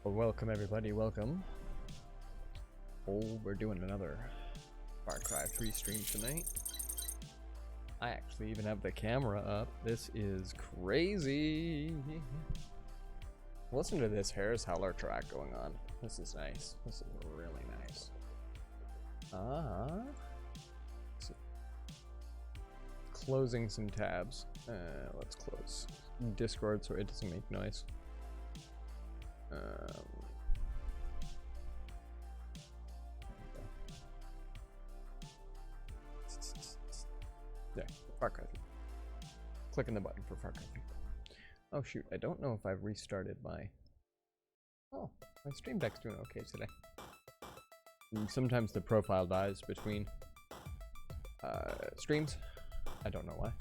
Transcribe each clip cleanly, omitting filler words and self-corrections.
Well, welcome everybody, welcome. Oh, we're doing another Far Cry 3 stream tonight. I actually even have the camera up. This is crazy. Listen to this Harris Heller track going on. This is nice. This is really nice. Closing some tabs. Let's close Discord so it doesn't make noise. There, Far Cry 3. Clicking the button for Far Cry 3. Oh shoot, I don't know if I've restarted my... Oh, my stream deck's doing okay today. Sometimes the profile dies between streams. I don't know why.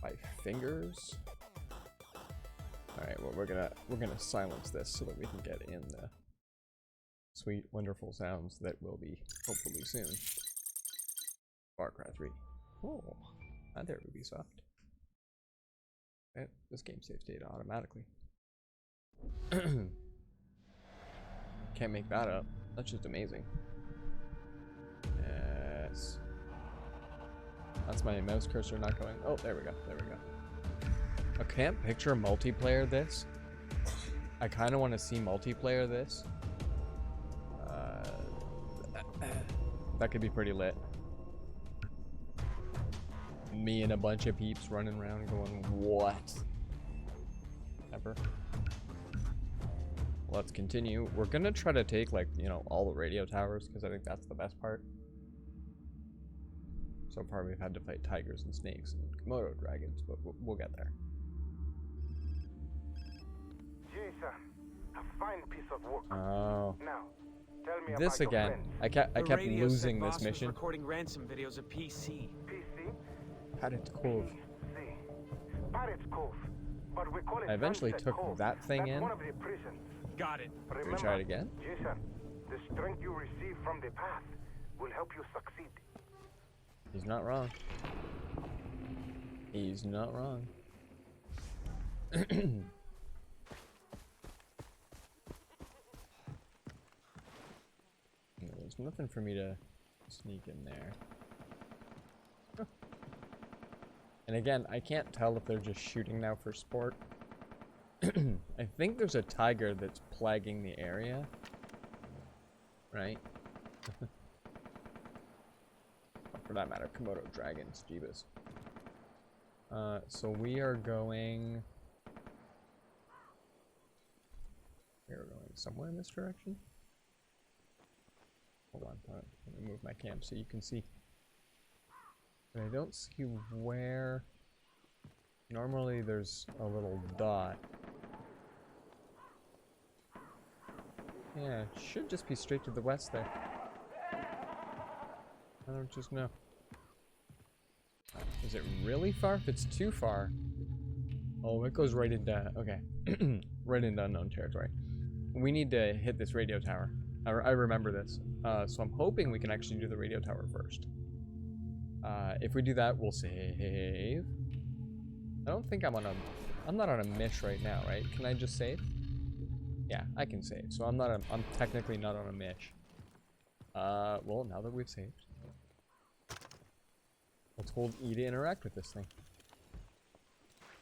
My fingers. Alright, well we're gonna silence this so that we can get in the sweet, wonderful sounds that will be hopefully soon. Far Cry 3. Oh, hi there, Ubisoft. This game saves data automatically. Can't make that up. That's just amazing. Yes. That's my mouse cursor not going. Oh, there we go. There we go. I can't picture multiplayer this. I kind of want to see multiplayer this. That could be pretty lit. Me and a bunch of peeps running around going, what? Ever. Let's continue. We're gonna try to take, like, you know, all the radio towers because I think that's the best part. So far we've had to fight tigers and snakes and Komodo dragons, but we'll get there. Jason, a fine piece of work. Oh. Now, tell me This about again. I kept losing this was mission. recording ransom videos of PC. PC? Pirate's Cove. PC. Pirate's Cove. But we call it I eventually Sunset took Cove. that thing That's in. one of the prisons. Got it. Do we Remember, try it again? Jason, the strength you receive from the path will help you succeed. He's not wrong. He's not wrong. There's nothing for me to sneak in there. Huh. And again, I can't tell if they're just shooting now for sport. I think there's a tiger that's plaguing the area. Right? For that matter, Komodo dragons, jeebus. So we are going... We're going somewhere in this direction? Hold on, let me move my cam so you can see. But I don't see where... Normally there's a little dot. Yeah, it should just be straight to the west there. I don't just know. Is it really far? If it's too far... Oh, it goes right into... Okay. Right into unknown territory. We need to hit this radio tower. I remember this. So I'm hoping we can actually do the radio tower first. If we do that, we'll save. I don't think I'm not on a mish right now, right? Can I just save? Yeah, I can save. So I'm technically not on a mish. Well, now that we've saved, let's hold E to interact with this thing.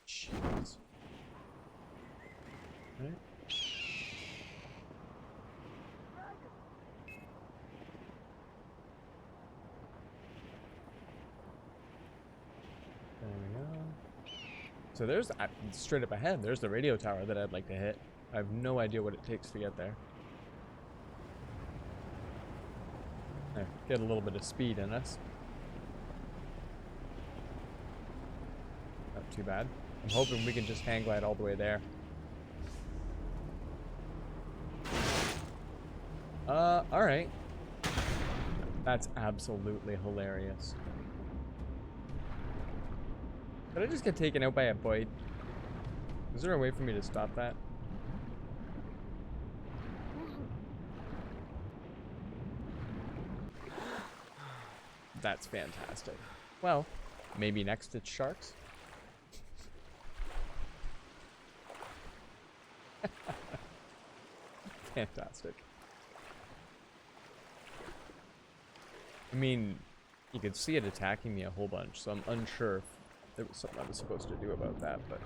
Jeez. Right. There we go. So there's, straight up ahead, there's the radio tower that I'd like to hit. I have no idea what it takes to get there. There, get a little bit of speed in us. Not too bad. I'm hoping we can just hang glide all the way there. Alright. That's absolutely hilarious. Did I just get taken out by a Boyd? Is there a way for me to stop that? That's fantastic. Well, maybe next it's sharks. Fantastic. I mean, you could see it attacking me a whole bunch, so I'm unsure if there was something I was supposed to do about that, but...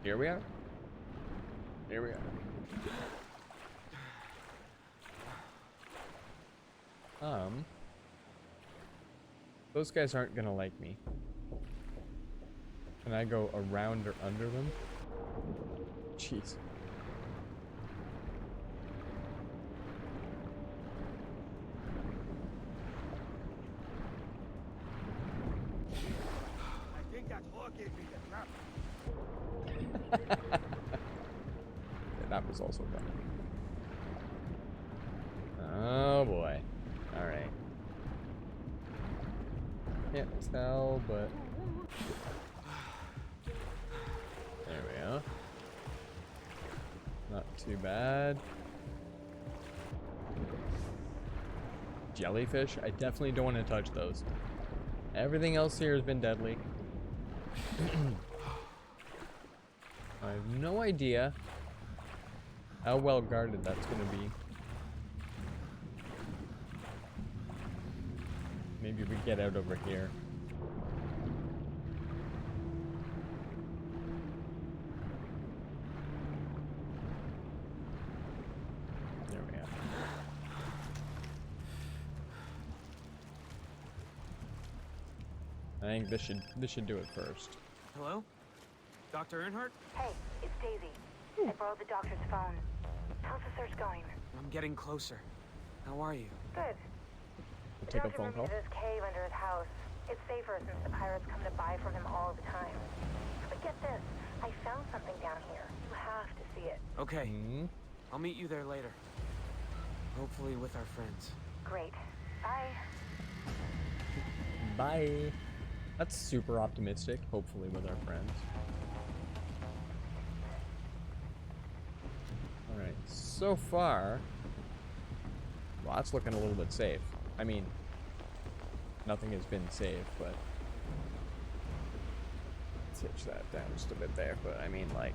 Here we are. Here we are. Those guys aren't gonna like me. Can I go around or under them? Jeez. I think that hawk gave me the trap. Yeah, that was also fun. Oh boy. Alright. Can't tell, but... There we go. Not too bad. Jellyfish? I definitely don't want to touch those. Everything else here has been deadly. I have no idea how well guarded that's going to be. Maybe we get out over here. There we go. I think this should do it first. Hello? Dr. Earnhardt? Hey, it's Daisy. I borrowed the doctor's phone. How's the search going? I'm getting closer. How are you? Good. We'll The take a doctor phone moved call. me to this cave under his house. It's safer since the pirates come to buy from him all the time. But get this, I found something down here. You have to see it. Okay. Hmm. I'll meet you there later. Hopefully with our friends. Great. Bye. Bye. That's super optimistic. Hopefully with our friends. Alright, so far... Well, that's looking a little bit safe. I mean, nothing has been safe, but... Let's hitch that down just a bit there, but I mean, like...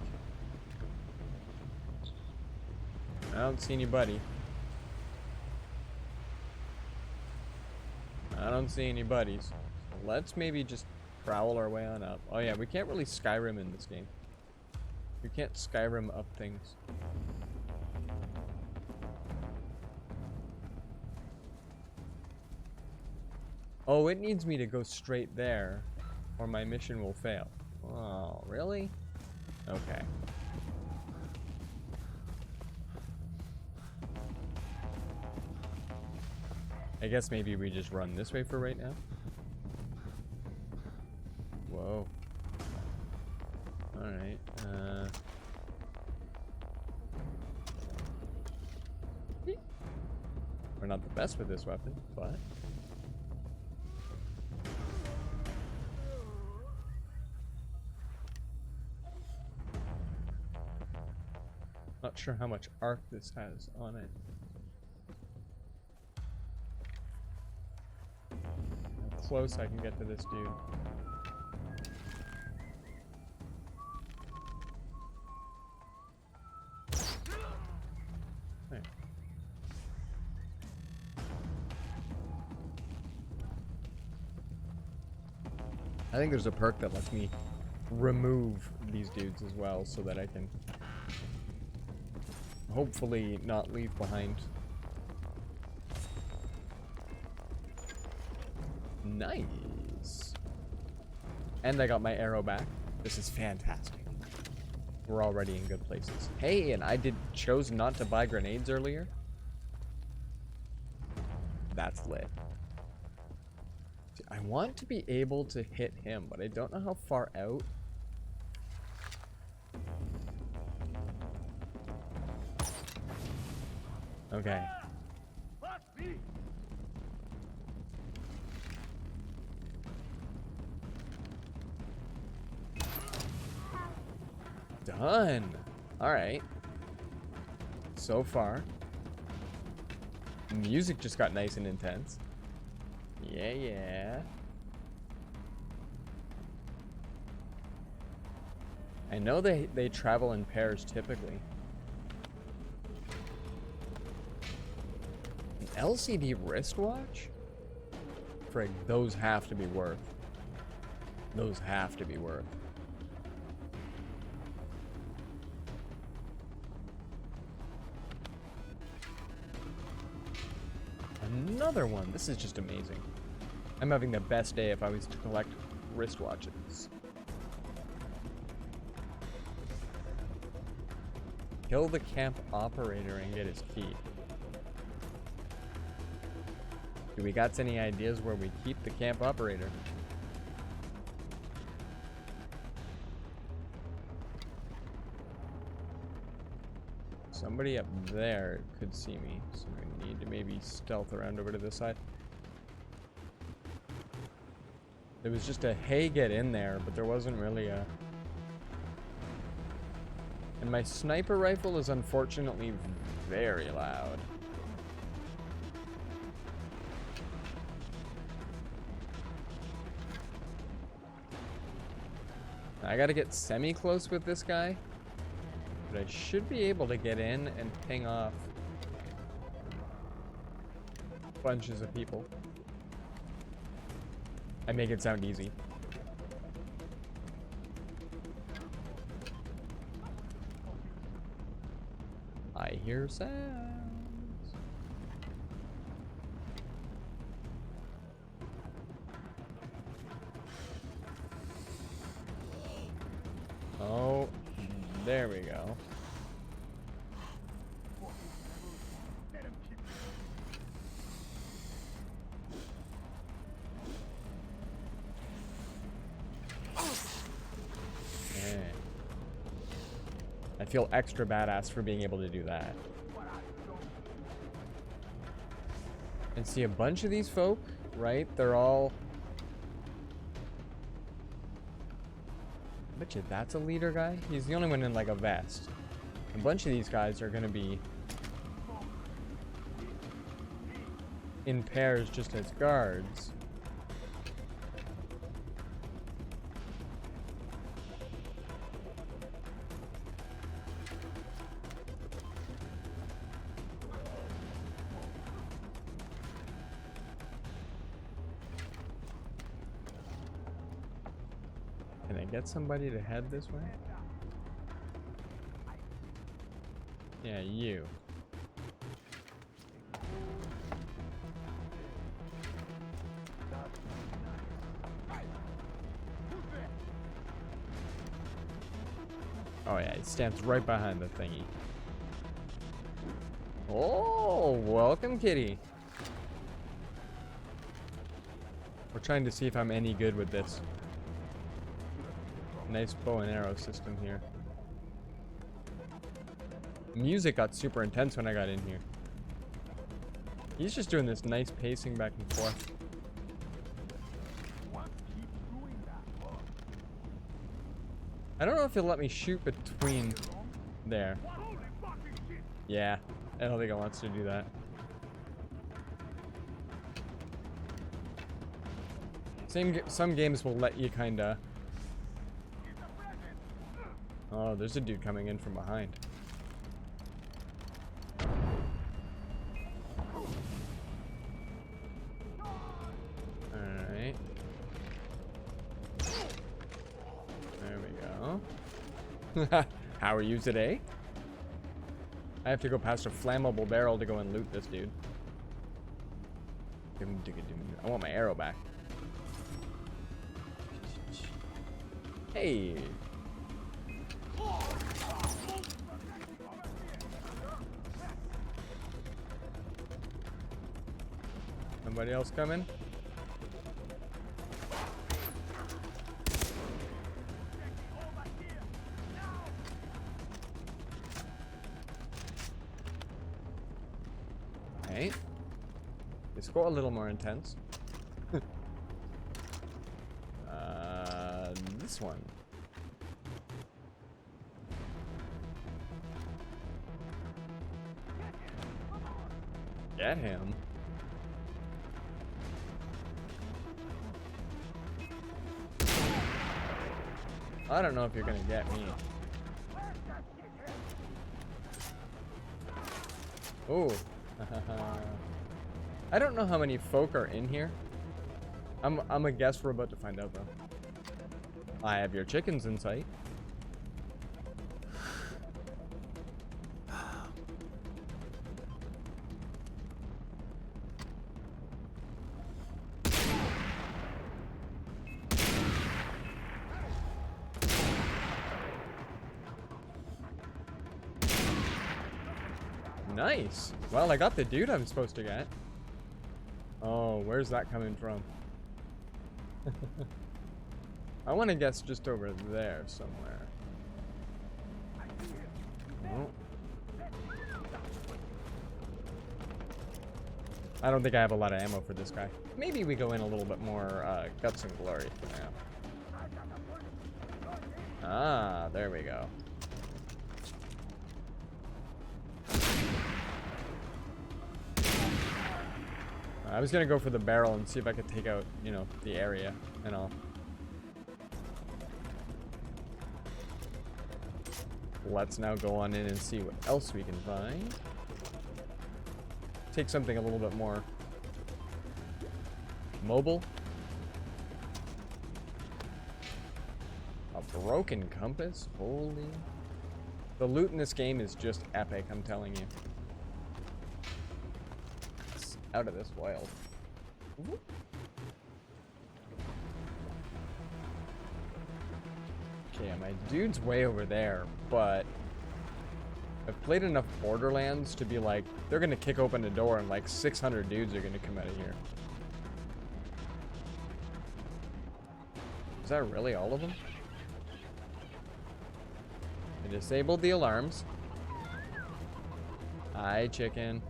I don't see anybody. I don't see any buddies. Let's maybe just prowl our way on up. Oh yeah, we can't really Skyrim in this game. We can't Skyrim up things. Oh, it needs me to go straight there, or my mission will fail. Oh, really? Okay. I guess maybe we just run this way for right now. Whoa. Alright, we're not the best with this weapon, but... Not sure how much arc this has on it. How close I can get to this dude. There. I think there's a perk that lets me remove these dudes as well so that I can hopefully not leave behind. Nice. And I got my arrow back. This is fantastic. We're already in good places. Hey, and I chose not to buy grenades earlier. That's lit. I want to be able to hit him, but I don't know how far out. Okay. Done. All right. So far, music just got nice and intense. Yeah, yeah. I know they travel in pairs typically. LCD wristwatch? Frig, those have to be worth. Those have to be worth. Another one. This is just amazing. I'm having the best day if I was to collect wristwatches. Kill the camp operator and get his key. Do we got any ideas where we keep the camp operator? Somebody up there could see me, so we need to maybe stealth around over to this side. There was just a hey, get in there, but there wasn't really a... And my sniper rifle is unfortunately very loud. I gotta get semi-close with this guy, but I should be able to get in and ping off bunches of people. I make it sound easy. I hear sounds. Oh, there we go. Okay. I feel extra badass for being able to do that. And see a bunch of these folk, right? They're all... I bet you that's a leader guy. He's the only one in like a vest. A bunch of these guys are gonna be in pairs just as guards. Can I get somebody to head this way? Yeah, you. Oh yeah, he stands right behind the thingy. Oh, welcome, kitty. We're trying to see if I'm any good with this. Nice bow and arrow system here. Music got super intense when I got in here. He's just doing this nice pacing back and forth. I don't know if he'll let me shoot between there. Yeah, I don't think it wants to do that. Some games will let you kinda... Oh, there's a dude coming in from behind. Alright. There we go. How are you today? I have to go past a flammable barrel to go and loot this dude. I want my arrow back. Hey! Somebody else coming? Okay. It's got a little more intense. This one. Get him. I don't know if you're gonna get me. Oh. I don't know how many folk are in here. I'm a guess we're about to find out though. I have your chickens in sight. Nice. Well, I got the dude I'm supposed to get. Oh, where's that coming from? I want to guess just over there somewhere. Oh. I don't think I have a lot of ammo for this guy. Maybe we go in a little bit more guts and glory for now. Ah, there we go. I was gonna go for the barrel and see if I could take out, you know, the area and all. Let's now go on in and see what else we can find. Take something a little bit more mobile. A broken compass? Holy. The loot in this game is just epic, I'm telling you. Out of this wild. Okay, my dude's way over there, but I've played enough Borderlands to be like, they're gonna kick open the door and like 600 dudes are gonna come out of here. Is that really all of them? I disabled the alarms. Hi, chicken.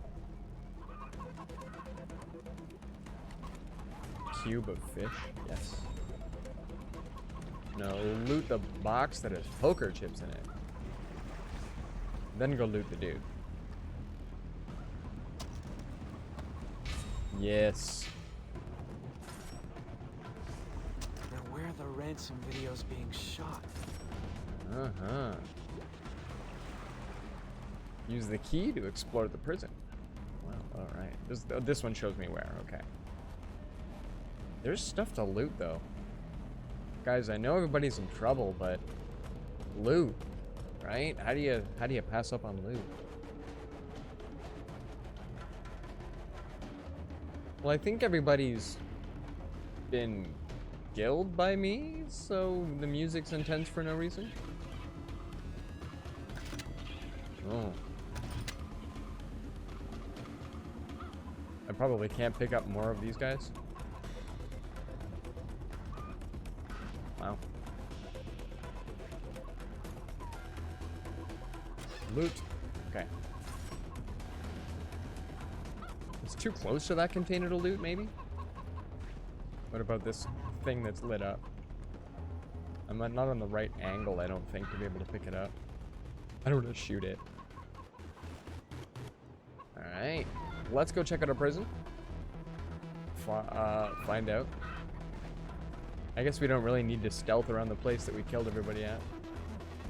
Cube of fish, yes. No, loot the box that has poker chips in it. Then go loot the dude. Yes. Now where are the ransom videos being shot? Uh-huh. Use the key to explore the prison. Well, alright. This one shows me where, okay. There's stuff to loot, though. Guys, I know everybody's in trouble, but loot, right? How do you pass up on loot? Well, I think everybody's been killed by me, so the music's intense for no reason. Oh. I probably can't pick up more of these guys. Wow. Loot. Okay. It's too close to that container to loot, maybe? What about this thing that's lit up? I'm not on the right angle, I don't think, to be able to pick it up. I don't want to shoot it. Alright. Let's go check out our prison. Find out. I guess we don't really need to stealth around the place that we killed everybody at.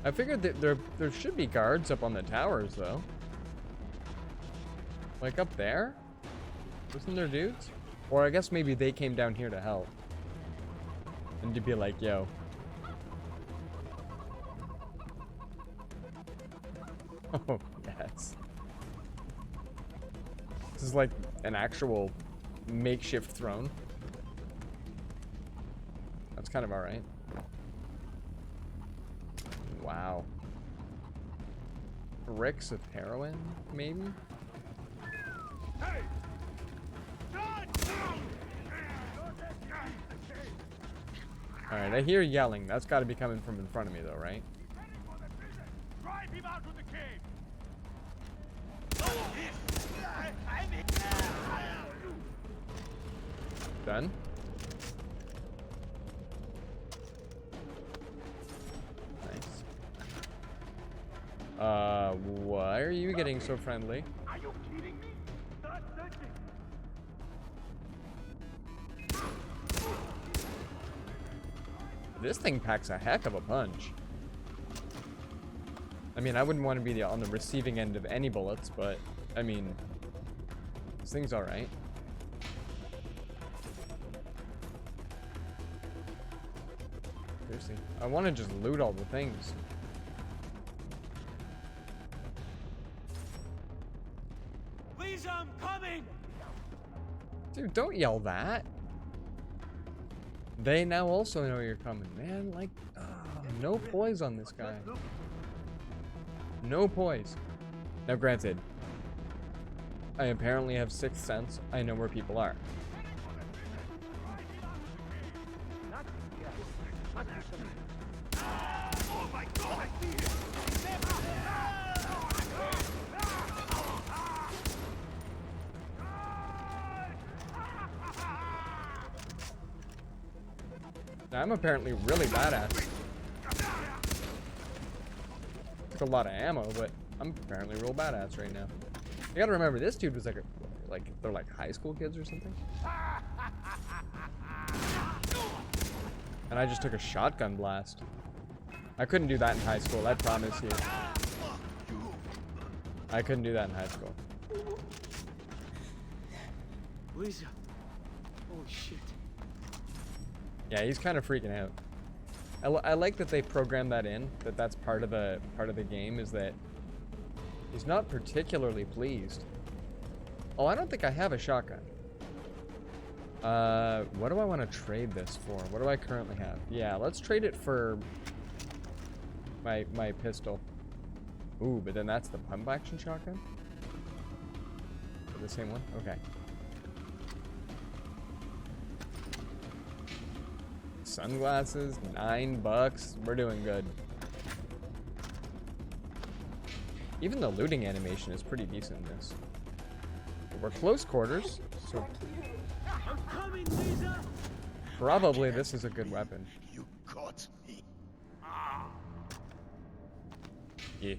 I figured that there should be guards up on the towers, though. Like up there? Wasn't there dudes? Or I guess maybe they came down here to help. And to be like, yo. Oh, yes. This is like an actual makeshift throne. That's kind of alright. Wow. Bricks of heroin, maybe? Alright, I hear yelling. That's got to be coming from in front of me, though, right? Drive him out to the cave. Done? Nice. Why are you getting so friendly? Are you kidding me? Start searching. This thing packs a heck of a punch. I mean, I wouldn't want to be on the receiving end of any bullets, but, I mean, this thing's alright. seriously. I want to just loot all the things. Lisa, I'm coming! Dude, don't yell that. They now also know you're coming, man. Like, no poise on this guy. No poise. Now, granted, I apparently have sixth sense. I know where people are. Now, I'm apparently really badass. Took a lot of ammo, but I'm apparently real badass right now. You gotta remember, this dude was like they're like high school kids or something. And I just took a shotgun blast. I couldn't do that in high school, I promise you. I couldn't do that in high school. Lisa. Holy shit. Yeah, he's kind of freaking out. I like that they programmed that in, that's part of the game, is that he's not particularly pleased. Oh, I don't think I have a shotgun. What do I want to trade this for? What do I currently have? Yeah, let's trade it for my pistol. Ooh, but then that's the pump action shotgun? The same one? Okay. Sunglasses, $9. We're doing good. Even the looting animation is pretty decent in this. We're close quarters, so I'm coming, Lisa! probably this is a good weapon. You caught me. Yeah.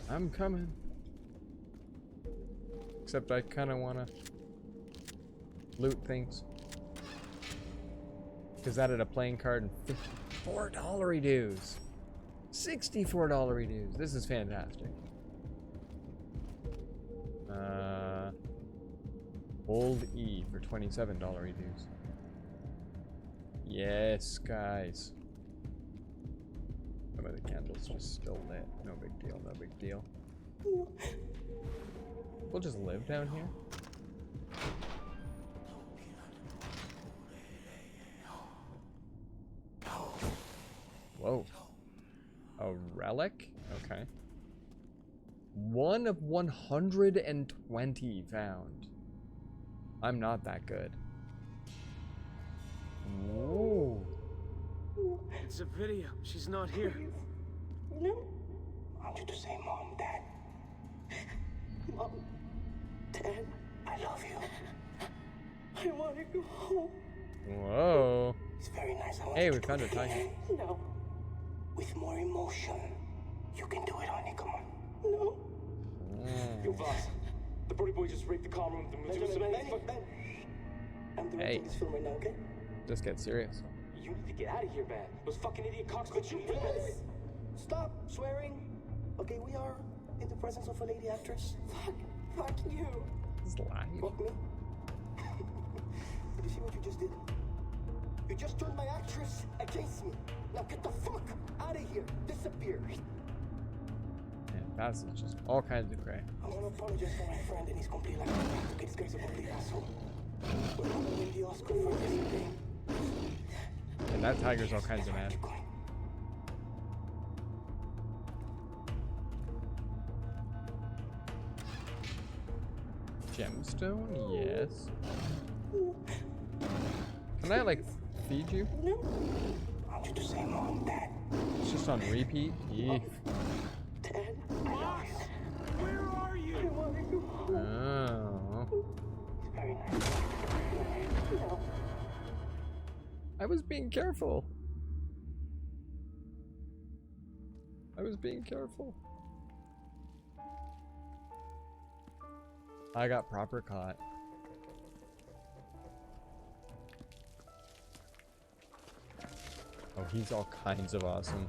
I'm coming. Except I kind of want to loot things. Because that at a playing card and $54 dues. $64 dues. This is fantastic. Hold E for $27 dues. Yes, guys. Some of the candles just still lit. No big deal, no big deal. We'll just live down here. Whoa. A relic? Okay. 1 of 120 found. I'm not that good. Whoa. It's a video. She's not here. No. I want you to say Mom, Dad. Mom, Dad, I love you. I want to go home. Whoa. It's very nice. I want Hey, you we to found do a it tiger. again. No. With more emotion. You can do it, honey. Come on. No. Yo, Voss, the Brody boy just raped the common with the Medusa. I'm Hey. directing this film right now, okay? Just get serious. You need to get out of here, man. Those fucking idiot cocks Could got you you. please stop swearing? Okay, we are in the presence of a lady actress. Fuck you. This is live. Fuck me. Did you see what you just did? You just turned my actress against me. Now get the fuck out of here. Disappear. Man, that's just all kinds of cray. I want to apologize for my friend and he's complete like okay, this guy's a complete asshole. We're gonna win the Oscar for this thing. And that tiger's all kinds of mad. Keep going. Gemstone? Yes. Can I, like, feed you? No. I want you to say Mom, Dad. It's just on repeat? Eef. Dad, I love you. Where are you? I want to go home. Oh. It's very nice. No. I was being careful. I was being careful. I got proper caught. Oh, he's all kinds of awesome.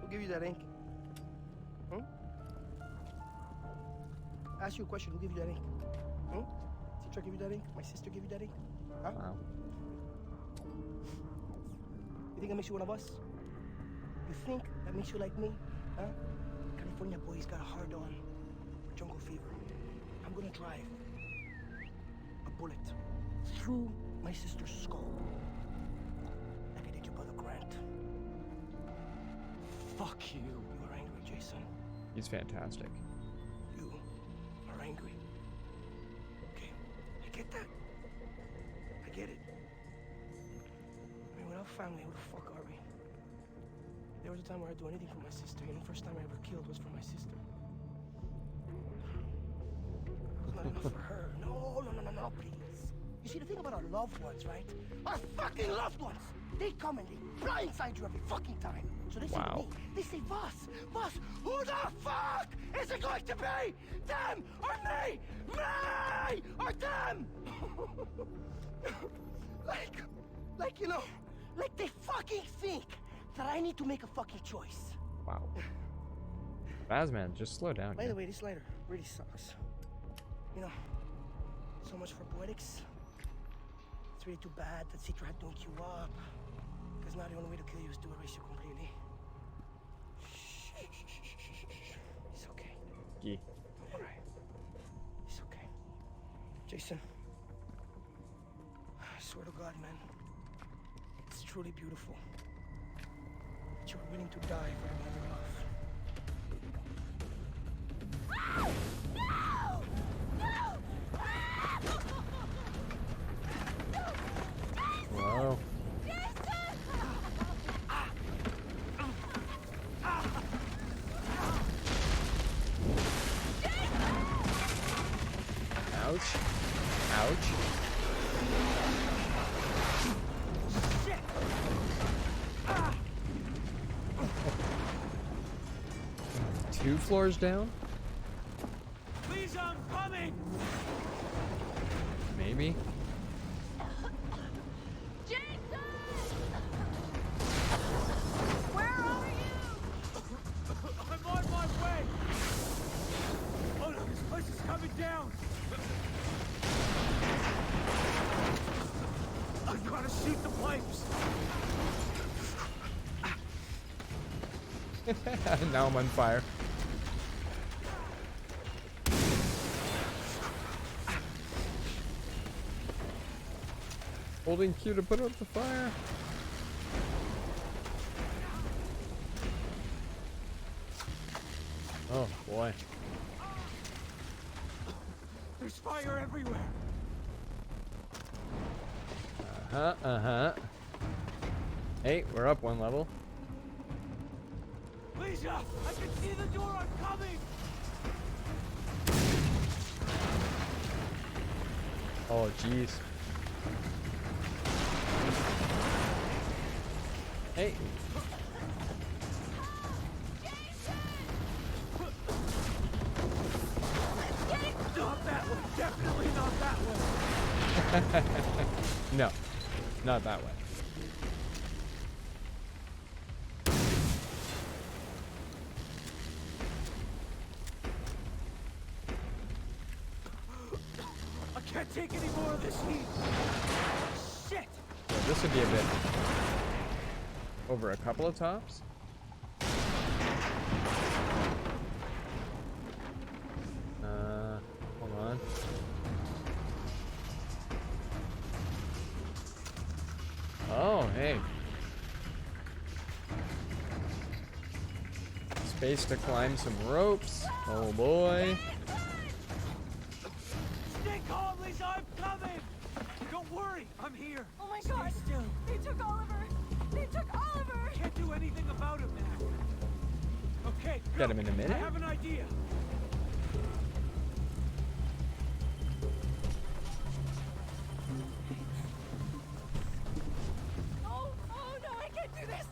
Who gave you that ink? Hmm? Ask you a question. Who gave you that ink? Hmm? Teacher gave you that ink? My sister gave you that ink? Huh? Wow. think that makes you one of us? You think that makes you like me? Huh? California boys got a hard-on for jungle fever. I'm gonna drive a bullet through my sister's skull, like I did your brother Grant. Fuck you. You are angry, Jason. He's fantastic. You are angry. Okay, I get that. I get it. I mean, without family, who the fuck are we? There was a time where I'd do anything for my sister. You know, the first time I ever killed was for my sister. It was not enough for her. No, please. You see, the thing about our loved ones, right? Our fucking loved ones! They come and they blindside you every fucking time. So they say to me, they say, Voss, who the fuck is it going to be? Them or me? Me or them? like, you know, like they fucking think that I need to make a fucking choice. Wow. Bazman, just slow down. By the way, this lighter really sucks. You know, so much for poetics. It's really too bad that Citra had to hook you up. Because now the only way to kill you is to erase you completely. Shh. It's okay. Yeah. Alright. It's okay. Jason, I swear to God, man, it's truly beautiful that you were willing to die for the man you love. Whoa. Ouch. Ouch. Shit! 2 floors down? Please, I'm coming! Maybe. Where are you? I'm on my way! Oh no, this place is coming down! I've got to shoot the pipes! Now I'm on fire. Holding Q to put out the fire. Oh boy. There's fire everywhere! Hey, we're up 1 level. Lisa, I can see the door, I'm coming! Oh jeez. Hey. Not that way! Definitely not that way! No, not that way. I can't take any more of this heat! Shit! So this would be a bit over a couple of tops. Hold on. Oh, hey. Space to climb some ropes. Oh boy. Stay calm, Lisa, I'm coming! Don't worry, I'm here! Oh my Stay God! still. They took Oliver! They took Oliver! Can't do anything about him now. Okay, Get him in a minute. I have an idea. Oh no, I can't do this!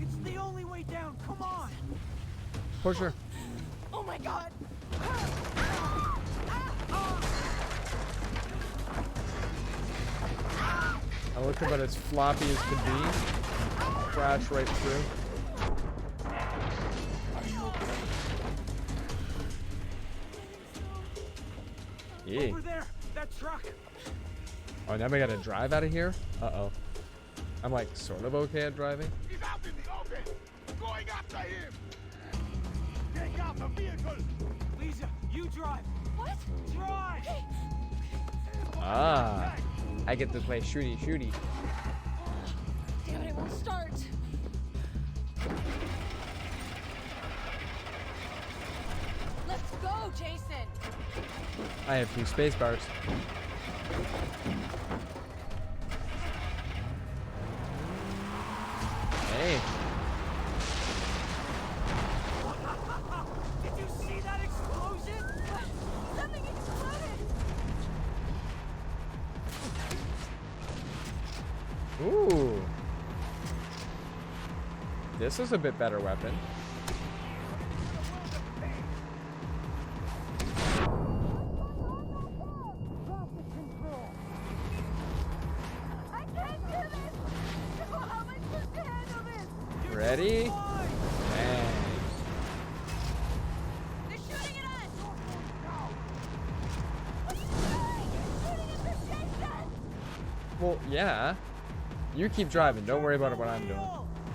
It's the only way down, come on! Push her. Oh my God! I looked about as floppy as could be. Crash right through. Yeah. Over there, that truck! Oh, now we gotta drive out of here? Uh-oh. I'm like sort of okay at driving. He's out in the open! Going after him! Take out the vehicle! Lisa, you drive! What? Drive! Ah, I get to play shooty shooty. Damn it, it won't start. Let's go, Jason. I have 2 space bars. Hey. Did you see that explosion? What? Something exploded. Ooh. This is a bit better weapon. I can't do this. How am I supposed to handle this? Ready? Bang. They're shooting at us. What are you doing? You're shooting at the Jason. Well, yeah. You keep driving. Don't worry about what I'm doing.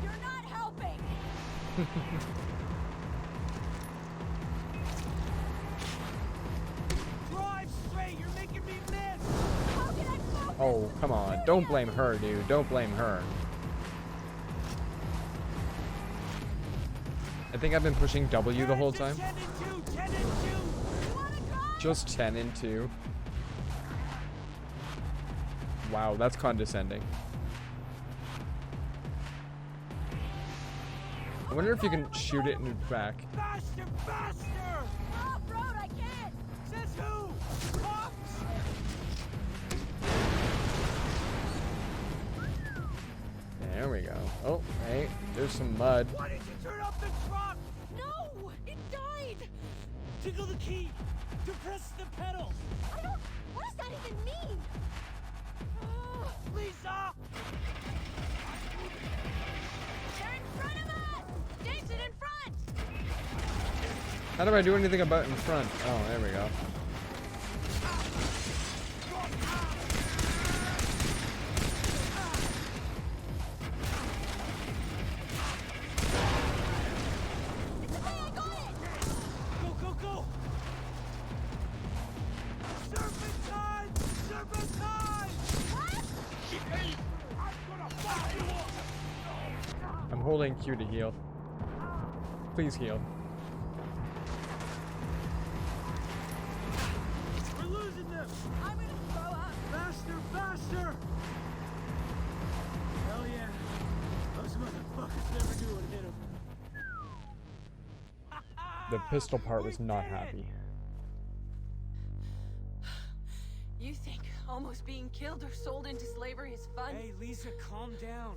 You're not helping. Drive straight! You're making me miss! How can I focus? Oh, come on. Don't blame her, dude. Don't blame her. I think I've been pushing W the whole time. 10 and 2! 10 and 2! Just 10 and 2. Wow, that's condescending. I wonder if you can shoot it in the back. Faster! Faster! Off-road, I can't. Says who? Cops? There we go. Oh, hey, there's some mud. Why did you turn off the truck? No, it died. Tickle the key! Depress the pedal! I don't. What does that even mean? Oh, Lisa! they're in front of us. Jason, in front. How do I do anything about in front? Oh, there we go. Hey, I got it. Go, go, go! Serpentine! Serpentine! What? I'm gonna fuck you up! I'm holding Q to heal. Please heal. We're losing them! I'm gonna throw up. Faster, faster! Hell yeah. Those motherfuckers never knew what hit them. The pistol part was not happy. You think almost being killed or sold into slavery is fun? Hey, Lisa, calm down.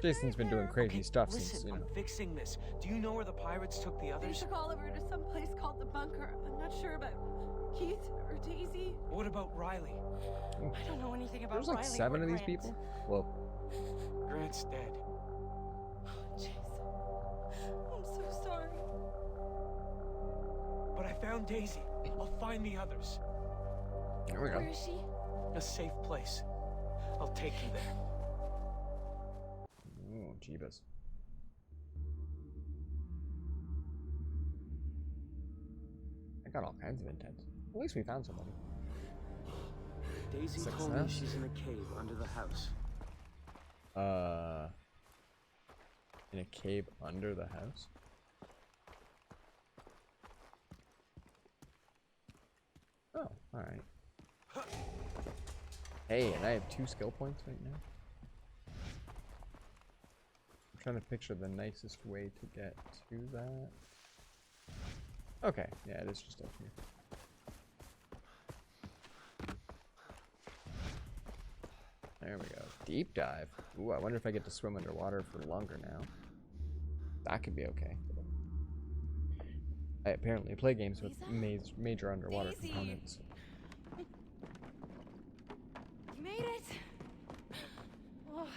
Jason's been doing crazy stuff since, Listen, you know. I'm fixing this. Do you know where the pirates took the They others? took Oliver to some place called the bunker. I'm not sure about Keith or Daisy. What about Riley? I don't know anything about There's like Riley 7 or of these Grant. people? Well, Grant's dead. Jason, I'm so sorry. But I found Daisy. I'll find the others. there we go. Where is she? A safe place. I'll take you there. Ooh, jeebus. I got all kinds of intents. At least we found somebody. Daisy told me she's in a cave under the house. In a cave under the house? Oh, alright. Hey, and I have 2 skill points right now. I'm trying to picture the nicest way to get to that. Okay, yeah, it is just up here. There we go. Deep dive. Ooh, I wonder if I get to swim underwater for longer now. That could be okay. I apparently play games with major underwater Daisy. components. You made it. Oh.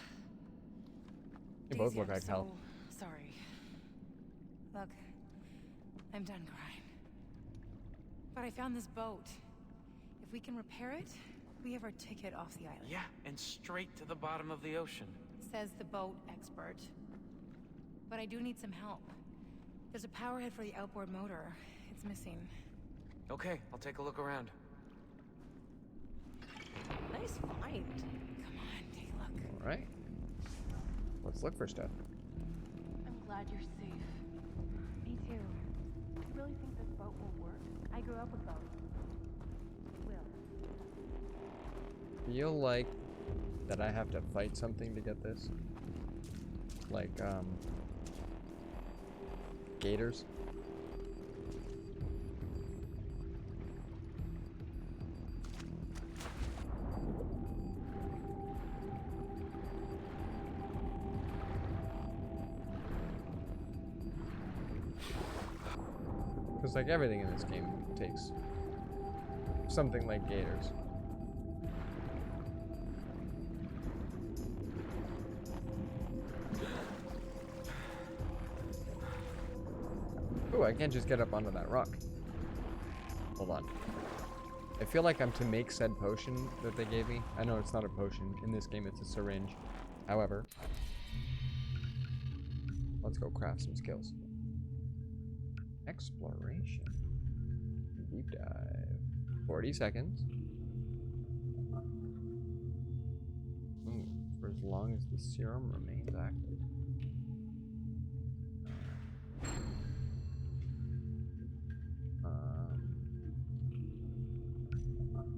They both Daisy, look I'm like hell. so sorry. Look, I'm done crying. But I found this boat. If we can repair it, We have our ticket off the island. Yeah, and straight to the bottom of the ocean. Says the boat expert. But I do need some help. There's a power head for the outboard motor. It's missing. Okay, I'll take a look around. Nice find. Come on, take a look. Alright. Let's look for stuff. I'm glad you're safe. Me too. You really think this boat will work? I grew up with boats. It will. Feel like that I have to fight something to get this. Like, gators. Because like everything in this game takes something like gators. Ooh, I can't just get up onto that rock. Hold on. I feel like I'm to make said potion that they gave me. I know it's not a potion. In this game, it's a syringe. However, let's go craft some skills. Exploration. Deep dive. 40 seconds. Ooh, for as long as the serum remains active.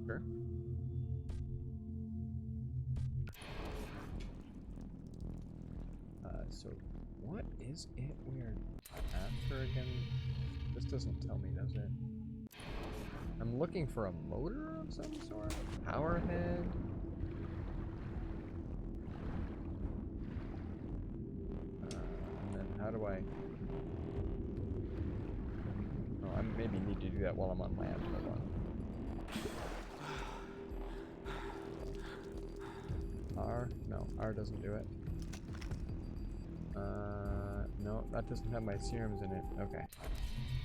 Sure. So what is it we're after again? This doesn't tell me, does it? I'm looking for a motor of some sort? Power head? And then how do I... Oh, I maybe need to do that while I'm on land. Hold on. R? No, R doesn't do it. No, that doesn't have my serums in it. Okay.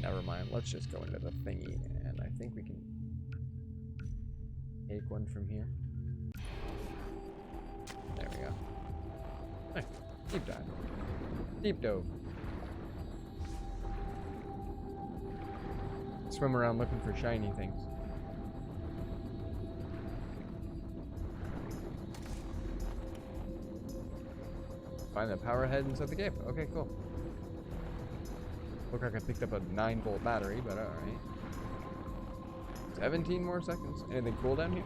Never mind. Let's just go into the thingy, and I think we can take one from here. There we go. Hey, deep dive. Deep dove. Swim around looking for shiny things. Find the power head inside the cave. Okay, cool. Look like I picked up a 9-volt battery, but alright. 17 more seconds. Anything cool down here?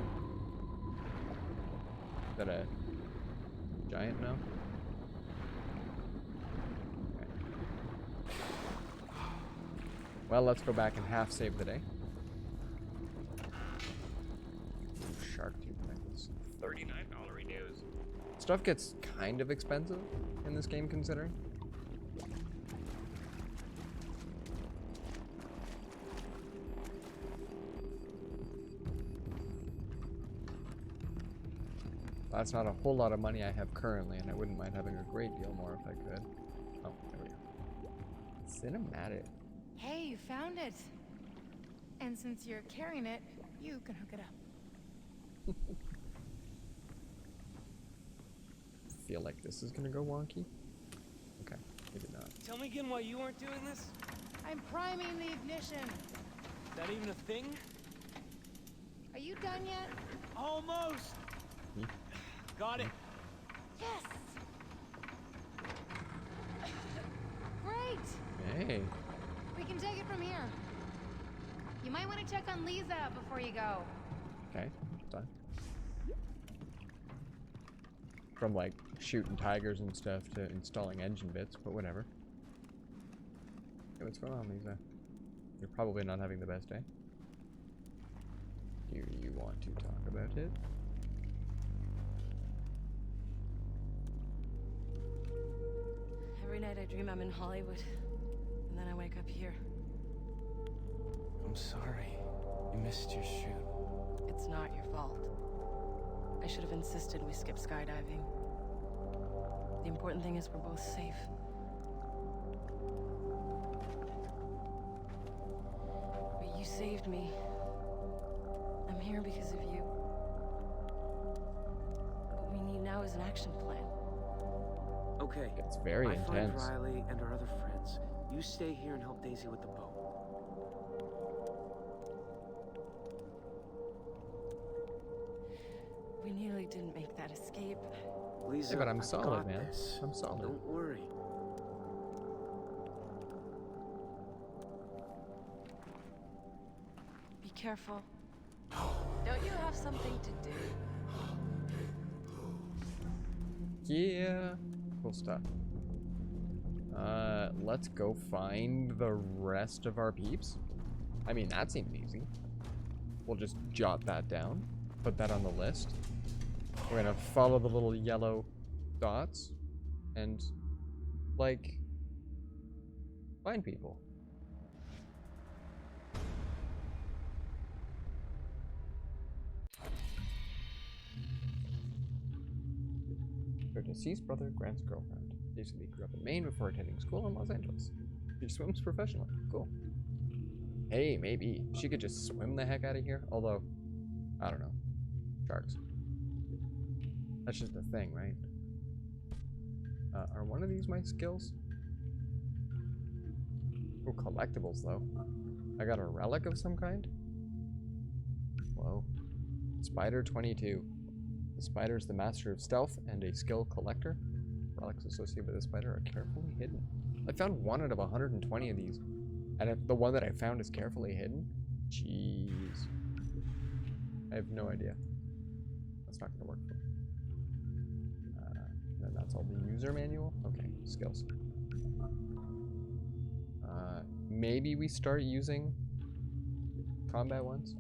Is that a giant now? Okay. Well, let's go back and half save the day. Shark tooth necklace. $39 renews. Stuff gets kind of expensive in this game, considering. That's not a whole lot of money I have currently, and I wouldn't mind having a great deal more if I could. Oh, there we go. Cinematic. Hey, you found it. And since you're carrying it, you can hook it up. Feel like this is gonna go wonky. Okay, maybe not. Tell me again why you aren't doing this? I'm priming the ignition. Is that even a thing? Are you done yet? Almost. Got it. Yes. Great. Hey. We can take it from here. You might want to check on Lisa before you go. Okay, done. From like shooting tigers and stuff to installing engine bits, but whatever. Hey, what's going on, Lisa? You're probably not having the best day. Do you want to talk about it? Every night I dream I'm in Hollywood, and then I wake up here. I'm sorry. You missed your shoot. It's not your fault. I should have insisted we skip skydiving. The important thing is we're both safe. But you saved me. I'm here because of you. now is an action plan. Okay. It's very I find intense. Riley and our other friends. You stay here and help Daisy with the boat. We nearly didn't make that escape. Lisa, Yeah, but I'm I've solid, got man. this. I'm solid. Don't worry. Be careful. Don't you have something to do? Yeah. Cool stuff. Let's go find the rest of our peeps. I mean, that seems easy. We'll just jot that down. Put that on the list. We're gonna follow the little yellow dots. And, like, find people. Her deceased brother, Grant's girlfriend. Basically grew up in Maine before attending school in Los Angeles. She swims professionally. Cool. Hey, maybe. She could just swim the heck out of here. Although, I don't know. Sharks. That's just a thing, right? Are one of these my skills? Oh, collectibles, though. I got a relic of some kind? Whoa. Spider 22. The spider is the master of stealth and a skill collector. Relics associated with the spider are carefully hidden. I found 1 out of 120 of these. And if the one that I found is carefully hidden? Jeez. I have no idea. That's not going to work for me. Then that's all the user manual? Okay, skills. Maybe we start using combat ones.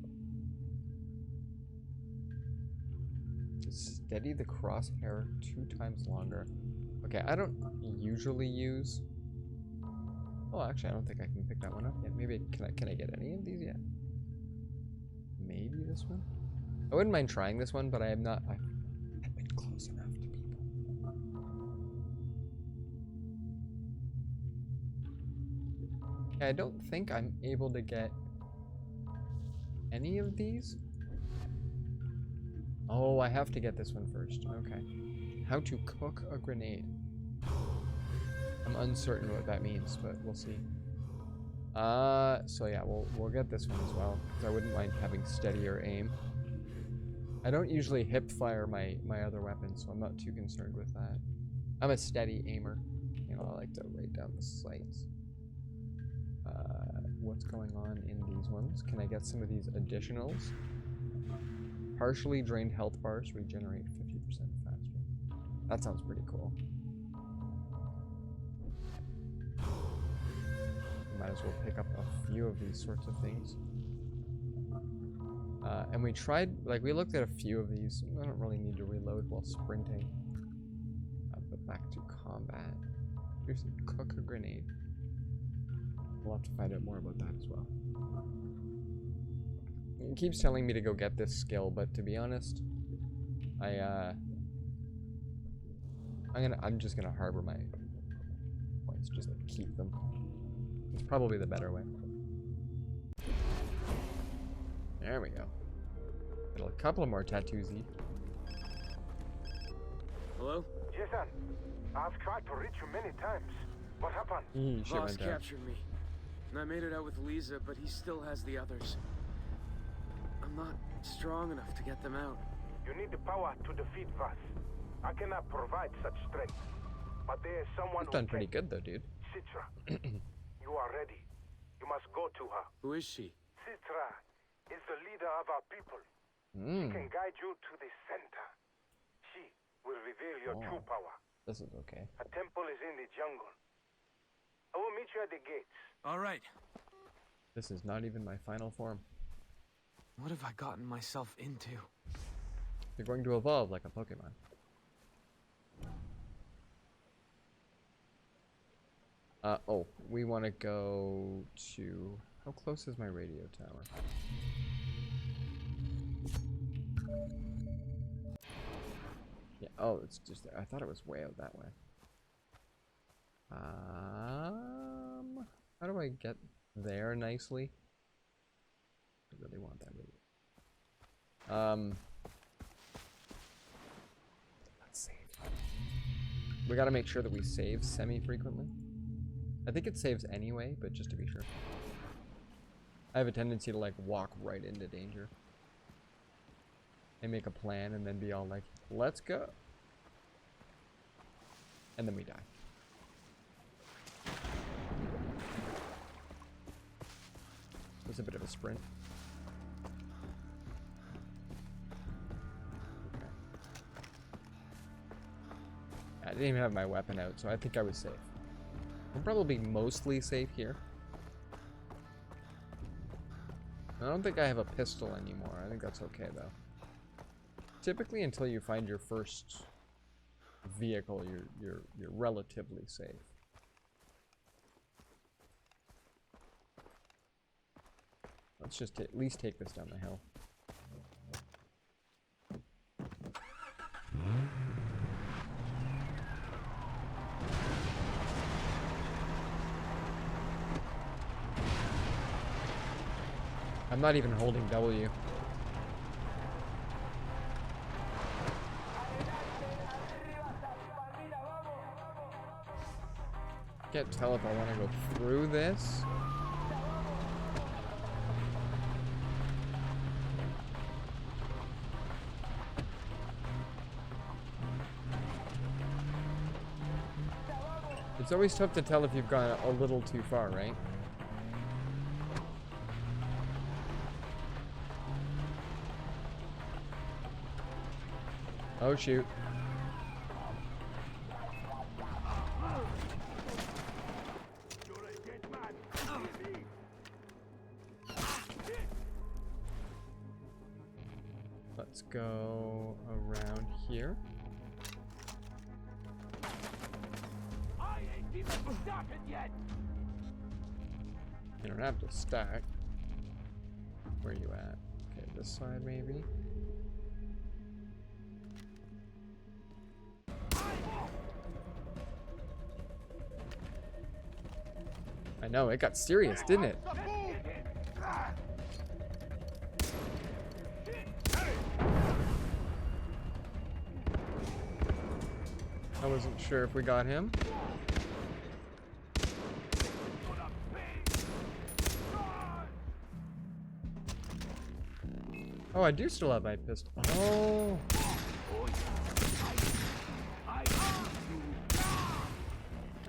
Steady the crosshair 2 times longer. Okay, I don't usually use... Oh, actually, I don't think I can pick that one up yet. Maybe, can I get any of these yet? Maybe this one? I wouldn't mind trying this one, but I am not... I've been close enough to people. I don't think I'm able to get any of these. Oh, I have to get this one first. Okay. How to cook a grenade. I'm uncertain what that means, but we'll see. So yeah, we'll get this one as well, because I wouldn't mind having steadier aim. I don't usually hip fire my other weapons, so I'm not too concerned with that. I'm a steady aimer. You know, I like to write down the sights. What's going on in these ones? Can I get some of these additionals? Partially drained health bars regenerate 50% faster. That sounds pretty cool. Might as well pick up a few of these sorts of things. And we tried, like, we looked at a few of these. I don't really need to reload while sprinting. But back to combat. Here's cook a grenade. We'll have to find out more about that as well. It keeps telling me to go get this skill, but to be honest, I'm just gonna harbor my points, just keep them. It's probably the better way. There we go. Got a couple of more tattoos. Hello? Jason, I've tried to reach you many times. What happened? Boss captured me. And I made it out with Lisa, but he still has the others. I'm not strong enough to get them out. You need the power to defeat Vas. I cannot provide such strength. But there is someone You've done pretty good though, dude. Citra. You are ready. You must go to her. Who is she? Citra is the leader of our people. She can guide you to the center. She will reveal your true power. This is okay. A temple is in the jungle. I will meet you at the gates. All right. This is not even my final form. What have I gotten myself into? You're going to evolve like a Pokemon. Oh, we want to go to... How close is my radio tower? Yeah, oh, it's just there. I thought it was way out that way. How do I get there nicely? I really want that radio. Let's see. We gotta make sure that we save semi-frequently. I think it saves anyway, but just to be sure. I have a tendency to like walk right into danger. And make a plan and then be all like, let's go. And then we die. It was a bit of a sprint. Okay. I didn't even have my weapon out, so I think I was safe. I'm probably mostly safe here. I don't think I have a pistol anymore. I think that's okay though. Typically, until you find your first vehicle, you're relatively safe. Let's just at least take this down the hill. I'm not even holding W. Can't tell if I want to go through this. It's always tough to tell if you've gone a little too far, right? Oh shoot. Let's go around here. I ain't even started yet. You don't have to stack. Where are you at? Okay, this side maybe. I know, it got serious, didn't it? I wasn't sure if we got him. Oh, I do still have my pistol. Oh.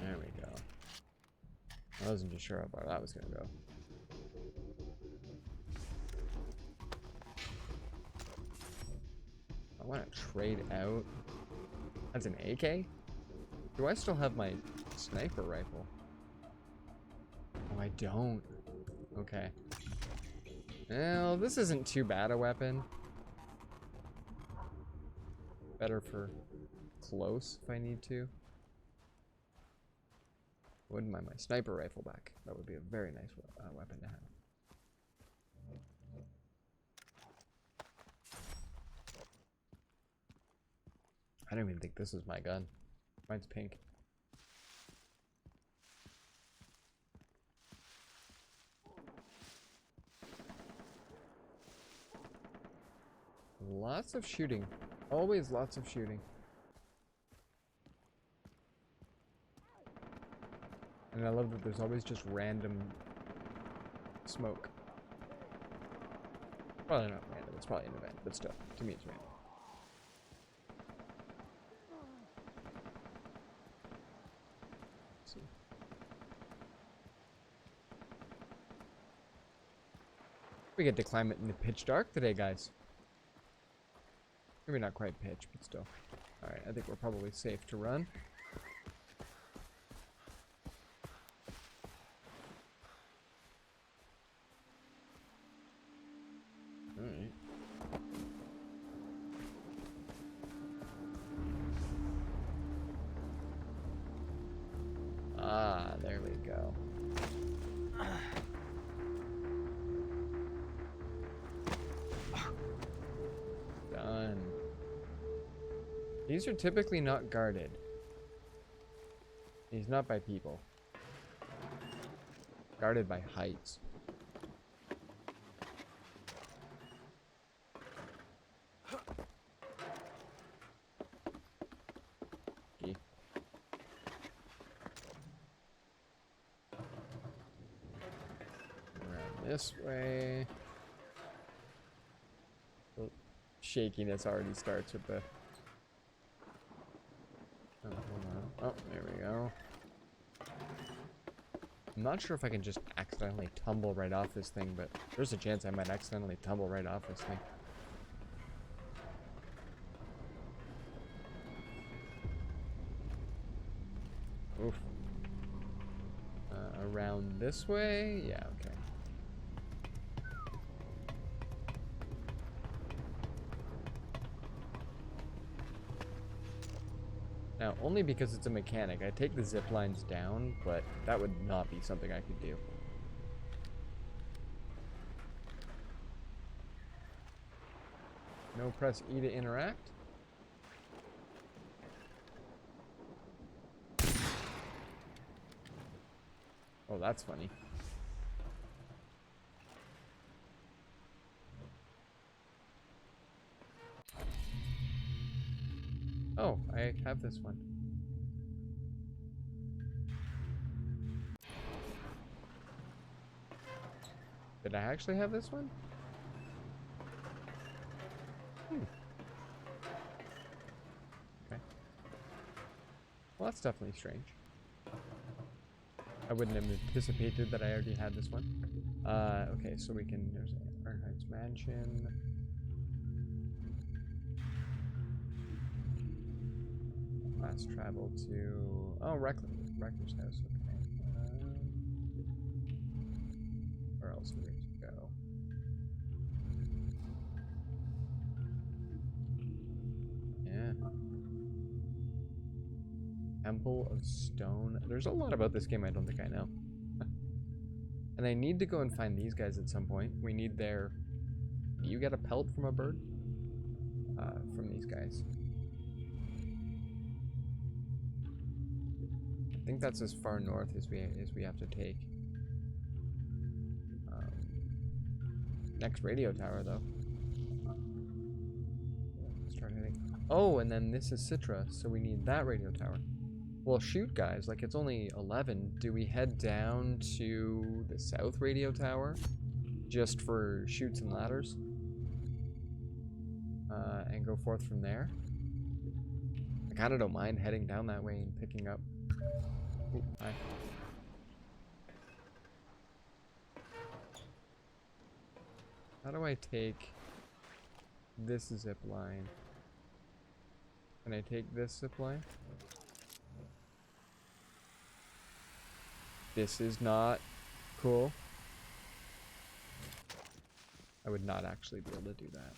There we go. I wasn't too sure how far that was gonna go. I want to trade out. That's an AK? Do I still have my sniper rifle? Oh, I don't. Okay. Well, this isn't too bad a weapon. Better for close if I need to. Wouldn't mind my sniper rifle back. That would be a very nice weapon to have. I don't even think this is my gun. Mine's pink. Lots of shooting. Always lots of shooting. And I love that there's always just random smoke. Probably not random, it's probably an event, but still, to me it's random. Let's see. We get to climb it in the pitch dark today, guys. Maybe not quite pitch, but still. Alright, I think we're probably safe to run. Alright. Ah, there we go. Done. These are typically not guarded. He's not by people. Guarded by heights. Okay. This way. The shakiness already starts with the... Oh, hold on. Oh, there we go. I'm not sure if I can just accidentally tumble right off this thing, but there's a chance I might accidentally tumble right off this thing. Oof. Around this way? Yeah, okay. Now, only because it's a mechanic, I take the zip lines down, but that would not be something I could do. No, press E to interact. Oh, that's funny. Oh, I have this one. Did I actually have this one? Okay. Well, that's definitely strange. I wouldn't have anticipated that I already had this one. Okay, so we can... There's Earnhardt's Mansion. Fast travel to... Oh, Rector's house, okay. Where else do we have to go? Yeah. Temple of Stone. There's a lot about this game I don't think I know. And I need to go and find these guys at some point. We need their... Do you get a pelt from a bird? From these guys. I think that's as far north as we have to take. Next radio tower, though. Start heading. Oh, and then this is Citra, so we need that radio tower. Well, shoot, guys. Like, it's only 11. Do we head down to the south radio tower just for chutes and ladders? And go forth from there? I kind of don't mind heading down that way and picking up. Ooh, hi. How do I take this zip line? Can I take this zip line? This is not cool. I would not actually be able to do that.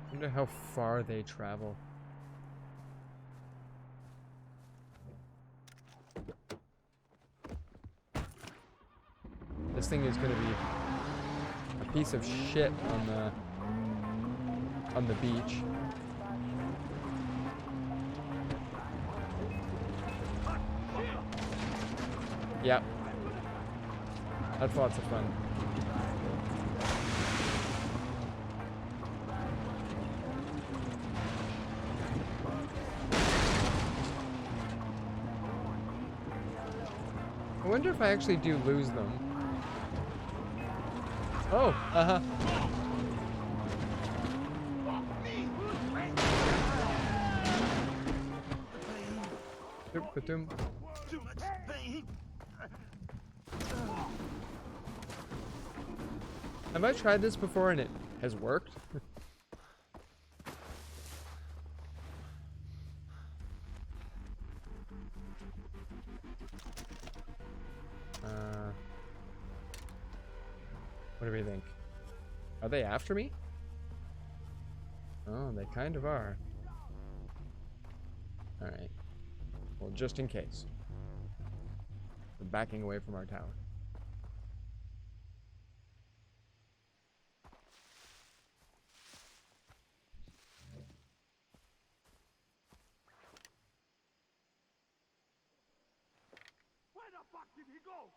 I wonder how far they travel. This thing is gonna be a piece of shit on the beach. Yep. That's lots of fun. I wonder if I actually do lose them. Oh, uh-huh. Too much pain. Have I tried this before and it has worked? What do we think? Are they after me? Oh, they kind of are. Alright. Well, just in case. We're backing away from our tower. Where the Did he go?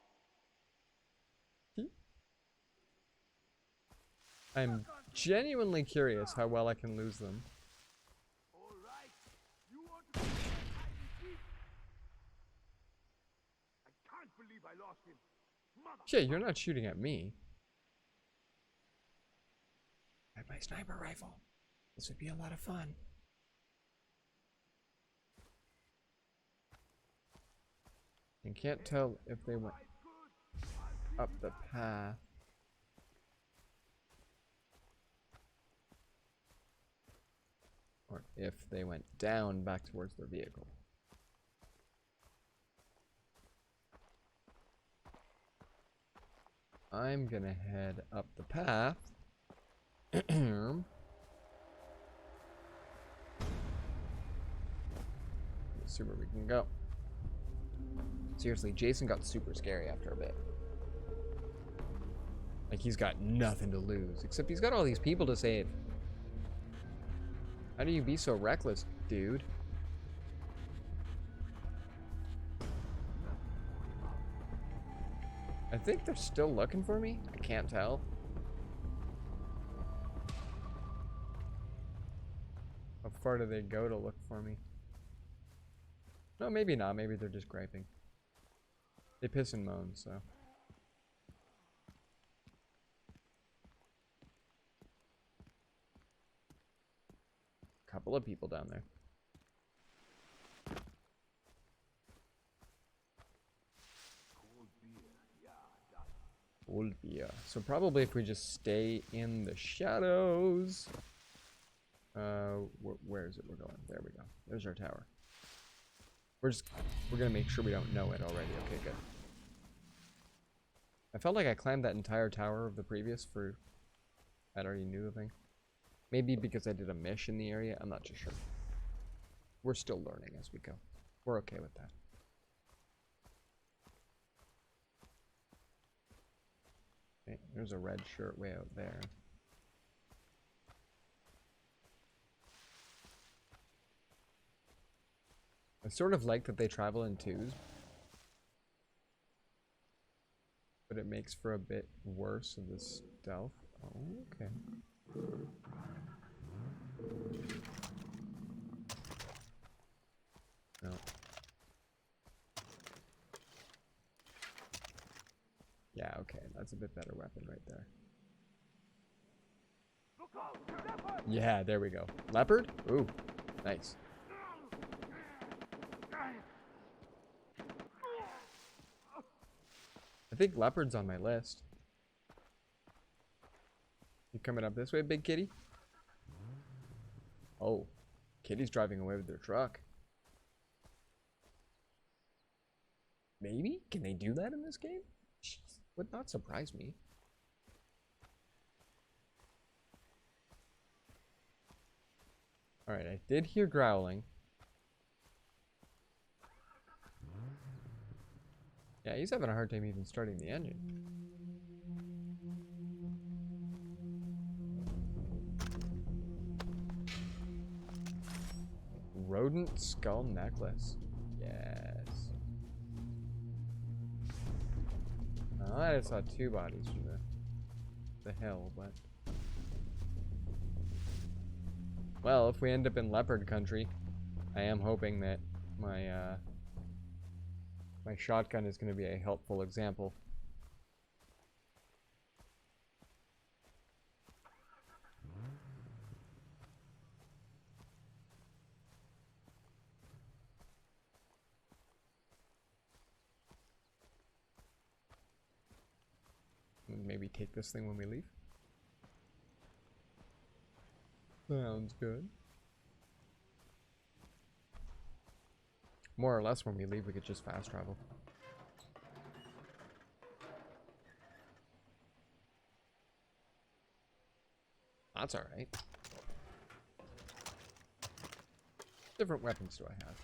I'm genuinely curious how well I can lose them. All right. You want to hide and seek? I can't believe I lost him. Mother. Yeah, you're not shooting at me. I have my sniper rifle. This would be a lot of fun. I can't tell if they went up the path. Or if they went down back towards their vehicle. I'm gonna head up the path. See where we can go. Seriously, Jason got super scary after a bit. Like, he's got nothing to lose, except he's got all these people to save. How do you be so reckless, dude? I think they're still looking for me. I can't tell. How far do they go to look for me? No, maybe not. Maybe they're just griping. They piss and moan, so. Couple of people down there. Cold beer. So probably if we just stay in the shadows. Where is it we're going? There we go. There's our tower. We're gonna make sure we don't know it already. Okay, good. I felt like I climbed that entire tower of the previous for... I already knew the thing. Maybe because I did a mission in the area. I'm not too sure. We're still learning as we go. We're okay with that. Okay, there's a red shirt way out there. I sort of like that they travel in twos. But it makes for a bit worse of the stealth. Oh, okay. No. Yeah, okay. That's a bit better weapon right there. Yeah, there we go. Leopard? Ooh, nice. I think leopard's on my list. You coming up this way, big kitty? Oh, kitty's driving away with their truck. Maybe? Can they do that in this game? Would not surprise me. Alright, I did hear growling. Yeah, he's having a hard time even starting the engine. Rodent skull necklace. Yes. Oh, I just saw two bodies from the hill, but... Well, if we end up in leopard country, I am hoping that my shotgun is going to be a helpful example. Maybe take this thing when we leave. Sounds good. More or less when we leave, we could just fast travel. That's alright. Different weapons do I have?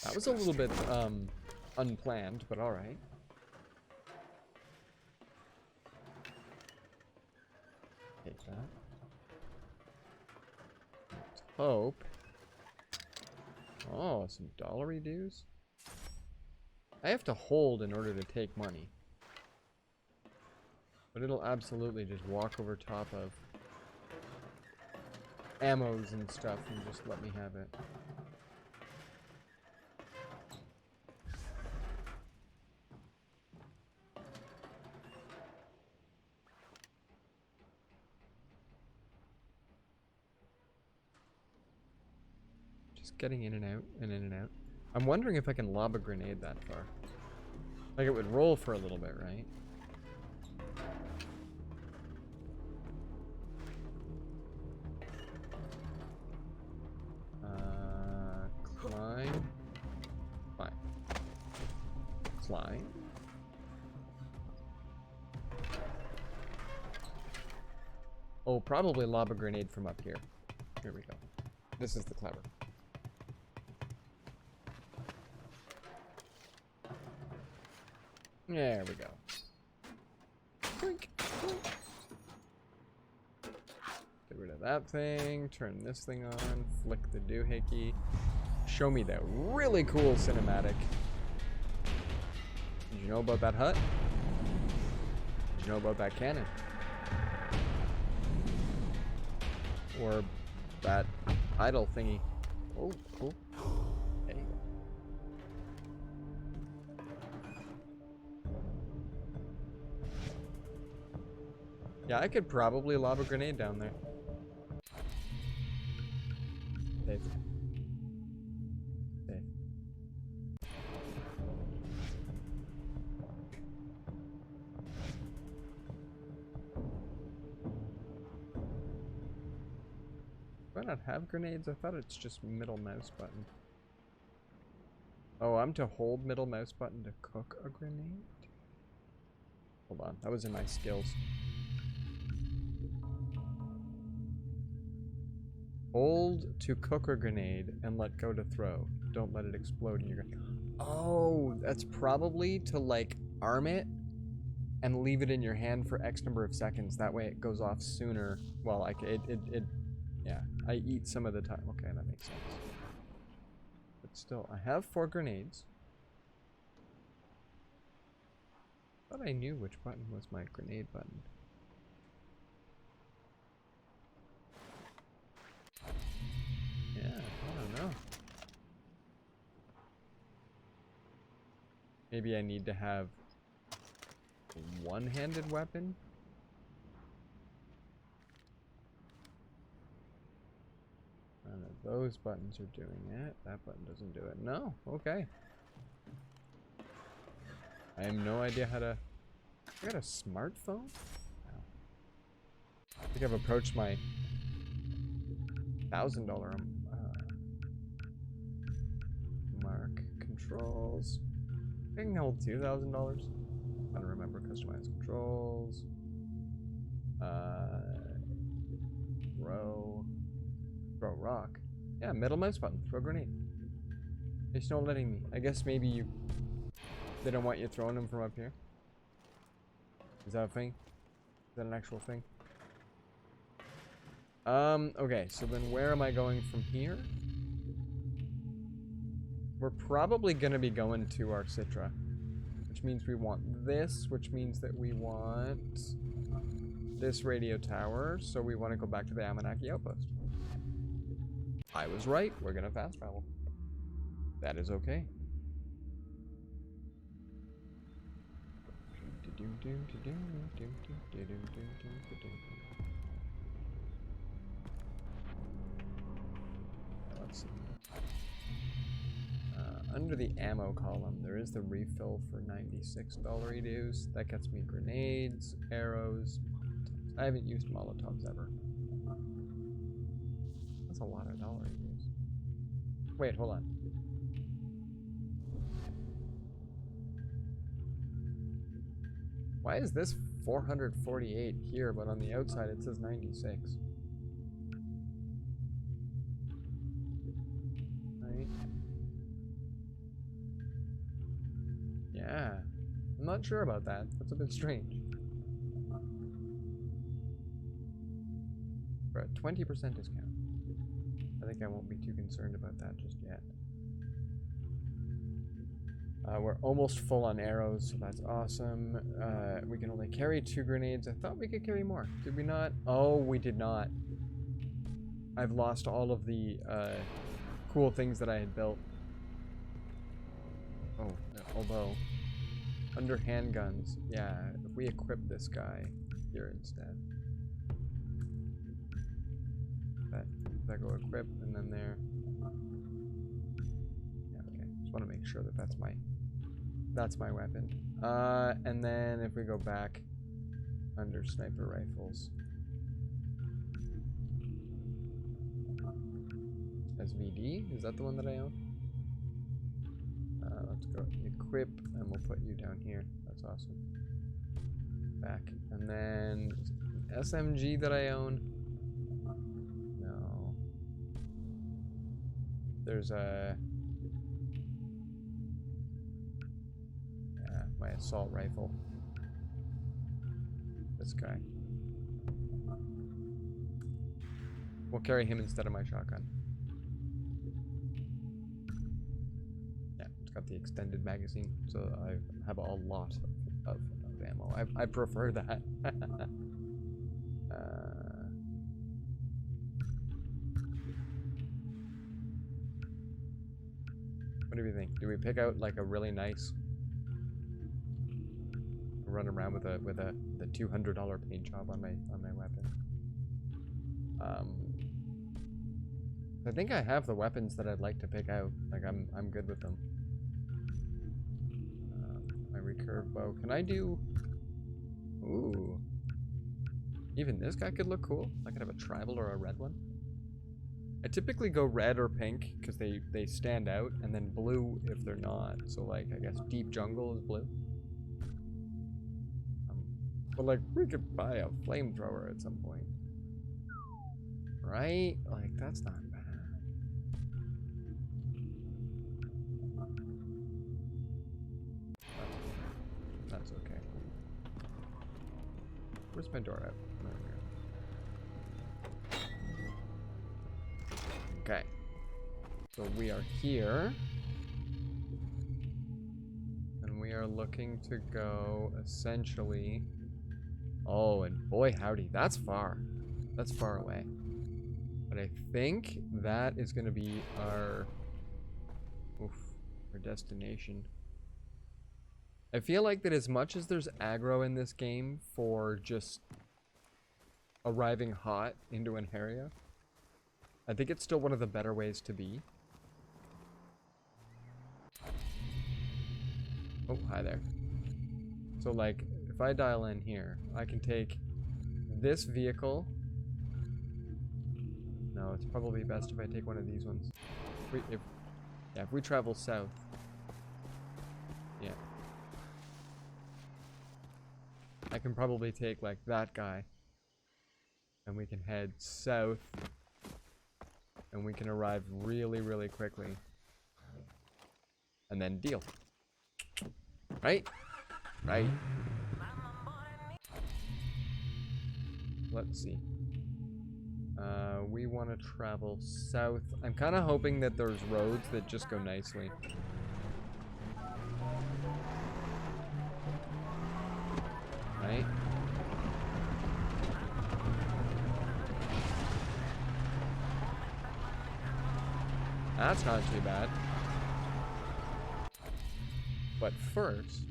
That was a little bit unplanned, but alright. Take that. hope. Oh, some dollary dues? I have to hold in order to take money. But it'll absolutely just walk over top of ammos and stuff and just let me have it. Just getting in and out and in and out. I'm wondering if I can lob a grenade that far. Like it would roll for a little bit, right? Climb. Climb. Climb. Oh, probably lob a grenade from up here. Here we go. This is the clever. There we go. Blink, blink. Get rid of that thing. Turn this thing on. Flick the doohickey. Show me that really cool cinematic. Did you know about that hut? Did you know about that cannon? Or that idle thingy? Oh, cool. There you go. Yeah, I could probably lob a grenade down there. Safe. Safe. Do I not have grenades? I thought it's just middle mouse button. Oh, I'm to hold middle mouse button to cook a grenade? Hold on, that was in my skills. Hold to cook a grenade and let go to throw. Don't let it explode in your gun. Oh, that's probably to like arm it and leave it in your hand for X number of seconds. That way it goes off sooner. Well, like yeah, I eat some of the time. Okay, that makes sense. But still, I have 4 grenades. Thought I knew which button was my grenade button. Yeah, I don't know. Maybe I need to have a one-handed weapon? None of those buttons are doing it. That button doesn't do it. No, okay. I have no idea how to... I got a smartphone? Wow. I think I've approached my $1,000 mark. Controls. I can hold $2,000. I don't remember customized controls. Throw rock. Yeah, middle mouse button. Throw grenade. It's not letting me. I guess maybe they don't want you throwing them from up here. Is that a thing? Is that an actual thing? Okay, so then where am I going from here? We're probably gonna be going to our Citra, which means we want this, which means that we want this radio tower, so we want to go back to the Amanaki outpost. I was right, we're gonna fast travel. That is okay. Let's see. Under the ammo column, there is the refill for $96 dues. That gets me grenades, arrows, Molotovs. I haven't used Molotovs ever. That's a lot of dollar dues. Wait, hold on. Why is this 448 here, but on the outside it says 96? Right? Yeah. I'm not sure about that. That's a bit strange. For a 20% discount. I think I won't be too concerned about that just yet. We're almost full on arrows, so that's awesome. We can only carry 2 grenades. I thought we could carry more. Did we not? Oh, we did not. I've lost all of the cool things that I had built. Oh, although, under handguns, yeah, if we equip this guy here instead. That go equip, and then there. Yeah, okay. Just want to make sure that that's my weapon. And then if we go back under sniper rifles. SVD, is that the one that I own? Let's go equip, and we'll put you down here. That's awesome. Back. And then SMG that I own. No. There's a... Yeah, my assault rifle. This guy. We'll carry him instead of my shotgun. Got the extended magazine, so I have a lot of ammo. I prefer that. What do we think? Do we pick out like a really nice run around with a $200 paint job on my weapon? I think I have the weapons that I'd like to pick out. Like I'm good with them. My recurve bow. Can I do? Ooh. Even this guy could look cool. I could have a tribal or a red one. I typically go red or pink because they stand out, and then blue if they're not. So like I guess deep jungle is blue. But like we could buy a flamethrower at some point, right? Like that's not bad. That's okay. Where's my door at? There we go. Okay. So we are here. And we are looking to go essentially... Oh, and boy howdy, that's far. That's far away. But I think that is going to be our destination. I feel like that as much as there's aggro in this game for just arriving hot into an area, I think it's still one of the better ways to be. Oh, hi there. So like, if I dial in here, I can take this vehicle. No, it's probably best if I take one of these ones. If we travel south. Yeah. I can probably take like that guy. And we can head south. And we can arrive really, really quickly. And then deal. Right? Right. Let's see. We want to travel south. I'm kind of hoping that there's roads that just go nicely. Right? That's not too bad. But first,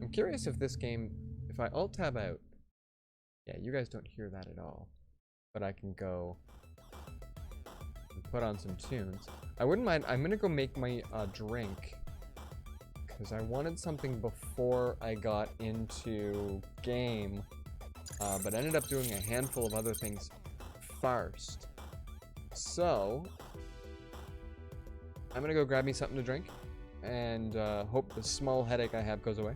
I'm curious if this game, if I alt-tab out, yeah, you guys don't hear that at all, but I can go and put on some tunes. I wouldn't mind, I'm gonna go make my drink, because I wanted something before I got into game, but ended up doing a handful of other things first. So, I'm gonna go grab me something to drink, and hope the small headache I have goes away.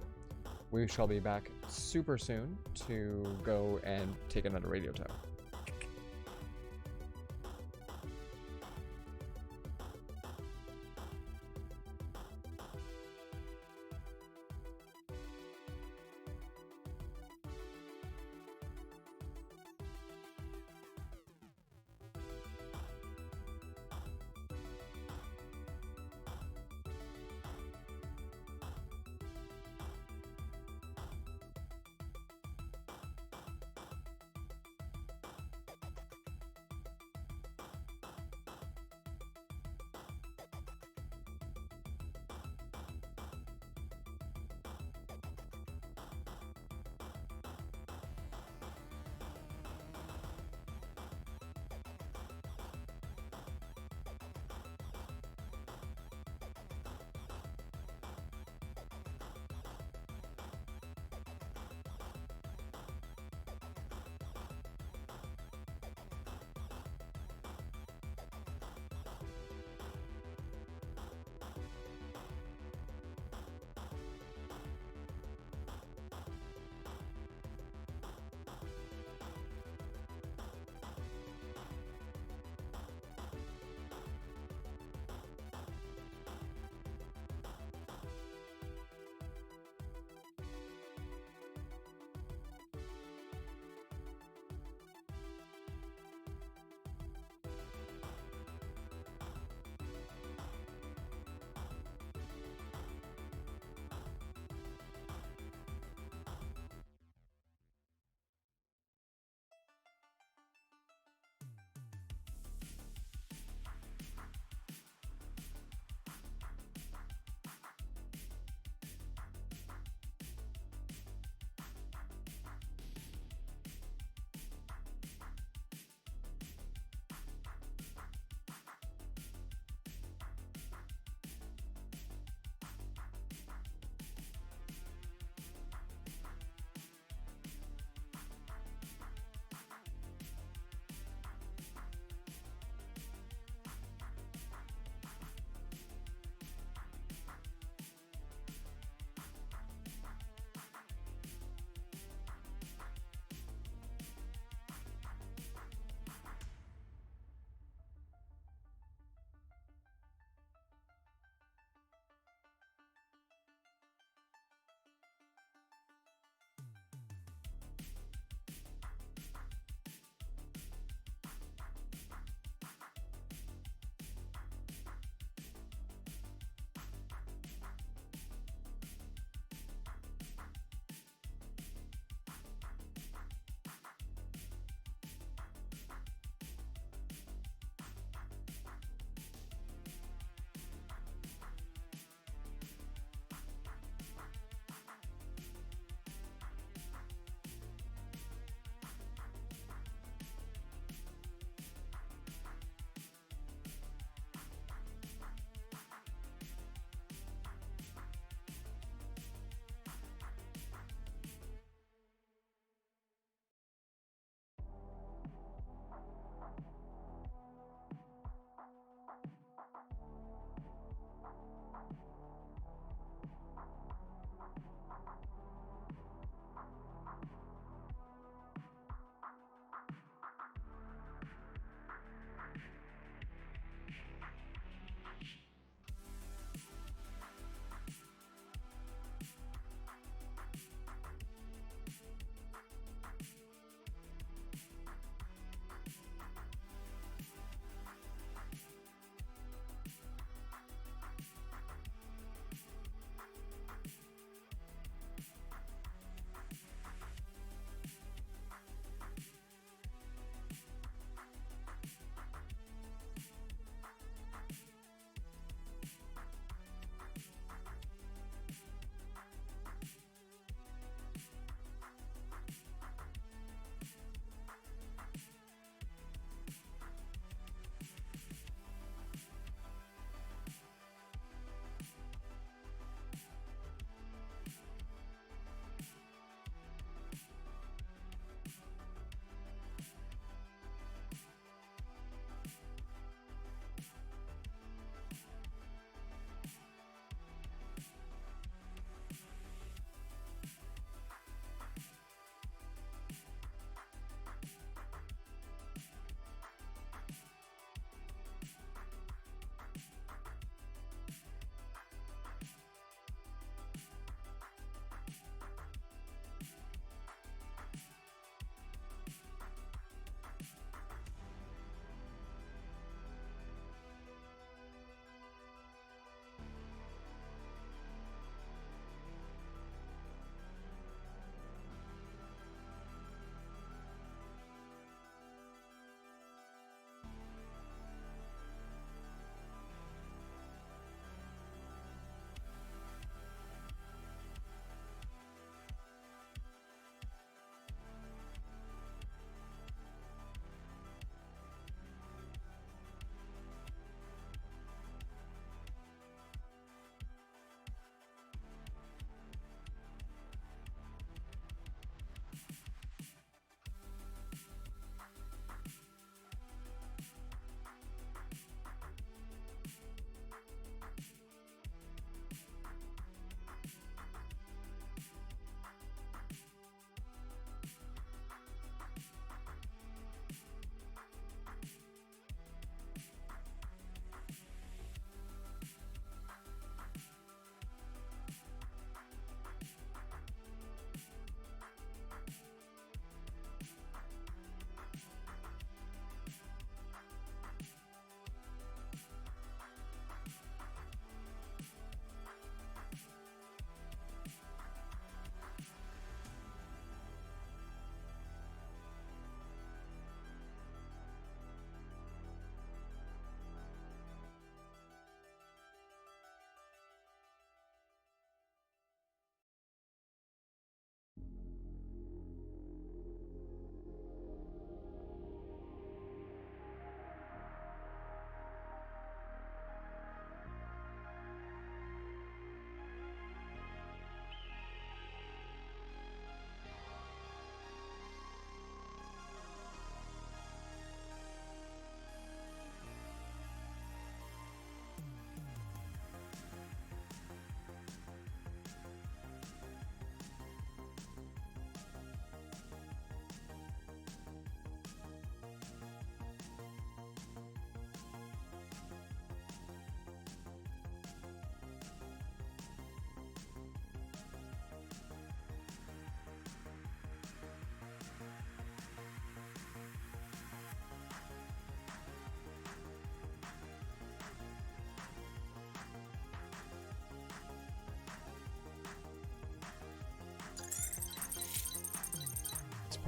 We shall be back super soon to go and take another radio tower.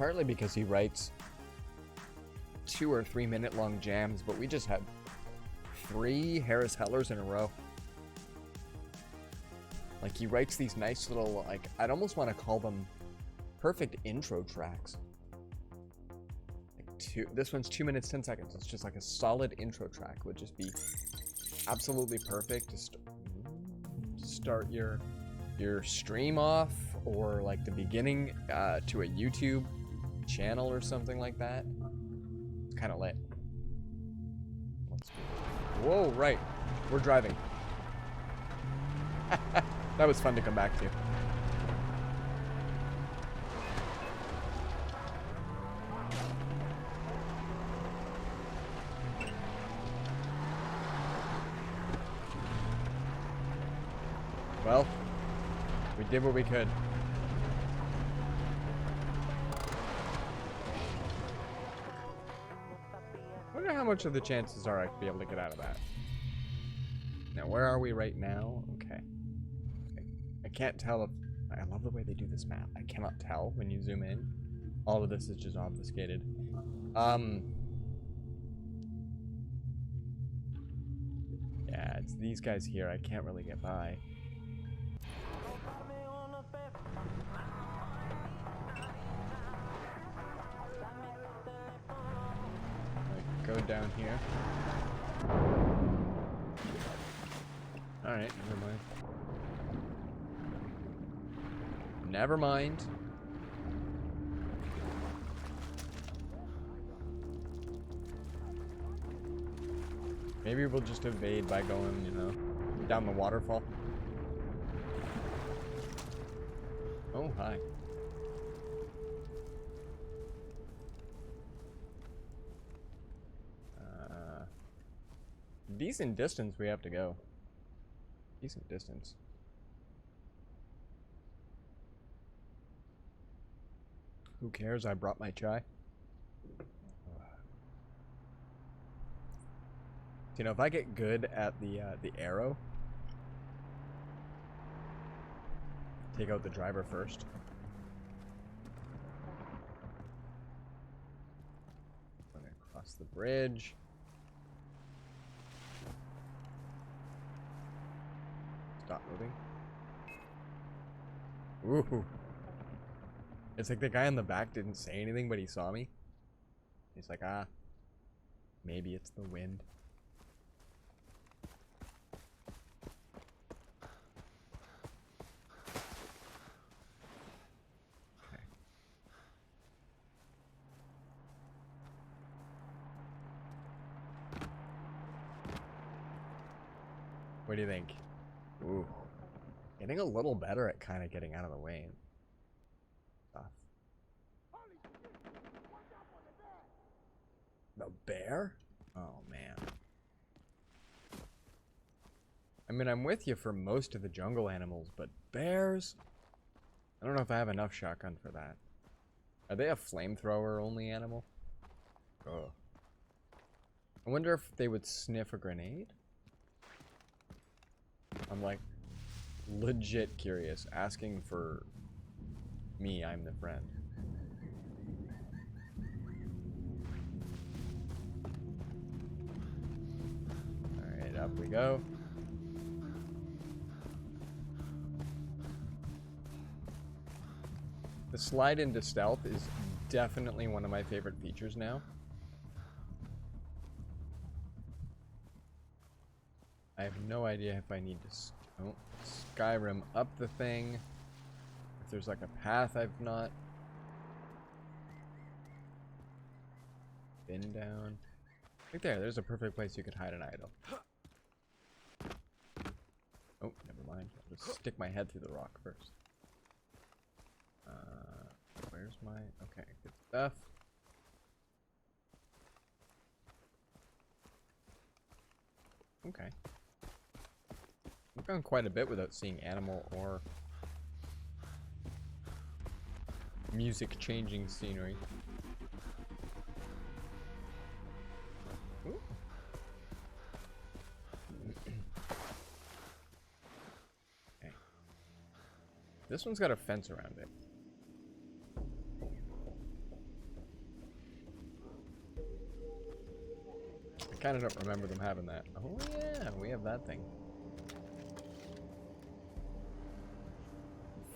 partly because he writes 2 or 3 minute long jams, but we just had 3 Harris Hellers in a row. Like, he writes these nice little, like, I'd almost want to call them perfect intro tracks. Like this one's 2 minutes 10 seconds. It's just like a solid intro track would just be absolutely perfect to start your stream off, or like the beginning to a YouTube channel or something like that. It's kind of lit. Whoa, right. We're driving. That was fun to come back to. Well, we did what we could. I wonder how much of the chances are I'd be able to get out of that. Now, where are we right now? Okay. I can't tell if... I love the way they do this map. I cannot tell when you zoom in. All of this is just obfuscated. Yeah, it's these guys here. I can't really get by. Go down here. Alright, never mind. Never mind. Maybe we'll just evade by going, you know, down the waterfall. Oh, hi. Decent distance we have to go. Decent distance. Who cares? I brought my chai. You know, if I get good at the arrow, take out the driver first. I'm gonna cross the bridge. Stop moving. Ooh. It's like the guy in the back didn't say anything, but he saw me. He's like, ah, maybe it's the wind. Okay. What do you think? Ooh. Getting a little better at kind of getting out of the way. The bear? Oh, man. I mean, I'm with you for most of the jungle animals, but bears? I don't know if I have enough shotgun for that. Are they a flamethrower only animal? Oh. I wonder if they would sniff a grenade? I'm like legit curious, asking for me, I'm the friend. Alright, up we go. The slide into stealth is definitely one of my favorite features now. I have no idea if I need to Skyrim up the thing. If there's like a path I've not been down. Right there, there's a perfect place you could hide an idol. Oh, never mind. I'll just stick my head through the rock first. Where's my... Okay, good stuff. Okay. I've gone quite a bit without seeing animal or music changing scenery. Ooh. Okay. This one's got a fence around it. kind of don't remember them having that. Oh yeah, we have that thing.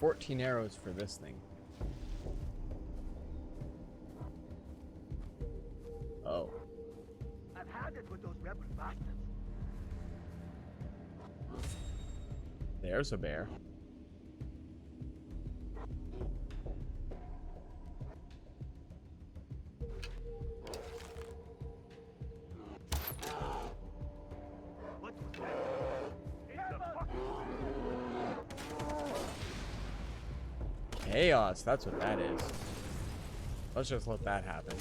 14 arrows for this thing. Oh. I've had it with those rebel bastards. There's a bear. Chaos, that's what that is. Let's just let that happen.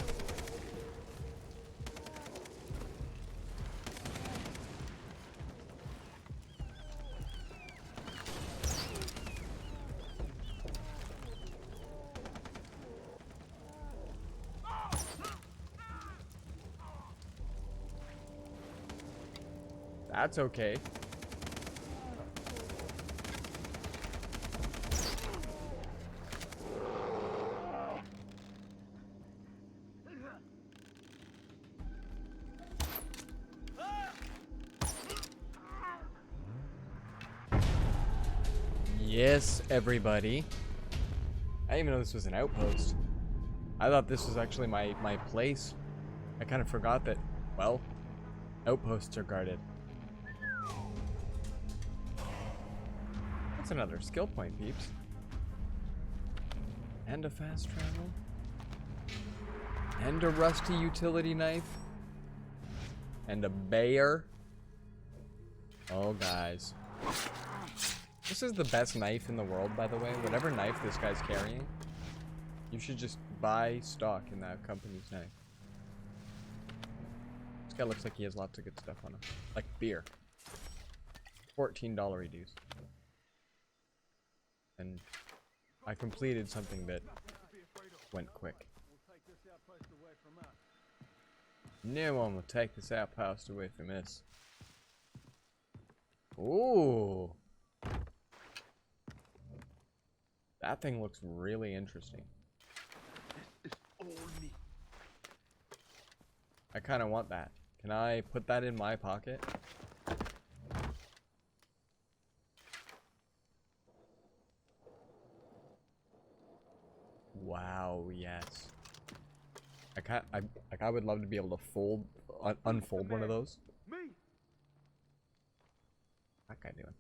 That's okay. Yes, everybody. I didn't even know this was an outpost. I thought this was actually my place. I kind of forgot that, well, outposts are guarded. That's another skill point, peeps. And a fast travel. And a rusty utility knife. And a bear. Oh, guys. This is the best knife in the world, by the way. Whatever knife this guy's carrying, you should just buy stock in that company's knife. This guy looks like he has lots of good stuff on him. Like beer. $14 dues. And I completed something that went quick. No one will take this outpost away from us. Ooh. That thing looks really interesting. This is all me. I kind of want that. Can I put that in my pocket? Wow, yes. I would love to be able to fold, unfold one of those. Me. That guy doing?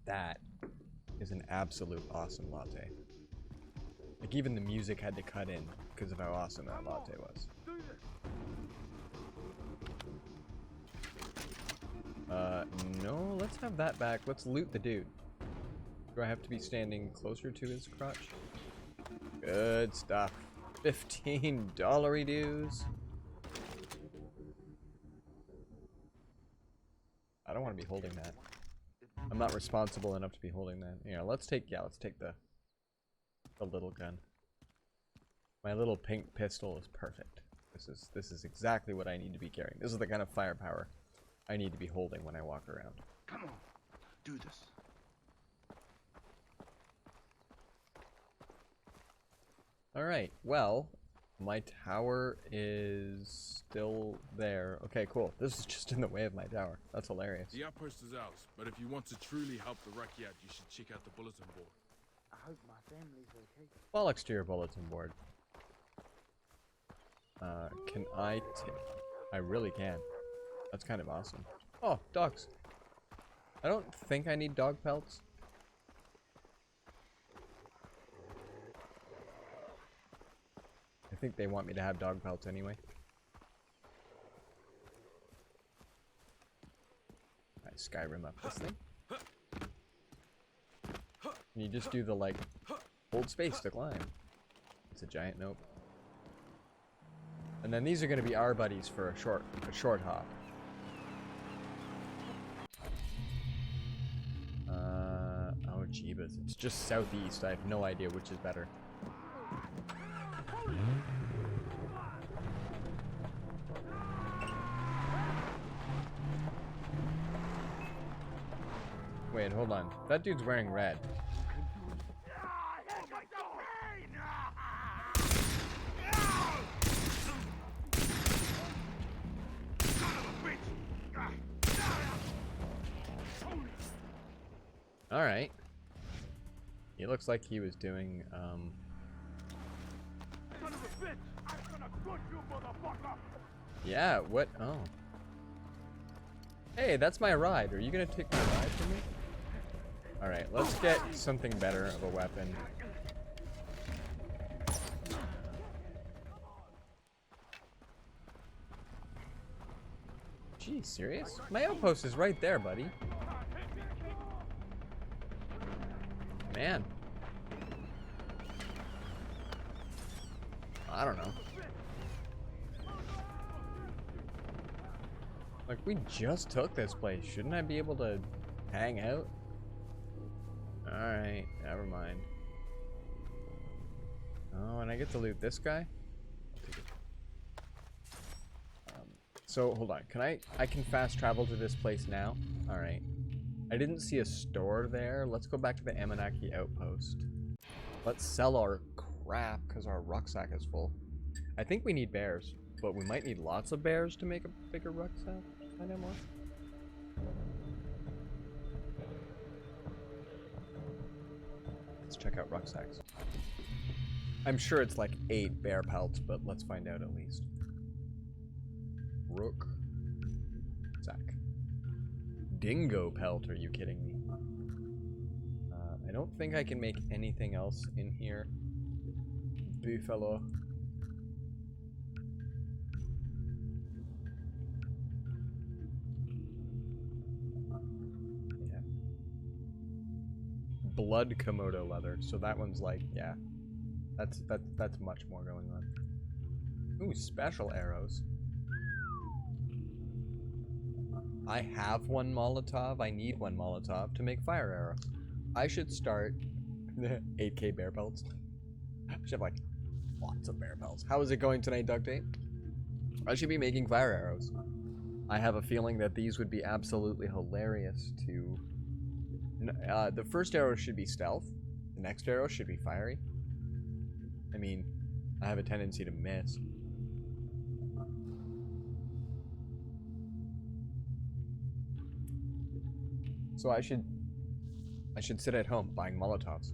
That is an absolute awesome latte. Like even the music had to cut in because of how awesome that latte was. No, let's have that back. Let's loot the dude. Do I have to be standing closer to his crotch? Good stuff. $15 dues. I don't want to be holding that. I'm not responsible enough to be holding that. Yeah, let's take the little gun. My little pink pistol is perfect. This is exactly what I need to be carrying. This is the kind of firepower I need to be holding when I walk around. Come on, do this. Alright, well, my tower is still there. Okay, cool. This is just in the way of my tower. That's hilarious. The outpost is ours, but if you want to truly help the Rockie out, you should check out the bulletin board. I hope my family's okay. Bollocks to your bulletin board. Can I take... I really can. That's kind of awesome. Oh, dogs. I don't think I need dog pelts. I think they want me to have dog pelts anyway. Alright, Skyrim up this thing. And you just do the, like, hold space to climb. It's a giant nope. And then these are going to be our buddies for a short hop. Oh jeebus, it's just southeast. I have no idea which is better. Wait, hold on. That dude's wearing red. Alright. He looks like he was doing, Son of a bitch! I'm gonna crush you, motherfucker! yeah, what? Oh. Hey, that's my ride. Are you gonna take my ride from me? Alright, let's get something better of a weapon. Gee, serious? My outpost is right there, buddy. Man. I don't know. Like, we just took this place. Shouldn't I be able to hang out? Alright, never mind. Oh, and I get to loot this guy? So, hold on. I can fast travel to this place now? Alright. I didn't see a store there. Let's go back to the Amanaki outpost. Let's sell our crap, because our rucksack is full. I think we need bears, but we might need lots of bears to make a bigger rucksack. I know more. Let's check out rucksacks. I'm sure it's like 8 bear pelts, but let's find out at least. Rook. Sack. Dingo pelt, are you kidding me? I don't think I can make anything else in here. Buffalo. Yeah. Blood Komodo leather. So that one's like, yeah. That's much more going on. Ooh, special arrows. I have one Molotov. I need one Molotov to make fire arrows. I should start 8K bear pelts. I should have like lots of bear pelts. How is it going tonight, Duct Tape? I should be making fire arrows. I have a feeling that these would be absolutely hilarious to... the first arrow should be stealth. The next arrow should be fiery. I mean, I have a tendency to miss. So I should sit at home buying Molotovs.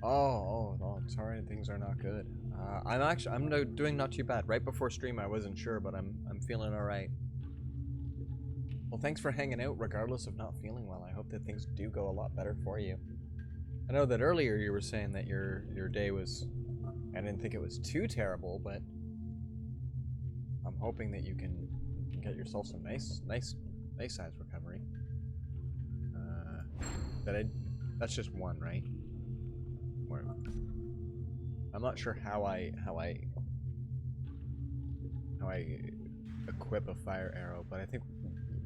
Oh, sorry, things are not good. I'm doing not too bad. Right before stream, I wasn't sure, but I'm feeling all right. Well, thanks for hanging out, regardless of not feeling well. I hope that things do go a lot better for you. I know that earlier you were saying that your day was. I didn't think it was too terrible, but I'm hoping that you can get yourself some nice size recovery. That's just one, right? Or, I'm not sure how I equip a fire arrow, but I think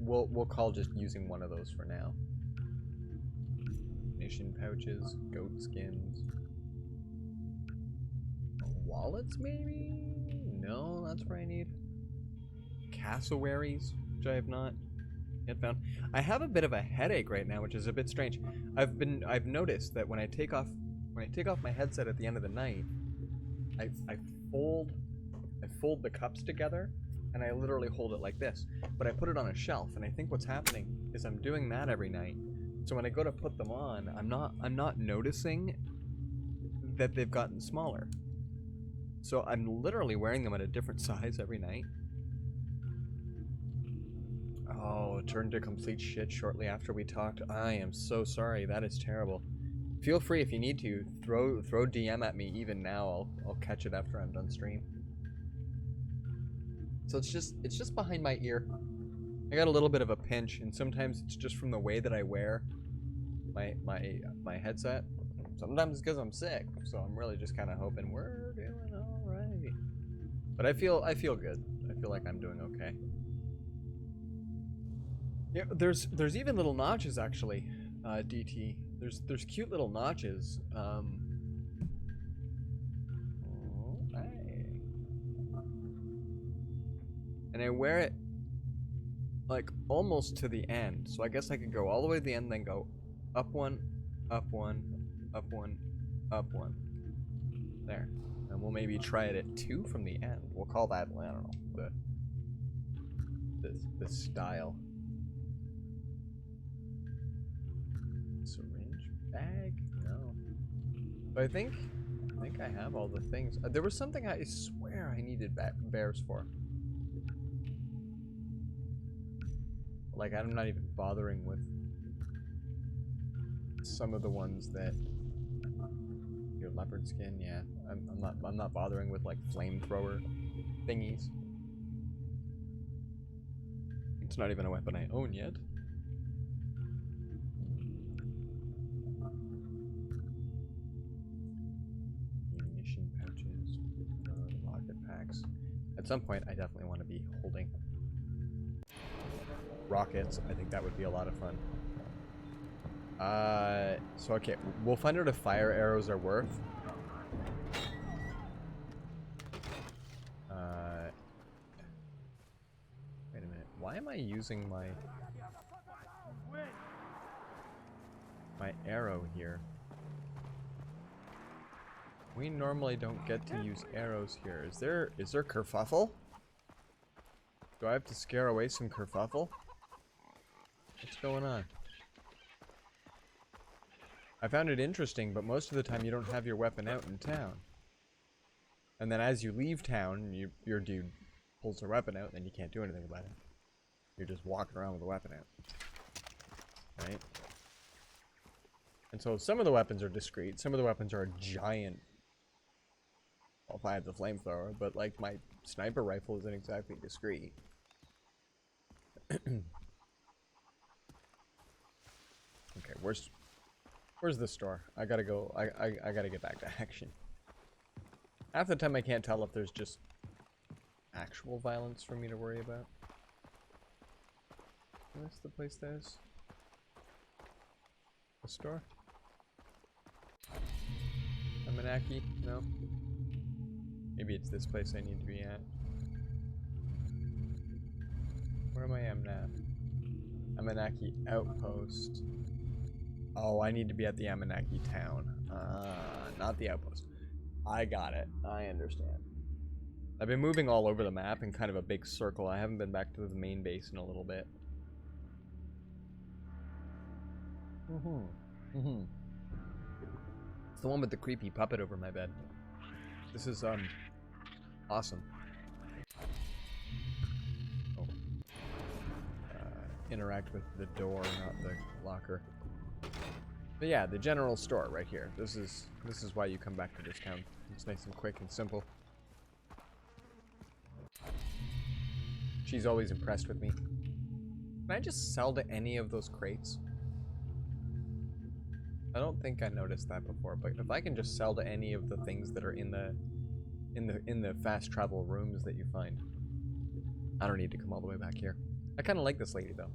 we'll call just using one of those for now. Mission pouches, goat skins, wallets maybe? No, that's what I need. Cassowaries, which I have not yet found. I have a bit of a headache right now, which is a bit strange. I've noticed that when I take off my headset at the end of the night, I fold the cups together and I literally hold it like this. But I put it on a shelf, and I think what's happening is I'm doing that every night. So when I go to put them on, I'm not noticing that they've gotten smaller. So I'm literally wearing them at a different size every night. Oh, it turned to complete shit shortly after we talked. I am so sorry. That is terrible. Feel free if you need to throw DM at me even now. I'll catch it after I'm done stream. So it's just behind my ear. I got a little bit of a pinch, and sometimes it's just from the way that I wear my headset. Sometimes it's because I'm sick, so I'm really just kind of hoping we're doing all right. But I feel good. I feel like I'm doing okay. Yeah, there's even little notches actually, DT. There's cute little notches. Hey. And I wear it like almost to the end, so I guess I could go all the way to the end, then go up one, up one, up one, up one. There. And we'll maybe try it at 2 from the end. We'll call that, I don't know, the style. bag? No. But I think I have all the things. There was something I swear I needed bears for. Like, I'm not even bothering with some of the ones that your leopard skin. Yeah, I'm not bothering with like flamethrower thingies. It's not even a weapon I own yet. Ammunition pouches, rocket packs. At some point, I definitely want to be holding rockets. I think that would be a lot of fun. So okay, we'll find out if fire arrows are worth. Wait a minute. Why am I using my arrow here? We normally don't get to use arrows here. Is there kerfuffle? Do I have to scare away some kerfuffle? What's going on? I found it interesting, but most of the time you don't have your weapon out in town. And then as you leave town, your dude pulls their weapon out, and then you can't do anything about it. You're just walking around with the weapon out. Right? And so some of the weapons are discreet. Some of the weapons are a giant... Well, if I had the flamethrower, but like my sniper rifle isn't exactly discreet. Okay, where's the store? I gotta go. I gotta get back to action. Half the time I can't tell if there's just actual violence for me to worry about. Where's the place that is? The store? Amanaki? No. Maybe it's this place I need to be at. Where am I now? Amanaki Outpost. Oh, I need to be at the Amanaki town. Not the outpost. I got it. I understand. I've been moving all over the map in kind of a big circle. I haven't been back to the main base in a little bit. It's the one with the creepy puppet over my bed. This is, awesome. Oh. Interact with the door, not the locker. But yeah, the general store right here. This is why you come back to this town. It's nice and quick and simple. She's always impressed with me. Can I just sell to any of those crates? I don't think I noticed that before, but if I can just sell to any of the things that are in the fast travel rooms that you find, I don't need to come all the way back here. I kind of like this lady though.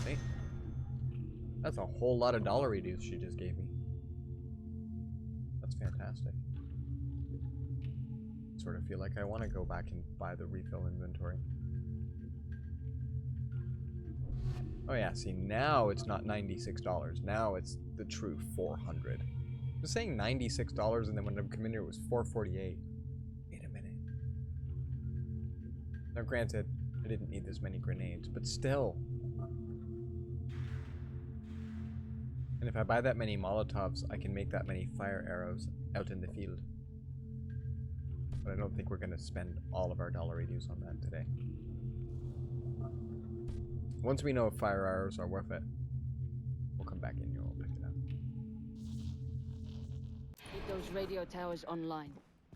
Hey, that's a whole lot of dollar reduce she just gave me. That's fantastic. Sort of feel like I want to go back and buy the refill inventory. Oh yeah, see now it's not $96. Now it's the true $400. I was saying $96 and then when I come in here it was $448. Wait a minute. Now granted, I didn't need this many grenades, but still. And if I buy that many Molotovs, I can make that many fire arrows out in the field. But I don't think we're going to spend all of our dollar reduce on that today. Once we know if fire arrows are worth it, we'll come back in here and we'll pick it up. Get those radio towers online.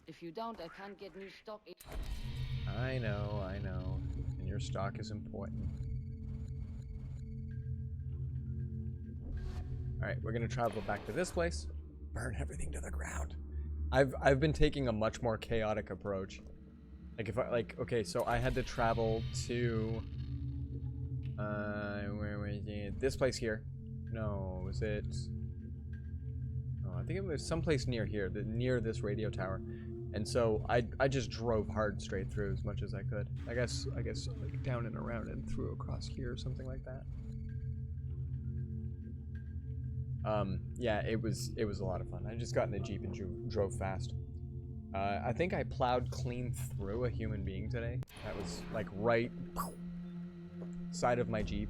If you don't, I can't get new stock. I know. And your stock is important. Alright, we're gonna travel back to this place. Burn everything to the ground. I've been taking a much more chaotic approach. Like if I okay, so I had to travel to where was it? This place here. No, was it? Oh, I think it was someplace near here, near this radio tower. And so I just drove hard straight through as much as I could. I guess like down and around and through across here or something like that. Yeah, it was a lot of fun. I just got in a Jeep and drove fast. I think I plowed clean through a human being today. That was like right side of my Jeep.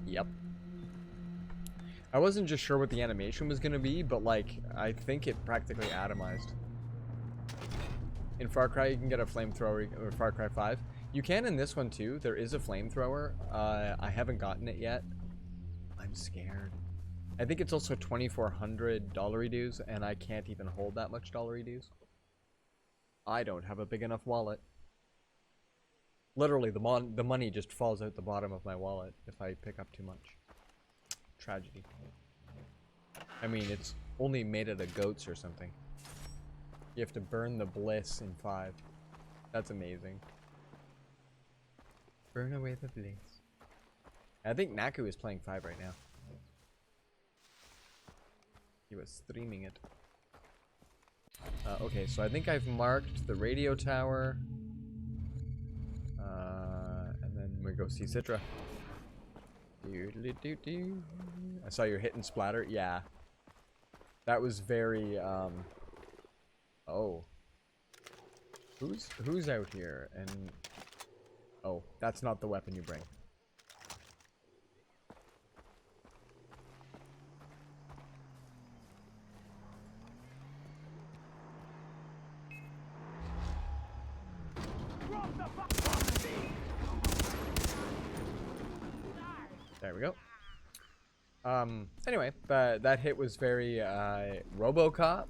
Yep. I wasn't just sure what the animation was going to be, but like, I think it practically atomized. In Far Cry, you can get a flamethrower, or Far Cry 5. You can in this one too. There is a flamethrower. I haven't gotten it yet. I'm scared. I think it's also 2,400 dollary dues, and I can't even hold that much dollary dues. I don't have a big enough wallet. Literally, the money just falls out the bottom of my wallet if I pick up too much. Tragedy. I mean, it's only made out of goats or something. You have to burn the bliss in 5. That's amazing. Burn away the bliss. I think Naku is playing 5 right now. He was streaming it. Okay, so I think I've marked the radio tower. And then we go see Citra. I saw your hit and splatter. Yeah. That was very, oh. Who's out here? And oh, that's not the weapon you bring. There we go. Anyway, that hit was very RoboCop,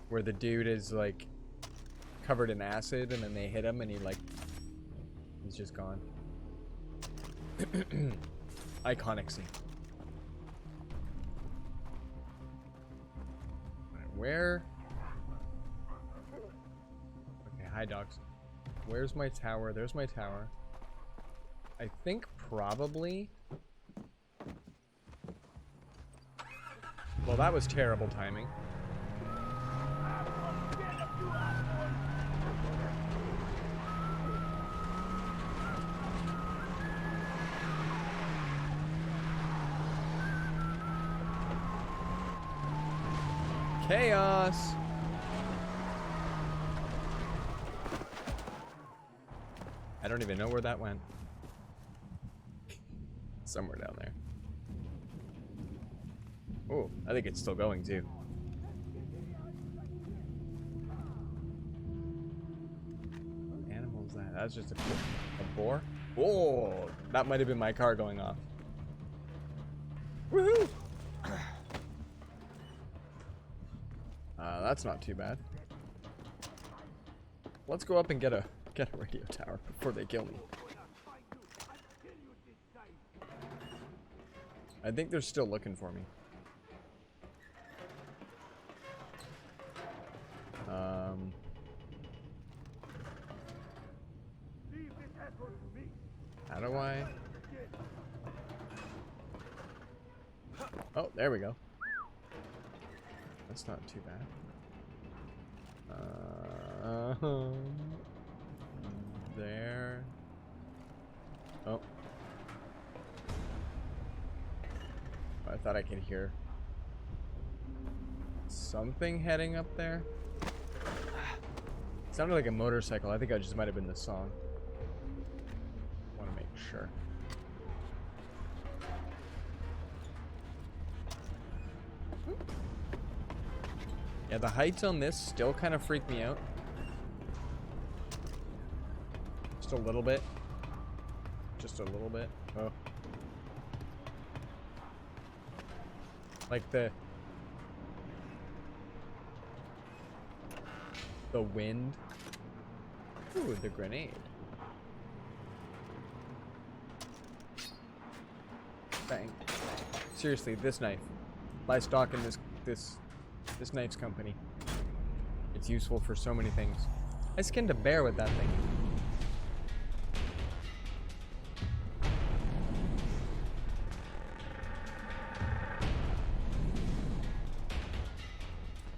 where the dude is like covered in acid and then they hit him and he's just gone. Iconic scene. Right, where? Okay, hi dogs. Where's my tower? There's my tower. I think probably. Well, that was terrible timing. Chaos. I don't even know where that went. Somewhere down there. Oh, I think it's still going too. What animal is that? That's just a boar? Oh, that might have been my car going off. Woohoo! That's not too bad. Let's go up and get a radio tower before they kill me. I think they're still looking for me. How do I? Oh, there we go. That's not too bad. There. Oh. I thought I could hear something heading up there. It sounded like a motorcycle. I think I just might have been the song. Want to make sure. Yeah, the heights on this still kind of freak me out. Just a little bit. Just a little bit. Oh. Like the wind. Ooh, the grenade. Bang. Seriously, this knife. Buy stock in this knife's company. It's useful for so many things. I skinned a bear with that thing.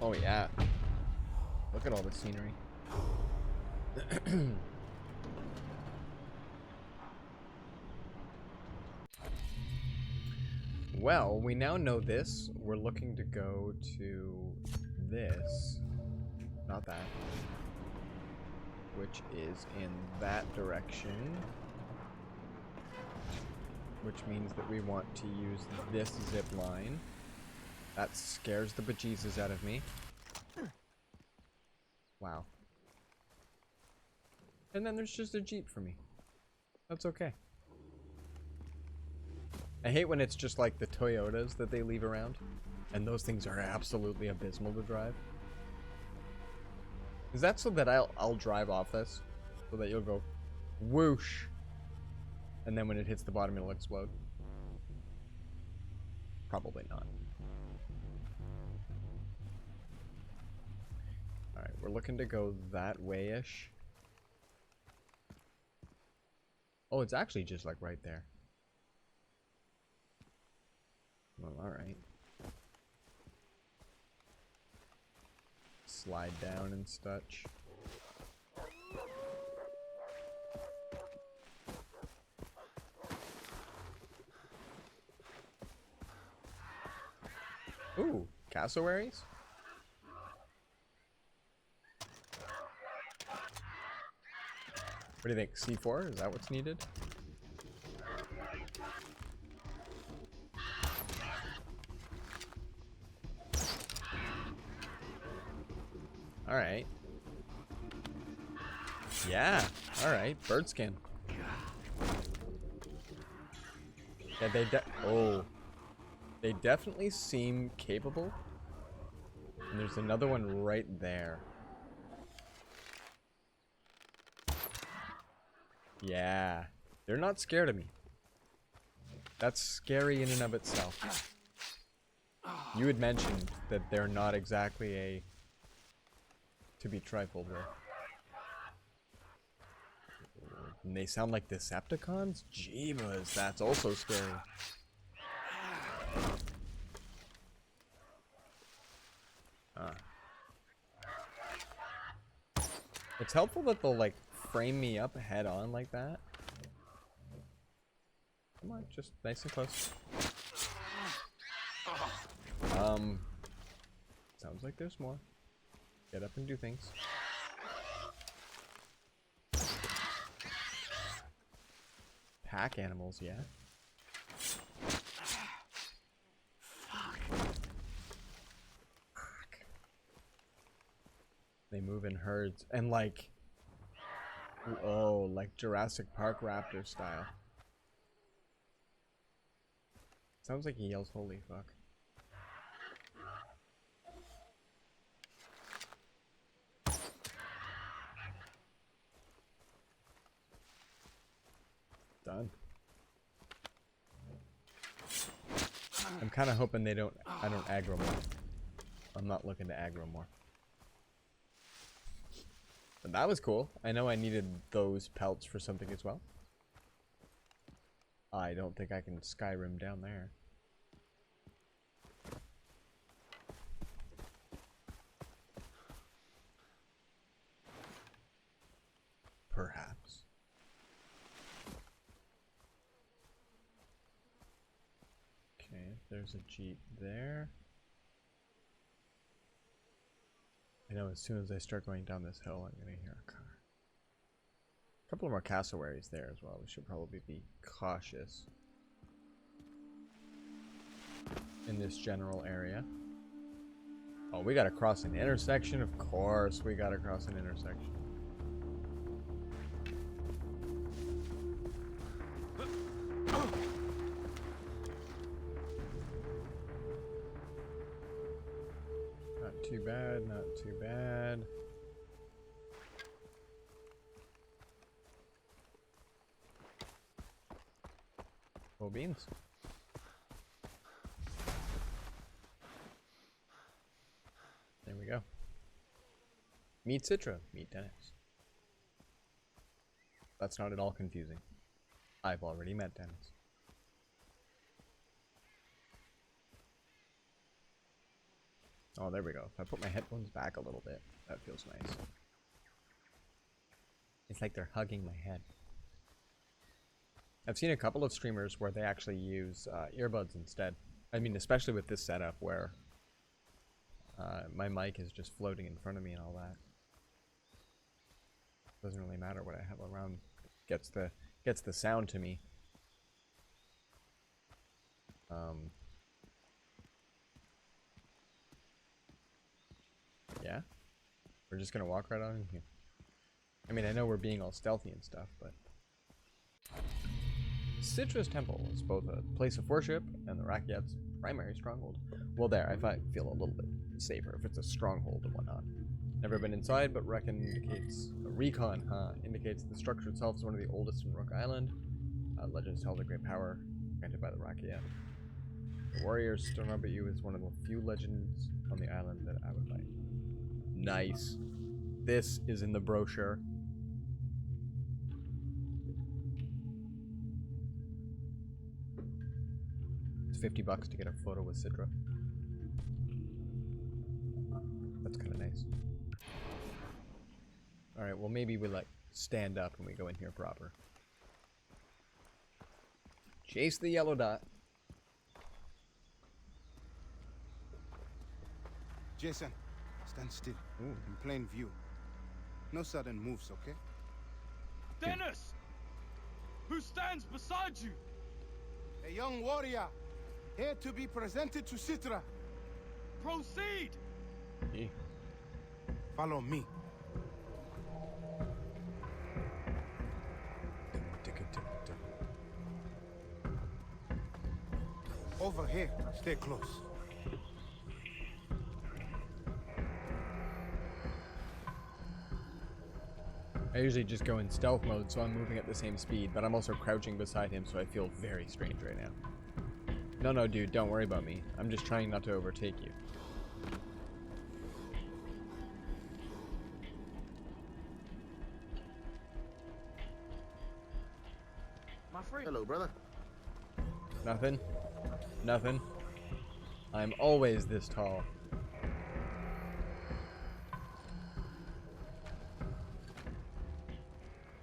Oh yeah. Look at all the scenery. Well, we now know this. We're looking to go to this. Not that. Which is in that direction. which means that we want to use this zip line. That scares the bejesus out of me. Wow. And then there's just a Jeep for me. That's okay. I hate when it's just like the Toyotas that they leave around. And those things are absolutely abysmal to drive. Is that so that I'll drive off this? So that you'll go whoosh. And then when it hits the bottom it'll explode? Probably not. Alright, we're looking to go that way-ish. Oh, it's actually just like right there. Well, alright. Slide down and such. Ooh, cassowaries? What do you think? C4? Is that what's needed? Alright. Yeah, alright. Bird skin. Yeah, they definitely seem capable. And there's another one right there. Yeah. They're not scared of me. That's scary in and of itself. You had mentioned that they're not exactly a to be trifled with. And they sound like Decepticons? Jeebus, that's also scary. It's helpful that they'll like frame me up head on like that. Come on, just nice and close. Sounds like there's more. Get up and do things. Pack animals, yeah. Fuck. They move in herds and like, oh, like Jurassic Park raptor style. Sounds like he yells holy fuck. Done. I'm kind of hoping I don't aggro more. I'm not looking to aggro more. But that was cool. I know I needed those pelts for something as well. I don't think I can Skyrim down there. Perhaps. Okay, there's a Jeep there. I know as soon as I start going down this hill, I'm gonna hear a car. A couple more cassowaries there as well. We should probably be cautious in this general area. Oh, we gotta cross an intersection? Of course we gotta cross an intersection. Not too bad, not too bad. Oh, beans. There we go. Meet Citra, meet Dennis. That's not at all confusing. I've already met Dennis. Oh, there we go. If I put my headphones back a little bit, that feels nice. It's like they're hugging my head. I've seen a couple of streamers where they actually use earbuds instead. I mean, especially with this setup where my mic is just floating in front of me and all that. Doesn't really matter what I have around. Gets the sound to me. Yeah? We're just gonna walk right on in here. I mean, I know we're being all stealthy and stuff, but... Citra's Temple is both a place of worship and the Rakyat's primary stronghold. Well, there, I feel a little bit safer if it's a stronghold and whatnot. Never been inside, but recon indicates the structure itself is one of the oldest in Rook Island. Legends tell the great power granted by the Rakyat. The warriors still remember you as one of the few legends on the island that I would like. Nice. This is in the brochure. It's $50 to get a photo with Citra. That's kind of nice. Alright, well maybe we like stand up and we go in here proper. Chase the yellow dot. Jason, stand still. Ooh. In plain view. No sudden moves, okay? Dennis! Who stands beside you? A young warrior, here to be presented to Citra. Proceed! Yeah. Follow me. Over here. Stay close. I usually just go in stealth mode, so I'm moving at the same speed, but I'm also crouching beside him, so I feel very strange right now. No, dude, don't worry about me. I'm just trying not to overtake you. My friend. Hello, brother. Nothing. Nothing. I'm always this tall.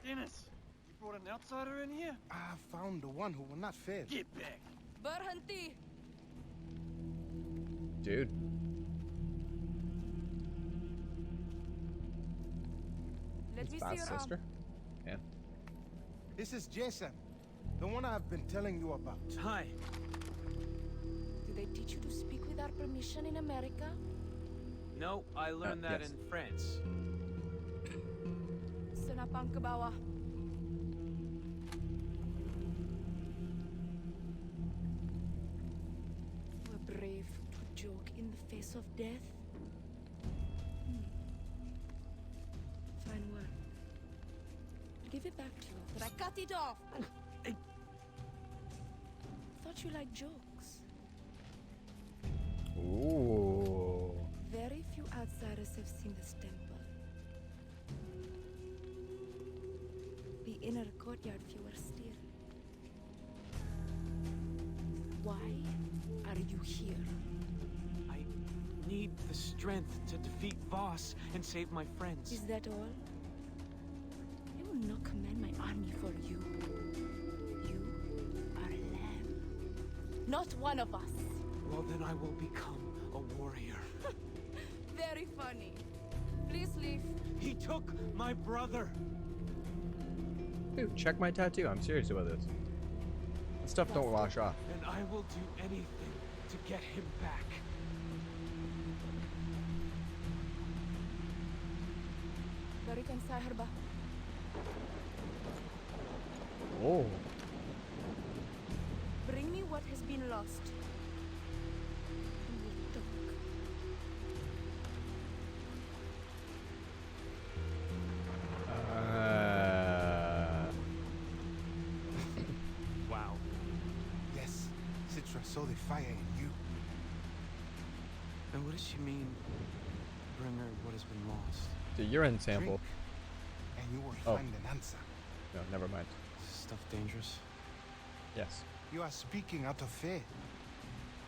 Dennis, you brought an outsider in here? I found the one who will not fail. Get back. Berhenti. Dude. Let me see Fast your arm. sister? Yeah. This is Jason, the one I've been telling you about. Hi. Do they teach you to speak without permission in America? No, I learned that yes. in France. Senapang ke bawah. You are brave to joke in the face of death. Fine work. Give it back to you, but I cut it off. Thought you liked jokes. Ooh. Very few outsiders have seen this temple. The inner courtyard fewer still. Why are you here? I need the strength to defeat Voss and save my friends. Is that all? I will not command my army for you. You are a lamb. Not one of us. Well, then I will become a warrior. Very funny. Please leave. He took my brother. Dude, check my tattoo. I'm serious about this. That stuff don't wash off. And I will do anything to get him back. Berikan saya herba. Oh. Bring me what has been lost. We will talk. Wow. Yes, Citra saw the fire in you. And what does she mean? Bring her what has been lost. The urine sample. Drink, and you will Oh. find an answer. No, never mind. Is this stuff dangerous? Yes. You are speaking out of fear.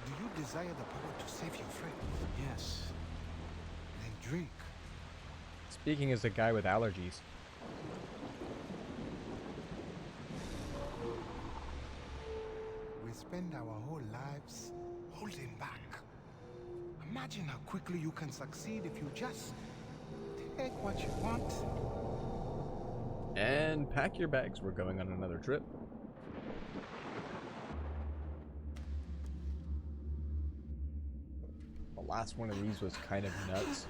Do you desire the power to save your friend? Yes. Then drink. Speaking as a guy with allergies. We spend our whole lives holding back. Imagine how quickly you can succeed if you just take what you want. And pack your bags. We're going on another trip. The last one of these was kind of nuts.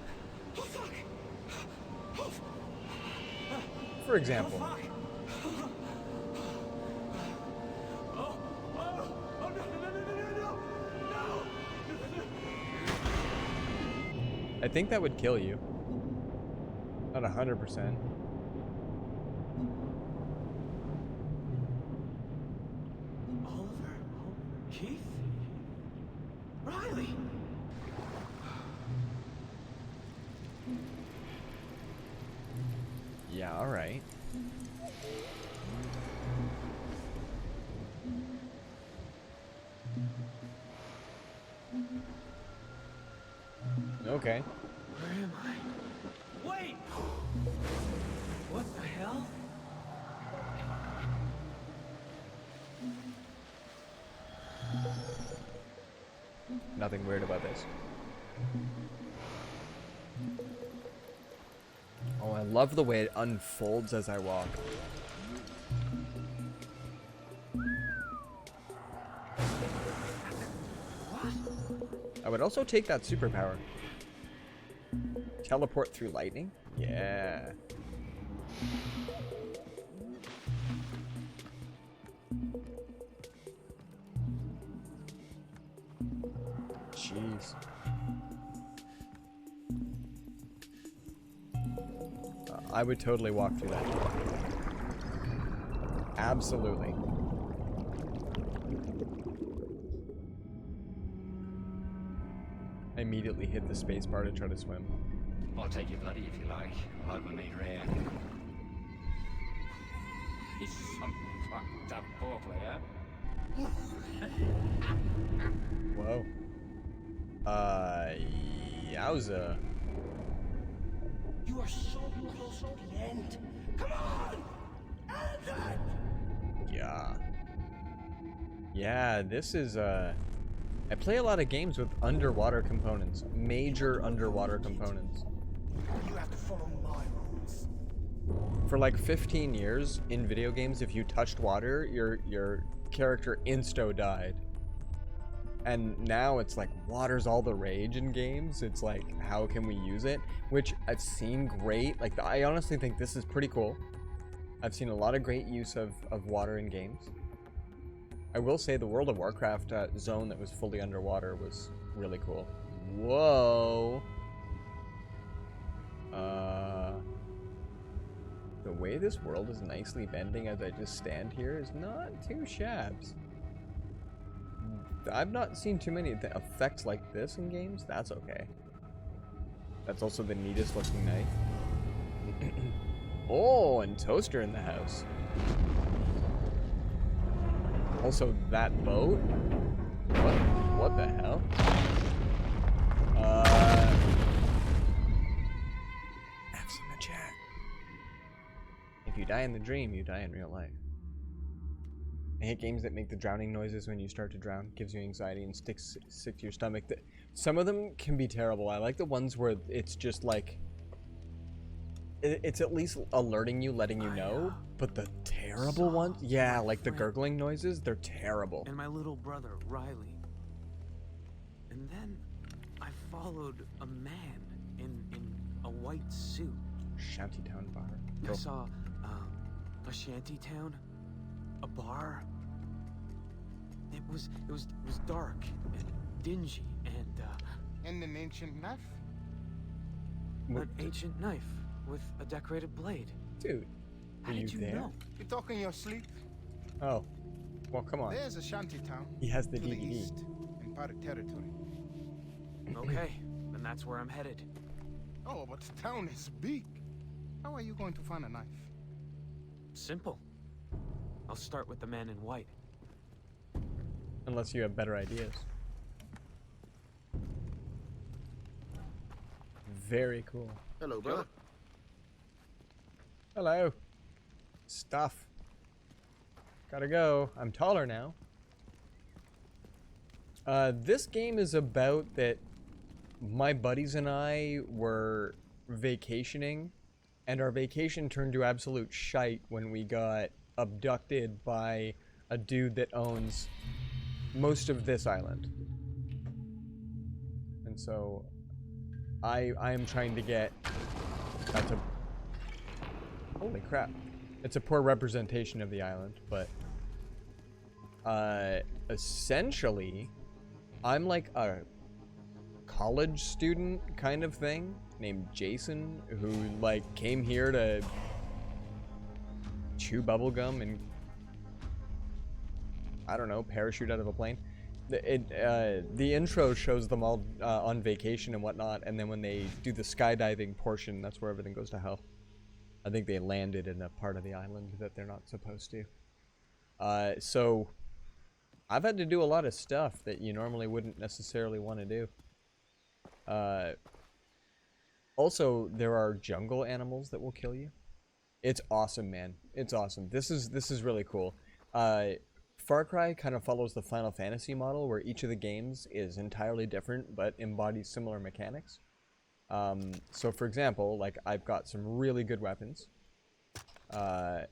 For example. I think that would kill you. Not 100%. Oliver, Keith, Riley. Yeah, all right. Okay. Where am I? Wait! What the hell? Nothing weird about this. Oh, I love the way it unfolds as I walk. I would also take that superpower. Teleport through lightning? Yeah. Jeez. I would totally walk through that. Absolutely. I immediately hit the space bar to try to swim. I'll take your buddy if you like. Over me rare. He's some fucked up poor player. Whoa. Yowza. You are so close to the end. Come on! Yeah. Yeah, this is, I play a lot of games with underwater components. Major underwater components. You have to follow my rules. For like 15 years in video games, if you touched water, your character insto died. And now it's like water's all the rage in games. It's like, how can we use it? Which I've seen great. Like, I honestly think this is pretty cool. I've seen a lot of great use of water in games. I will say the World of Warcraft zone that was fully underwater was really cool. Whoa. The way this world is nicely bending as I just stand here is not too shabs. I've not seen too many effects like this in games. That's okay. That's also the neatest looking knife. Oh, and Toaster in the house. Also, that boat? What the hell? F's in the chat. If you die in the dream, you die in real life. I hate games that make the drowning noises when you start to drown. Gives you anxiety and sticks to your stomach. Some of them can be terrible. I like the ones where it's just like... It's at least alerting you, letting you know. But the terrible ones? Yeah, like the gurgling noises, they're terrible. And my little brother, Riley. And then I followed a man in a white suit. Shantytown bar. I saw a shantytown, a bar. It was dark and dingy and an ancient knife. An ancient knife with a decorated blade. Dude, how did you know? You talk in your sleep. Oh, well, come on. There's a shantytown. He has the to the DVD. east in pirate territory. Okay, then that's where I'm headed. Oh, but the town is big. How are you going to find a knife? Simple. I'll start with the man in white. Unless you have better ideas. Very cool. Hello, brother. Hello. Stuff. Gotta go. I'm taller now. This game is about that my buddies and I were vacationing, and our vacation turned to absolute shite when we got abducted by a dude that owns most of this island. And So I am trying to get, that's a, holy crap. It's a poor representation of the island, but essentially I'm like a college student kind of thing named Jason who like came here to chew bubblegum and I don't know, parachute out of a plane. The intro shows them all on vacation and whatnot, and then when they do the skydiving portion, that's where everything goes to hell. I think they landed in a part of the island that they're not supposed to. So I've had to do a lot of stuff that you normally wouldn't necessarily want to do. Also, there are jungle animals that will kill you. It's awesome, man. It's awesome. This is really cool. Far Cry kind of follows the Final Fantasy model where each of the games is entirely different but embodies similar mechanics. So for example, like I've got some really good weapons. My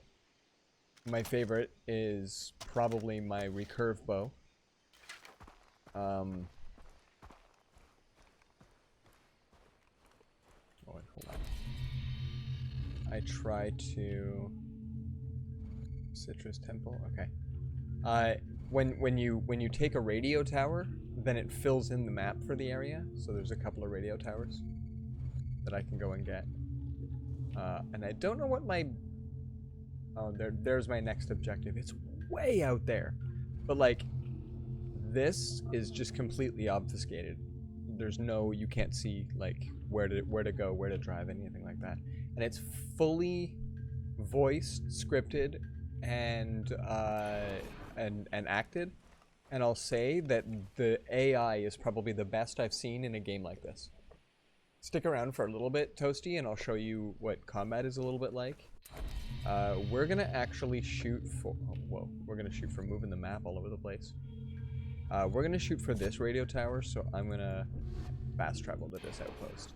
favorite is probably my recurve bow. Oh wait, hold on. I try to Citrus Temple. Okay. When you take a radio tower, then it fills in the map for the area. So there's a couple of radio towers that I can go and get. And I don't know what my... Oh, there's my next objective. It's way out there. But like, this is just completely obfuscated. There's no, you can't see like where to go, where to drive, anything like that. And it's fully voiced, scripted, and acted. And I'll say that the AI is probably the best I've seen in a game like this. Stick around for a little bit, Toasty, and I'll show you what combat is a little bit like. We're gonna actually shoot for... Oh, whoa. We're gonna shoot for moving the map all over the place. We're gonna shoot for this radio tower, so I'm gonna fast travel to this outpost.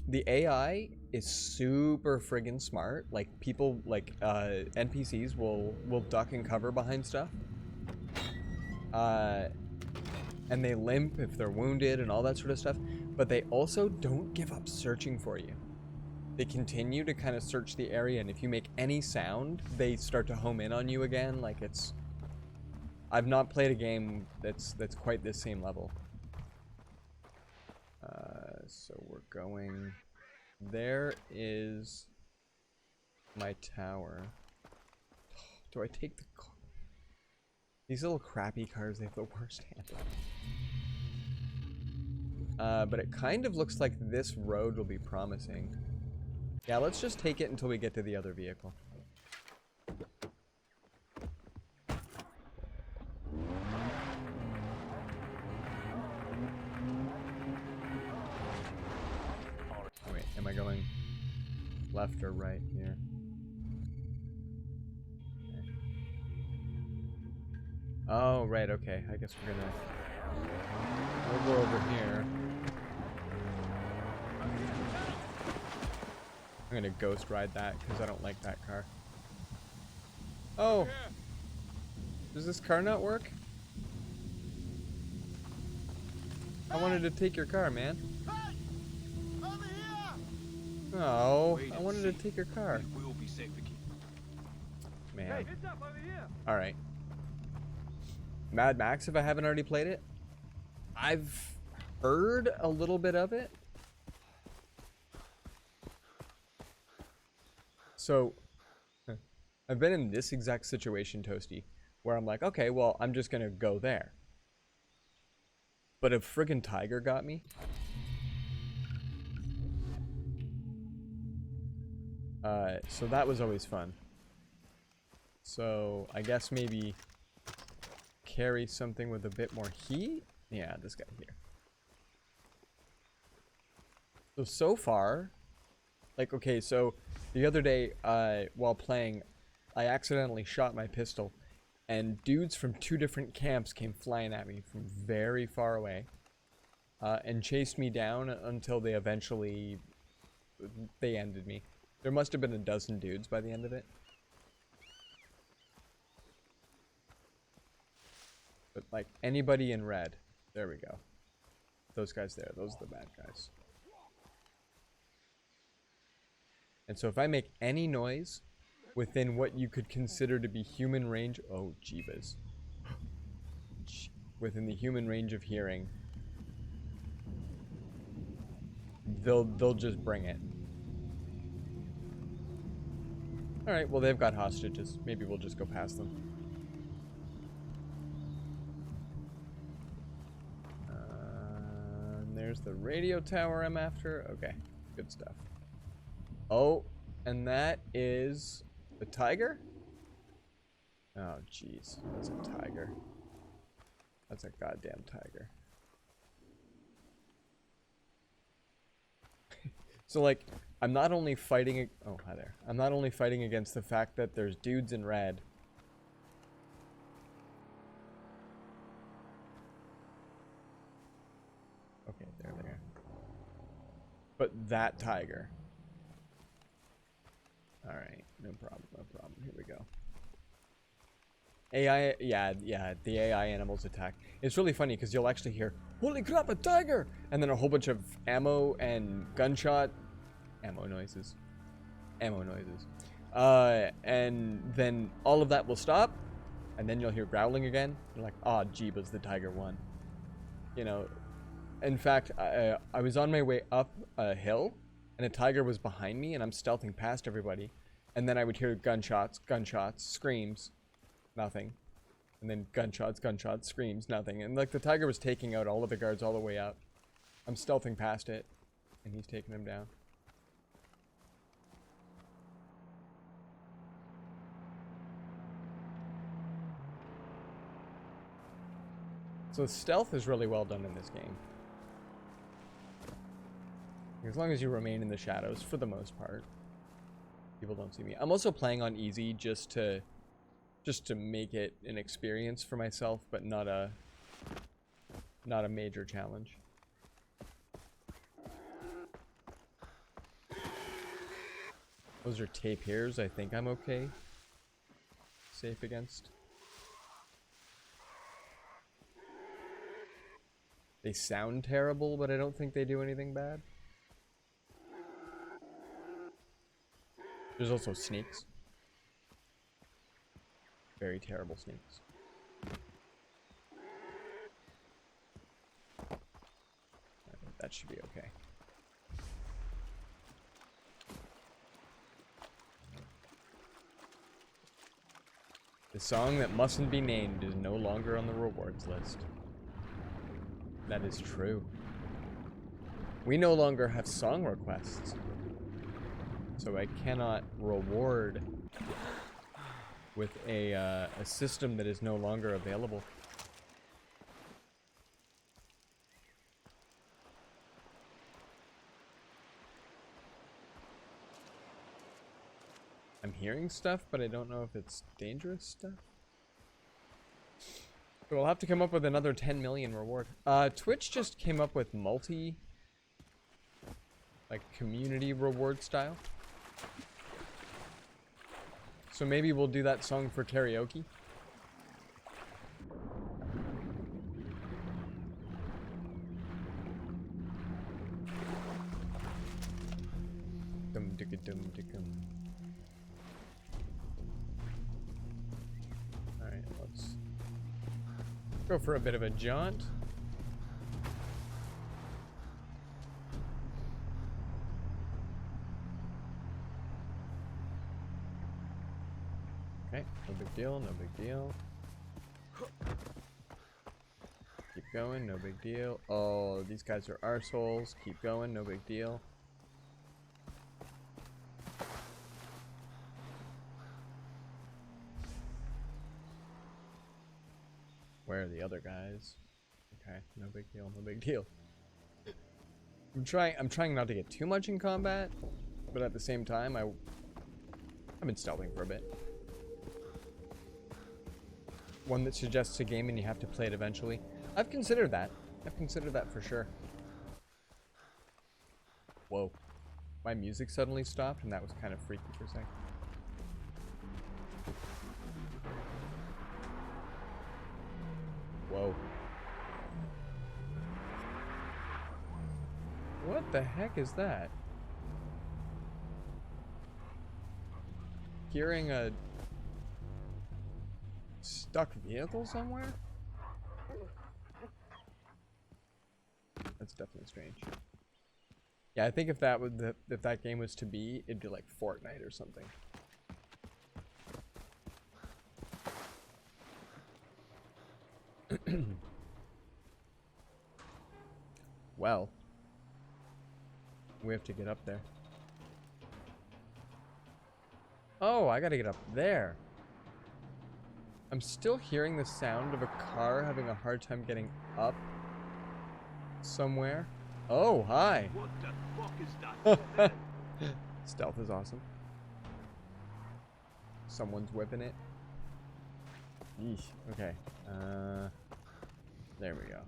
The AI is super friggin' smart. Like, people, like, NPCs will duck and cover behind stuff. And they limp if they're wounded and all that sort of stuff. But they also don't give up searching for you. They continue to kind of search the area, and if you make any sound, they start to home in on you again. Like, it's... I've not played a game that's quite this same level. So we're going... There is my tower. Do I take the car? These little crappy cars, they have the worst handling. But it kind of looks like this road will be promising. Yeah, let's just take it until we get to the other vehicle. Wait, am I going left or right here? Okay. Oh, right, okay. I guess we'll go over here. I'm gonna ghost ride that because I don't like that car. Oh! Does this car not work? I wanted to take your car, man. Oh, I wanted to take your car. Man. Alright. Mad Max, if I haven't already played it. I've heard a little bit of it. So, I've been in this exact situation, Toasty, where I'm like, okay, well, I'm just gonna go there. But a friggin' tiger got me. So that was always fun. So, I guess maybe carry something with a bit more heat? Yeah, this guy here. So far, like, okay, so the other day, while playing, I accidentally shot my pistol, and dudes from 2 different camps came flying at me from very far away, and chased me down until they eventually, they ended me. There must have been a dozen dudes by the end of it. But, like, anybody in red There we go. Those guys there, those are the bad guys. And so if I make any noise within what you could consider to be human range, oh jeebus, within the human range of hearing, they'll just bring it. All right, well they've got hostages. Maybe we'll just go past them. There's the radio tower I'm after. Okay, good stuff. Oh, and that is a tiger? Oh, jeez. That's a tiger. That's a goddamn tiger. So, like, I'm not only fighting... Oh, hi there. I'm not only fighting against the fact that there's dudes in red. Okay, there. But that tiger. Alright, no problem. Here we go. AI, yeah, the AI animals attack. It's really funny because you'll actually hear, holy crap, a tiger! And then a whole bunch of ammo and gunshot, ammo noises. And then all of that will stop, and then you'll hear growling again. You're like, ah, jeebus, the tiger won. You know, in fact, I was on my way up a hill, and a tiger was behind me, and I'm stealthing past everybody. And then I would hear gunshots, screams, nothing. And then gunshots, screams, nothing. And like the tiger was taking out all of the guards all the way up. I'm stealthing past it, and he's taking them down. So stealth is really well done in this game. As long as you remain in the shadows, for the most part, people don't see me. I'm also playing on easy just to make it an experience for myself, but not a major challenge. Those are tapirs. I think I'm okay. Safe against. They sound terrible, but I don't think they do anything bad. There's also sneaks. Very terrible sneaks. That should be okay. The song that mustn't be named is no longer on the rewards list. That is true. We no longer have song requests. So I cannot reward with a system that is no longer available. I'm hearing stuff, but I don't know if it's dangerous stuff. So we'll have to come up with another 10 million reward. Twitch just came up with like community reward style. So maybe we'll do that song for karaoke. Dum dicka dum dickum. Alright, let's go for a bit of a jaunt. Okay, no big deal, no big deal. Keep going, no big deal. Oh, these guys are arseholes. Keep going, no big deal. Where are the other guys? Okay, no big deal, no big deal. I'm trying not to get too much in combat, but at the same time, I've been stealthing for a bit. One that suggests a game and you have to play it eventually. I've considered that. I've considered that for sure. Whoa. My music suddenly stopped and that was kind of freaky for a second. Whoa. What the heck is that? Hearing a stuck vehicle somewhere? That's definitely strange. Yeah, I think if that would if that game was to be, it'd be like Fortnite or something. Well, we have to get up there. Oh, I gotta get up there. I'm still hearing the sound of a car having a hard time getting up somewhere. Oh, hi. What the fuck is that? Stealth is awesome. Someone's whipping it. Yeesh. Okay. There we go.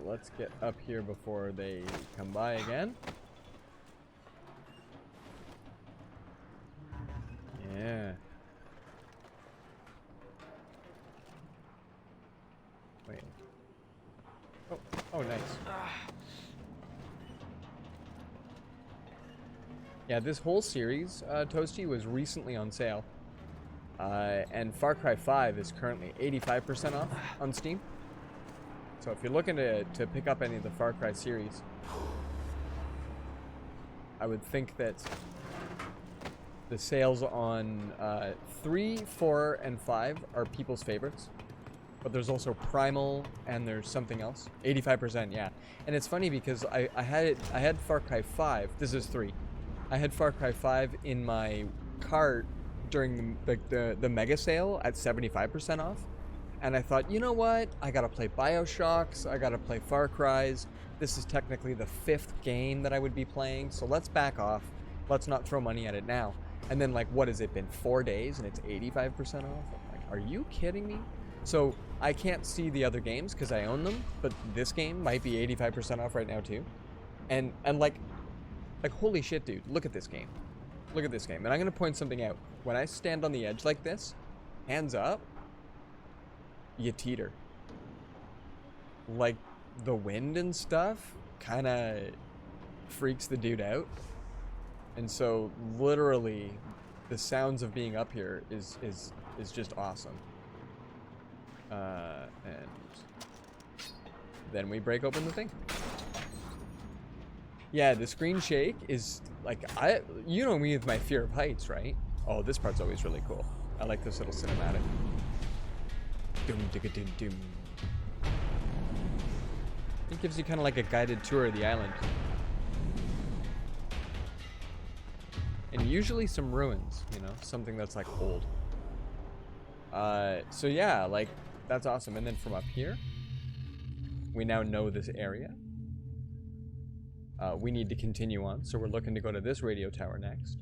Let's get up here before they come by again. Yeah. Wait. Oh, nice. Yeah, this whole series, Toasty, was recently on sale. And Far Cry 5 is currently 85% off on Steam. So if you're looking to pick up any of the Far Cry series, I would think that the sales on 3, 4, and 5 are people's favorites. But there's also Primal, and there's something else. 85%, yeah. And it's funny because I had Far Cry 5. This is 3. I had Far Cry 5 in my cart during the mega sale at 75% off. And I thought, you know what? I gotta play BioShocks. I gotta play Far Cry's. This is technically the 5th game that I would be playing. So let's back off. Let's not throw money at it now. And then, like, what has it been? 4 days and it's 85% off? I'm like, are you kidding me? So I can't see the other games because I own them, but this game might be 85% off right now too. And like holy shit, dude, look at this game. Look at this game. And I'm gonna point something out. When I stand on the edge like this, hands up, you teeter. Like the wind and stuff kind of freaks the dude out. And so literally the sounds of being up here is just awesome. And then we break open the thing. Yeah, the screen shake is like, you know me with my fear of heights, right? Oh, this part's always really cool. I like this little cinematic. Doom digga doom doom. It gives you kind of like a guided tour of the island. And usually some ruins, you know, something that's like old. So yeah, like that's awesome. And then from up here, we now know this area. We need to continue on, so we're looking to go to this radio tower next.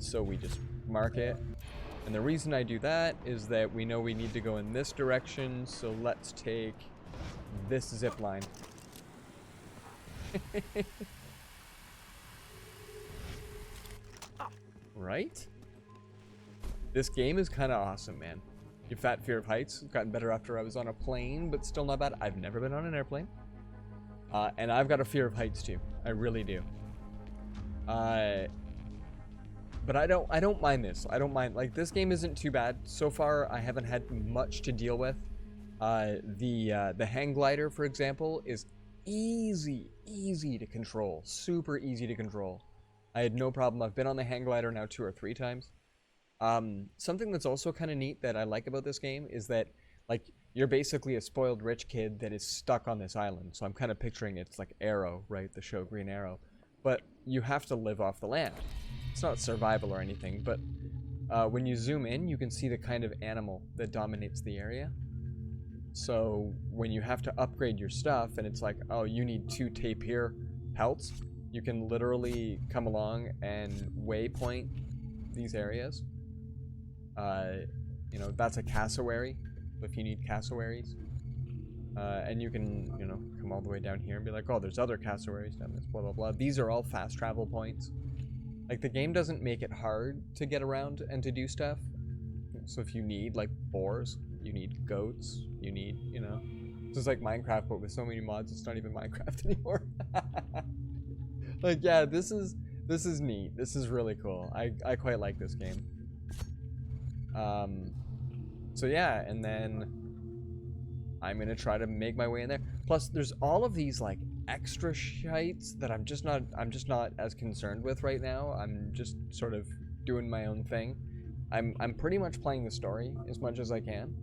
So we just mark it. And the reason I do that is that we know we need to go in this direction, so let's take this zip line. Right? This game is kind of awesome, man. Your fat fear of heights has gotten better after I was on a plane, but still not bad. I've never been on an airplane. And I've got a fear of heights too. I really do. But I don't mind this. I don't mind. Like, this game isn't too bad. So far, I haven't had much to deal with. The hang glider, for example, is easy to control. Super easy to control. I had no problem. I've been on the hang glider now 2 or 3 times. Something that's also kind of neat that I like about this game is that, like, you're basically a spoiled rich kid that is stuck on this island. So I'm kind of picturing it's like Arrow, right? The show Green Arrow. But you have to live off the land. It's not survival or anything, but when you zoom in, you can see the kind of animal that dominates the area. So when you have to upgrade your stuff and it's like, oh, you need 2 tapir pelts, you can literally come along and waypoint these areas. You know, that's a cassowary, if you need cassowaries. And you can, you know, come all the way down here and be like, oh, there's other cassowaries down this, blah, blah, blah. These are all fast travel points. Like, the game doesn't make it hard to get around and to do stuff. So if you need, like, boars, you need goats, you need, you know, Just like Minecraft, but with so many mods, it's not even Minecraft anymore. Like, yeah, this is neat. This is really cool. I quite like this game. So yeah, and then I'm gonna try to make my way in there. Plus, there's all of these like extra shites that I'm just not as concerned with right now. I'm just sort of doing my own thing. I'm pretty much playing the story as much as I can.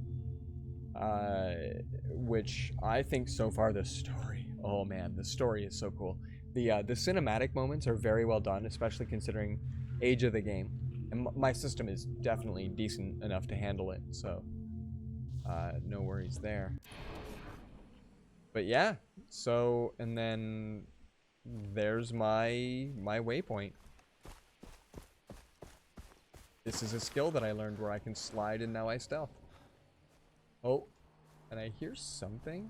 Which I think so far the story, oh man, the story is so cool. The cinematic moments are very well done, especially considering age of the game. And my system is definitely decent enough to handle it, so no worries there. But yeah, so, and then there's my waypoint. This is a skill that I learned where I can slide and now I stealth. Oh, and I hear something.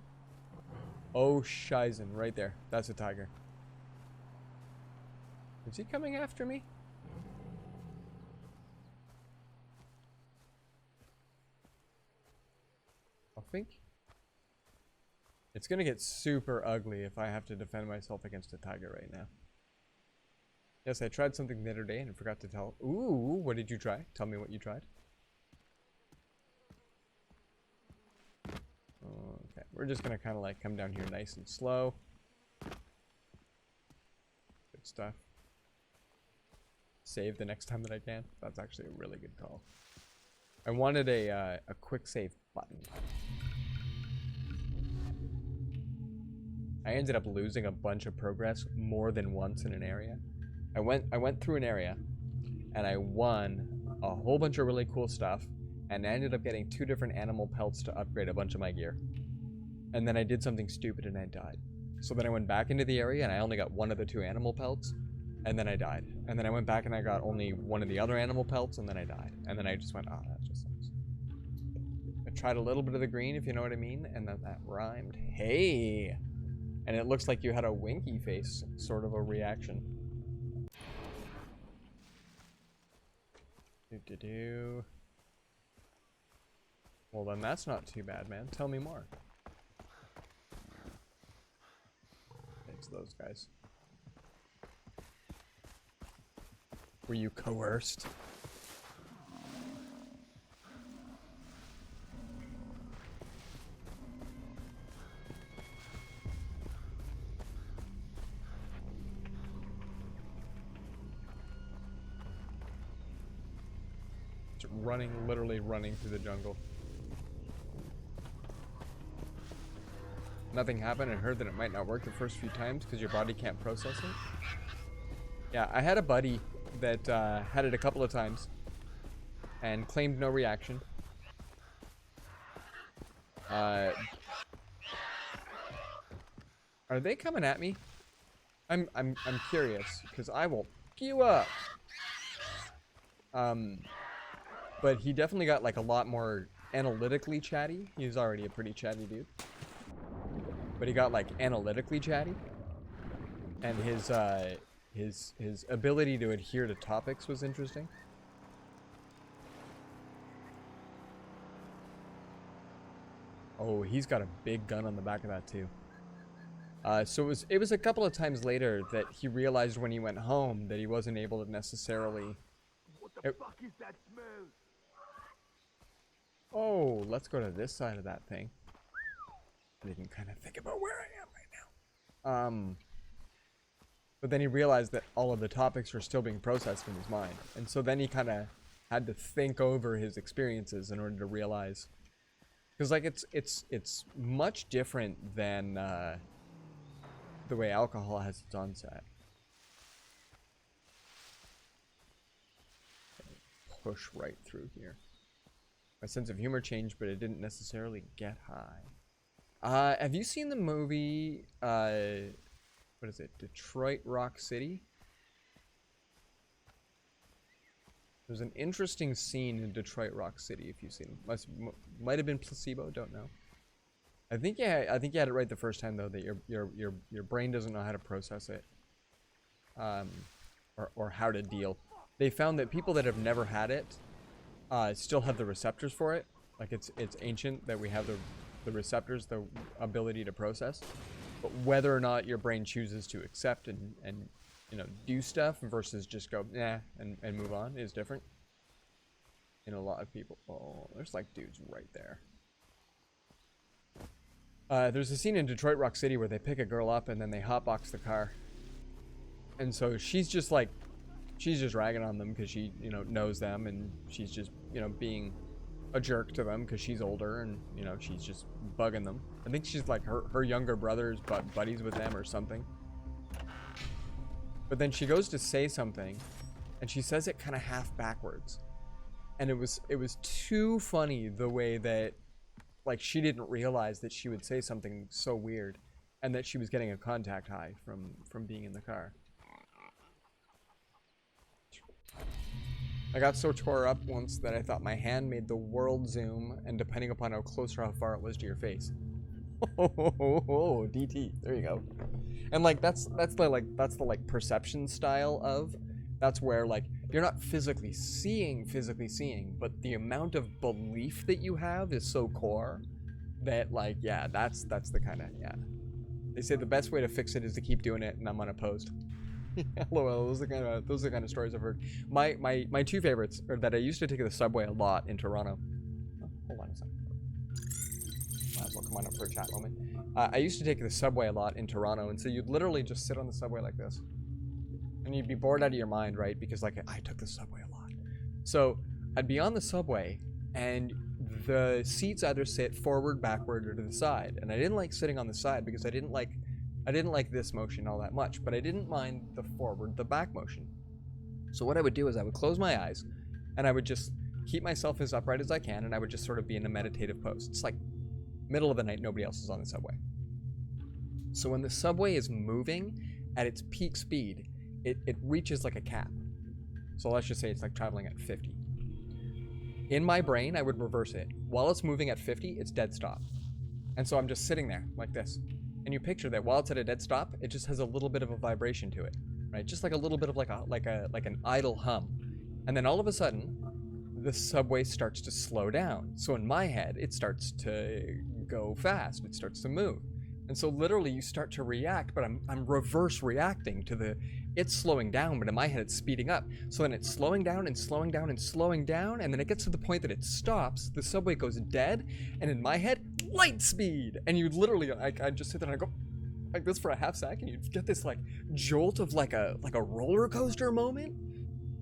Oh, Shizen, right there. That's a tiger. Is he coming after me? I think it's gonna get super ugly if I have to defend myself against a tiger right now. Yes, I tried something the other day and forgot to tell. Ooh, what did you try? Tell me what you tried. Okay, we're just gonna kind of like come down here nice and slow. Good stuff. Save the next time that I can. That's actually a really good call. I wanted a quick save button. I ended up losing a bunch of progress more than once in an area. I went through an area and I won a whole bunch of really cool stuff and I ended up getting 2 different animal pelts to upgrade a bunch of my gear. And then I did something stupid and I died. So then I went back into the area and I only got 1 of the 2 animal pelts and then I died. And then I went back and I got only 1 of the other animal pelts and then I died. And then I just went, oh, that just sucks. I tried a little bit of the green, if you know what I mean, and then that rhymed. Hey! And it looks like you had a winky face sort of a reaction. Do-do-do. Well, then that's not too bad, man. Tell me more. It's those guys. Were you coerced? Running, literally running through the jungle. Nothing happened. I heard that it might not work the first few times because your body can't process it. Yeah, I had a buddy that had it a couple of times and claimed no reaction. Are they coming at me? I'm curious because I will pick you up. But he definitely got like a lot more analytically chatty. He's already a pretty chatty dude. But he got like analytically chatty. And his ability to adhere to topics was interesting. Oh, he's got a big gun on the back of that too. So it was a couple of times later that he realized when he went home that he wasn't able to necessarily... What the fuck is that smell? Oh, let's go to this side of that thing. I didn't kind of think about where I am right now. But then he realized that all of the topics were still being processed in his mind. And so then he kind of had to think over his experiences in order to realize. Because like it's much different than the way alcohol has its onset. Push right through here. My sense of humor changed, but it didn't necessarily get high. Have you seen the movie, what is it, Detroit Rock City? There's an interesting scene in Detroit Rock City, if you've seen it. Might have been Placebo, don't know. I think you had it right the first time, though, that your brain doesn't know how to process it. Or how to deal. They found that people that have never had it, still have the receptors for it. Like it's ancient that we have the receptors, the ability to process. But whether or not your brain chooses to accept and you know, do stuff versus just go, nah, and move on is different. In a lot of people. Oh, there's like dudes right there. There's a scene in Detroit Rock City where they pick a girl up and then they hotbox the car. And so she's just like, she's just ragging on them because she, you know, knows them, and she's just, you know, being a jerk to them because she's older, and, you know, she's just bugging them. I think she's like her younger brother's buddies with them or something. But then she goes to say something, and she says it kind of half backwards. And it was too funny the way that, like, she didn't realize that she would say something so weird, and that she was getting a contact high from being in the car. I got so tore up once that I thought my hand made the world zoom, and depending upon how close or how far it was to your face. Oh, DT. There you go. And like that's the perception style of, that's where like you're not physically seeing, but the amount of belief that you have is so core that, like, yeah, that's the kind of, yeah. They say the best way to fix it is to keep doing it, and I'm unopposed. LOL, those are the kind of stories I've heard. My two favorites are that I used to take the subway a lot in Toronto. Oh, hold on a second. Might as well come on up for a chat moment. I used to take the subway a lot in Toronto, and so you'd literally just sit on the subway like this. And you'd be bored out of your mind, right? Because, like, I took the subway a lot. So I'd be on the subway, and the seats either sit forward, backward, or to the side. And I didn't like sitting on the side because I didn't like this motion all that much, but I didn't mind the forward, the back motion. So what I would do is I would close my eyes, and I would just keep myself as upright as I can, and I would just sort of be in a meditative pose. It's like middle of the night, nobody else is on the subway. So when the subway is moving at its peak speed, it reaches like a cap. So let's just say it's like traveling at 50. In my brain, I would reverse it. While it's moving at 50, it's dead stop. And so I'm just sitting there like this. And you picture that while it's at a dead stop, it just has a little bit of a vibration to it, right? Just like a little bit of like an idle hum. And then all of a sudden, the subway starts to slow down. So in my head, it starts to go fast. It starts to move. And so literally you start to react, but I'm reverse reacting to it's slowing down, but in my head it's speeding up. So then it's slowing down and slowing down and slowing down, and then it gets to the point that it stops, the subway goes dead, and in my head, light speed! And you literally, I just sit there and I go like this for a half second, you get this like jolt of like a roller coaster moment,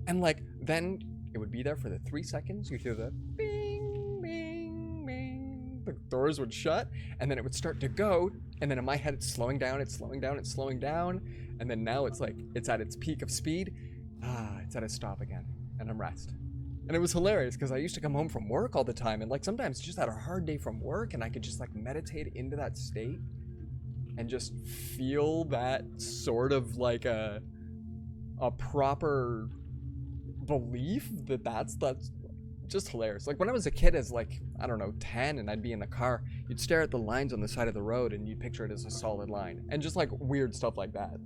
and like then it would be there for the 3 seconds, you hear the bing, bing, bing, the doors would shut, and then it would start to go, and then in my head it's slowing down, it's slowing down, it's slowing down, and then now it's like, it's at its peak of speed, it's at a stop again, and I'm rest. And it was hilarious, because I used to come home from work all the time, and like sometimes just had a hard day from work, and I could just like meditate into that state, and just feel that sort of like a proper belief that's just hilarious. Like when I was a kid as like, I don't know, 10, and I'd be in the car, you'd stare at the lines on the side of the road and you'd picture it as a solid line, and just like weird stuff like that.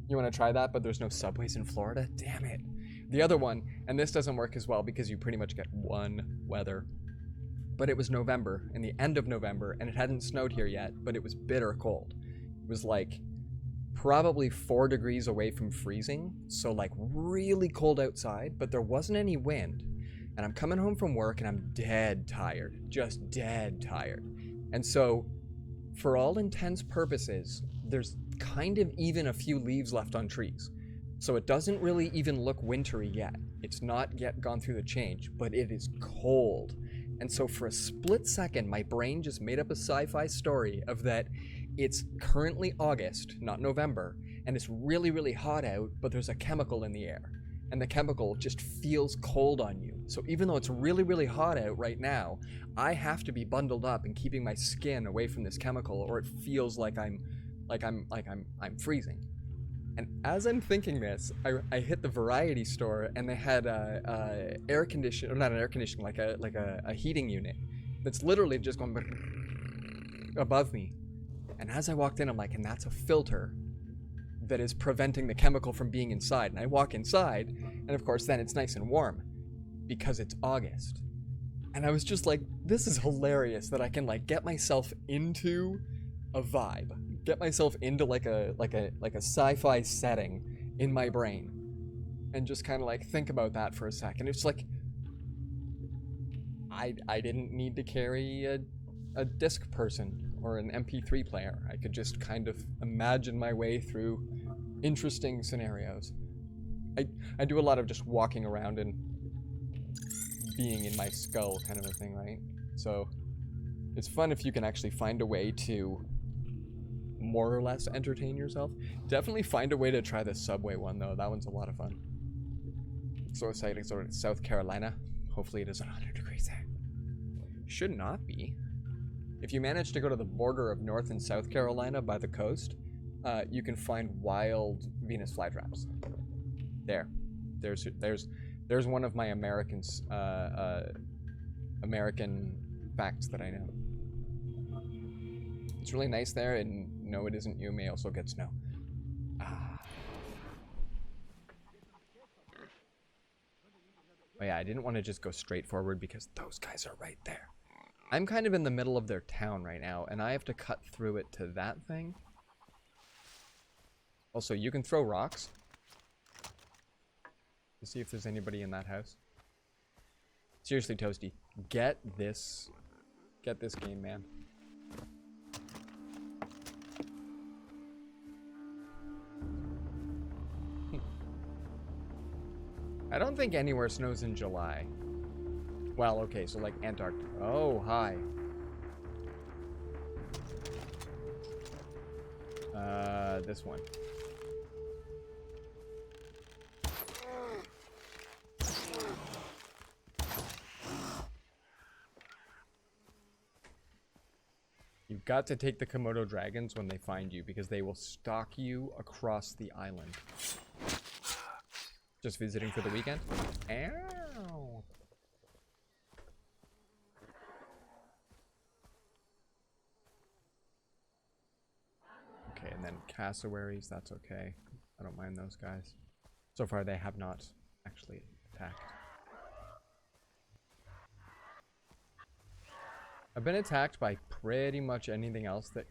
You want to try that, but there's no subways in Florida? Damn it. The other one, and this doesn't work as well because you pretty much get one weather, but it was November, in the end of November, and it hadn't snowed here yet, but it was bitter cold. It was like probably 4 degrees away from freezing, so like really cold outside, but there wasn't any wind. And I'm coming home from work and I'm dead tired, just dead tired. And so for all intents purposes, there's kind of even a few leaves left on trees. So it doesn't really even look wintry yet. It's not yet gone through the change, but it is cold. And so for a split second, my brain just made up a sci-fi story of that it's currently August, not November, and it's really, really hot out, but there's a chemical in the air. And the chemical just feels cold on you. So even though it's really, really hot out right now, I have to be bundled up and keeping my skin away from this chemical, or it feels like I'm freezing. And as I'm thinking this, I hit the variety store, and they had air conditioning, or not an air conditioning, like a heating unit that's literally just going above me. And as I walked in, I'm like, and that's a filter that is preventing the chemical from being inside. And I walk inside, and of course then it's nice and warm because it's August. And I was just like, this is hilarious that I can like get myself into a vibe, get myself into like a sci-fi setting in my brain, and just kind of like think about that for a second. It's like I didn't need to carry a disc person or an MP3 player. I could just kind of imagine my way through interesting scenarios. I do a lot of just walking around and being in my skull kind of a thing, right? So it's fun if you can actually find a way to more or less entertain yourself. Definitely find a way to try the subway one though. That one's a lot of fun. So exciting. So it's South Carolina. Hopefully it is 100 degrees there. Should not be. If you manage to go to the border of North and South Carolina by the coast, you can find wild Venus flytraps. There's one of my American facts that I know. It's really nice there, and no, it isn't. You may also get snow. Oh yeah, I didn't want to just go straight forward because those guys are right there. I'm kind of in the middle of their town right now, and I have to cut through it to that thing. Also, you can throw rocks. Let's see if there's anybody in that house. Seriously, Toasty, get this game, man. I don't think anywhere snows in July. Well, okay, so like Antarctica. Oh, hi. This one. You've got to take the Komodo dragons when they find you because they will stalk you across the island. Just visiting for the weekend? Ow. Okay, and then cassowaries, that's okay. I don't mind those guys. So far they have not actually attacked. I've been attacked by pretty much anything else that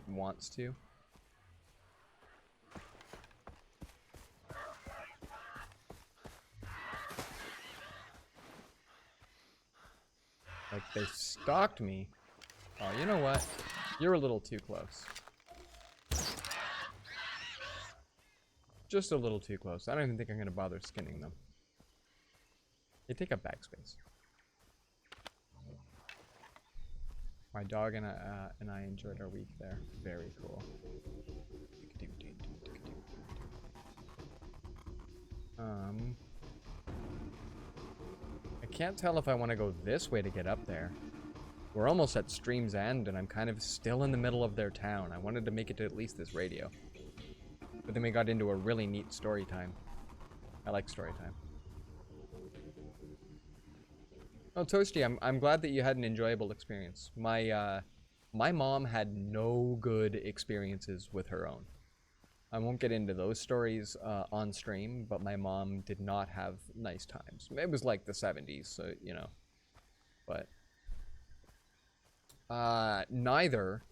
wants to. Like, they stalked me. Oh, you know what? You're a little too close. Just a little too close. I don't even think I'm going to bother skinning them. They take up backspace. My dog and I enjoyed our week there. Very cool. I can't tell if I want to go this way to get up there. We're almost at Stream's End, and I'm kind of still in the middle of their town. I wanted to make it to at least this radio. But then we got into a really neat story time. I like story time. Oh, Toasty, I'm glad that you had an enjoyable experience. My mom had no good experiences with her own. I won't get into those stories on stream, but my mom did not have nice times. It was like the 70s, so, you know. But neither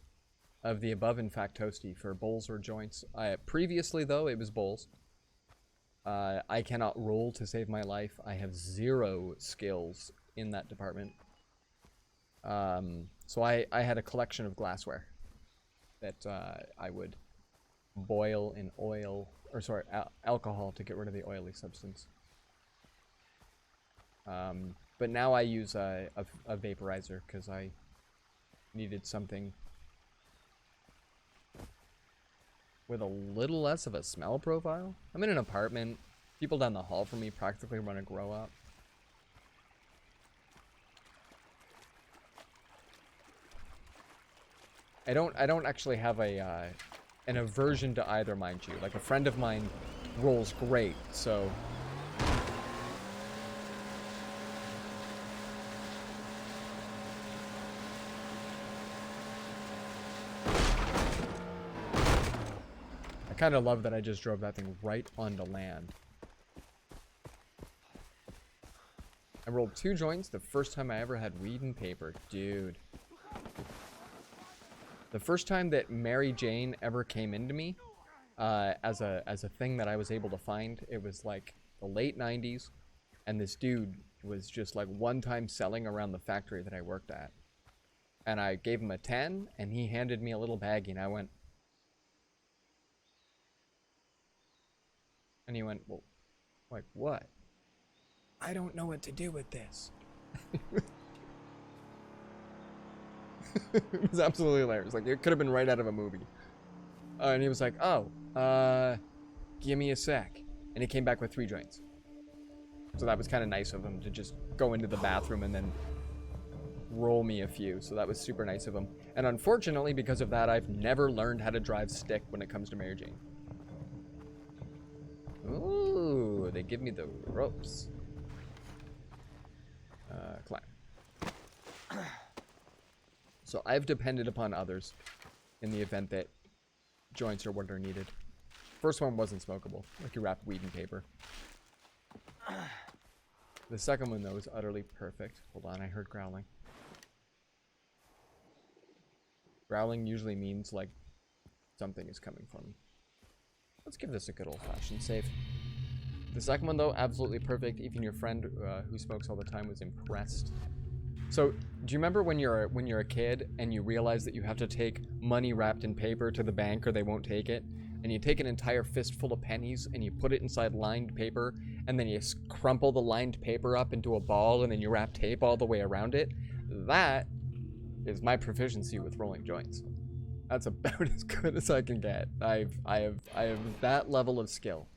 of the above, in fact, Toasty, for bowls or joints. Previously, though, it was bowls. I cannot roll to save my life. I have 0 skills in that department. So I had a collection of glassware that I would boil in oil, or sorry, alcohol to get rid of the oily substance. But now I use a vaporizer because I needed something with a little less of a smell profile. I'm in an apartment. People down the hall from me practically run a grow up. I don't actually have an aversion to either, mind you. Like, a friend of mine rolls great, so I kind of love that I just drove that thing right onto land. I rolled 2 joints the first time I ever had weed and paper. Dude. The first time that Mary Jane ever came into me, as a thing that I was able to find, it was like the late 90s, and this dude was just like one-time selling around the factory that I worked at. And I gave him a 10, and he handed me a little baggie, and I went... And he went, well, like, what? I don't know what to do with this. It was absolutely hilarious. Like, it could have been right out of a movie. And he was like, oh, give me a sec. And he came back with 3 joints. So that was kind of nice of him to just go into the bathroom and then roll me a few. So that was super nice of him. And unfortunately, because of that, I've never learned how to drive stick when it comes to Mary Jane. Ooh, they give me the ropes. Climb. So I've depended upon others in the event that joints are what are needed. First one wasn't smokable. Like you wrapped weed in paper. The second one, though, was utterly perfect. Hold on, I heard growling. Growling usually means, like, something is coming for me. Let's give this a good old-fashioned save. The second one, though, absolutely perfect. Even your friend who smokes all the time was impressed. So, do you remember when you're a kid and you realize that you have to take money wrapped in paper to the bank or they won't take it? And you take an entire fistful of pennies and you put it inside lined paper, and then you crumple the lined paper up into a ball, and then you wrap tape all the way around it? That is my proficiency with rolling joints. That's about as good as I can get. I have that level of skill.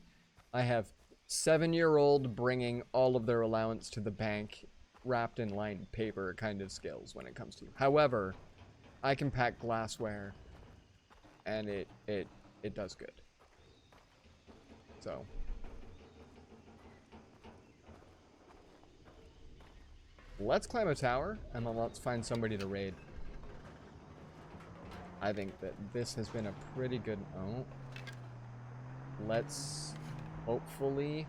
I have 7-year-old bringing all of their allowance to the bank wrapped in lined paper kind of skills when it comes to. However, I can pack glassware, and it does good. So let's climb a tower, and then let's find somebody to raid. I think that this has been a pretty good... Oh. Let's hopefully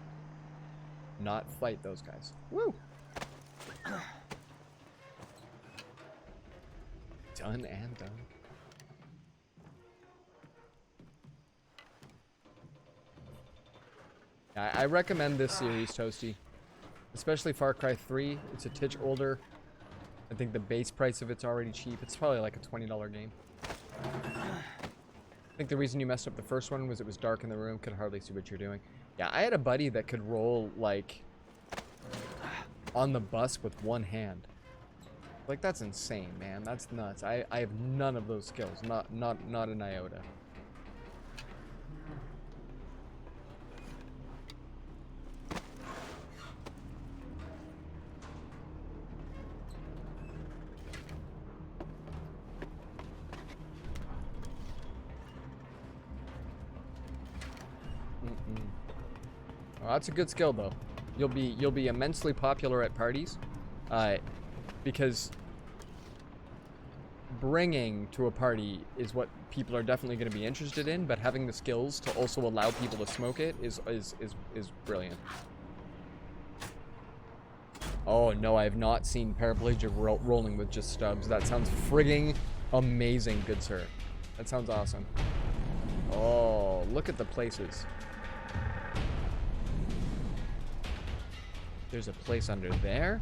not fight those guys. Woo! Done and done. I recommend this series, Toasty. Especially Far Cry 3. It's a titch older. I think the base price of it's already cheap. It's probably like a $20 game. I think the reason you messed up the first one was it was dark in the room, could hardly see what you're doing. Yeah, I had a buddy that could roll, like, on the bus with one hand. Like, that's insane, man. That's nuts. I have none of those skills. Not an iota. Well, that's a good skill, though. You'll be immensely popular at parties, because bringing to a party is what people are definitely going to be interested in. But having the skills to also allow people to smoke it is brilliant. Oh no, I have not seen paraplegia rolling with just stubs. That sounds frigging amazing, good sir. That sounds awesome. Oh, look at the places. There's a place under there.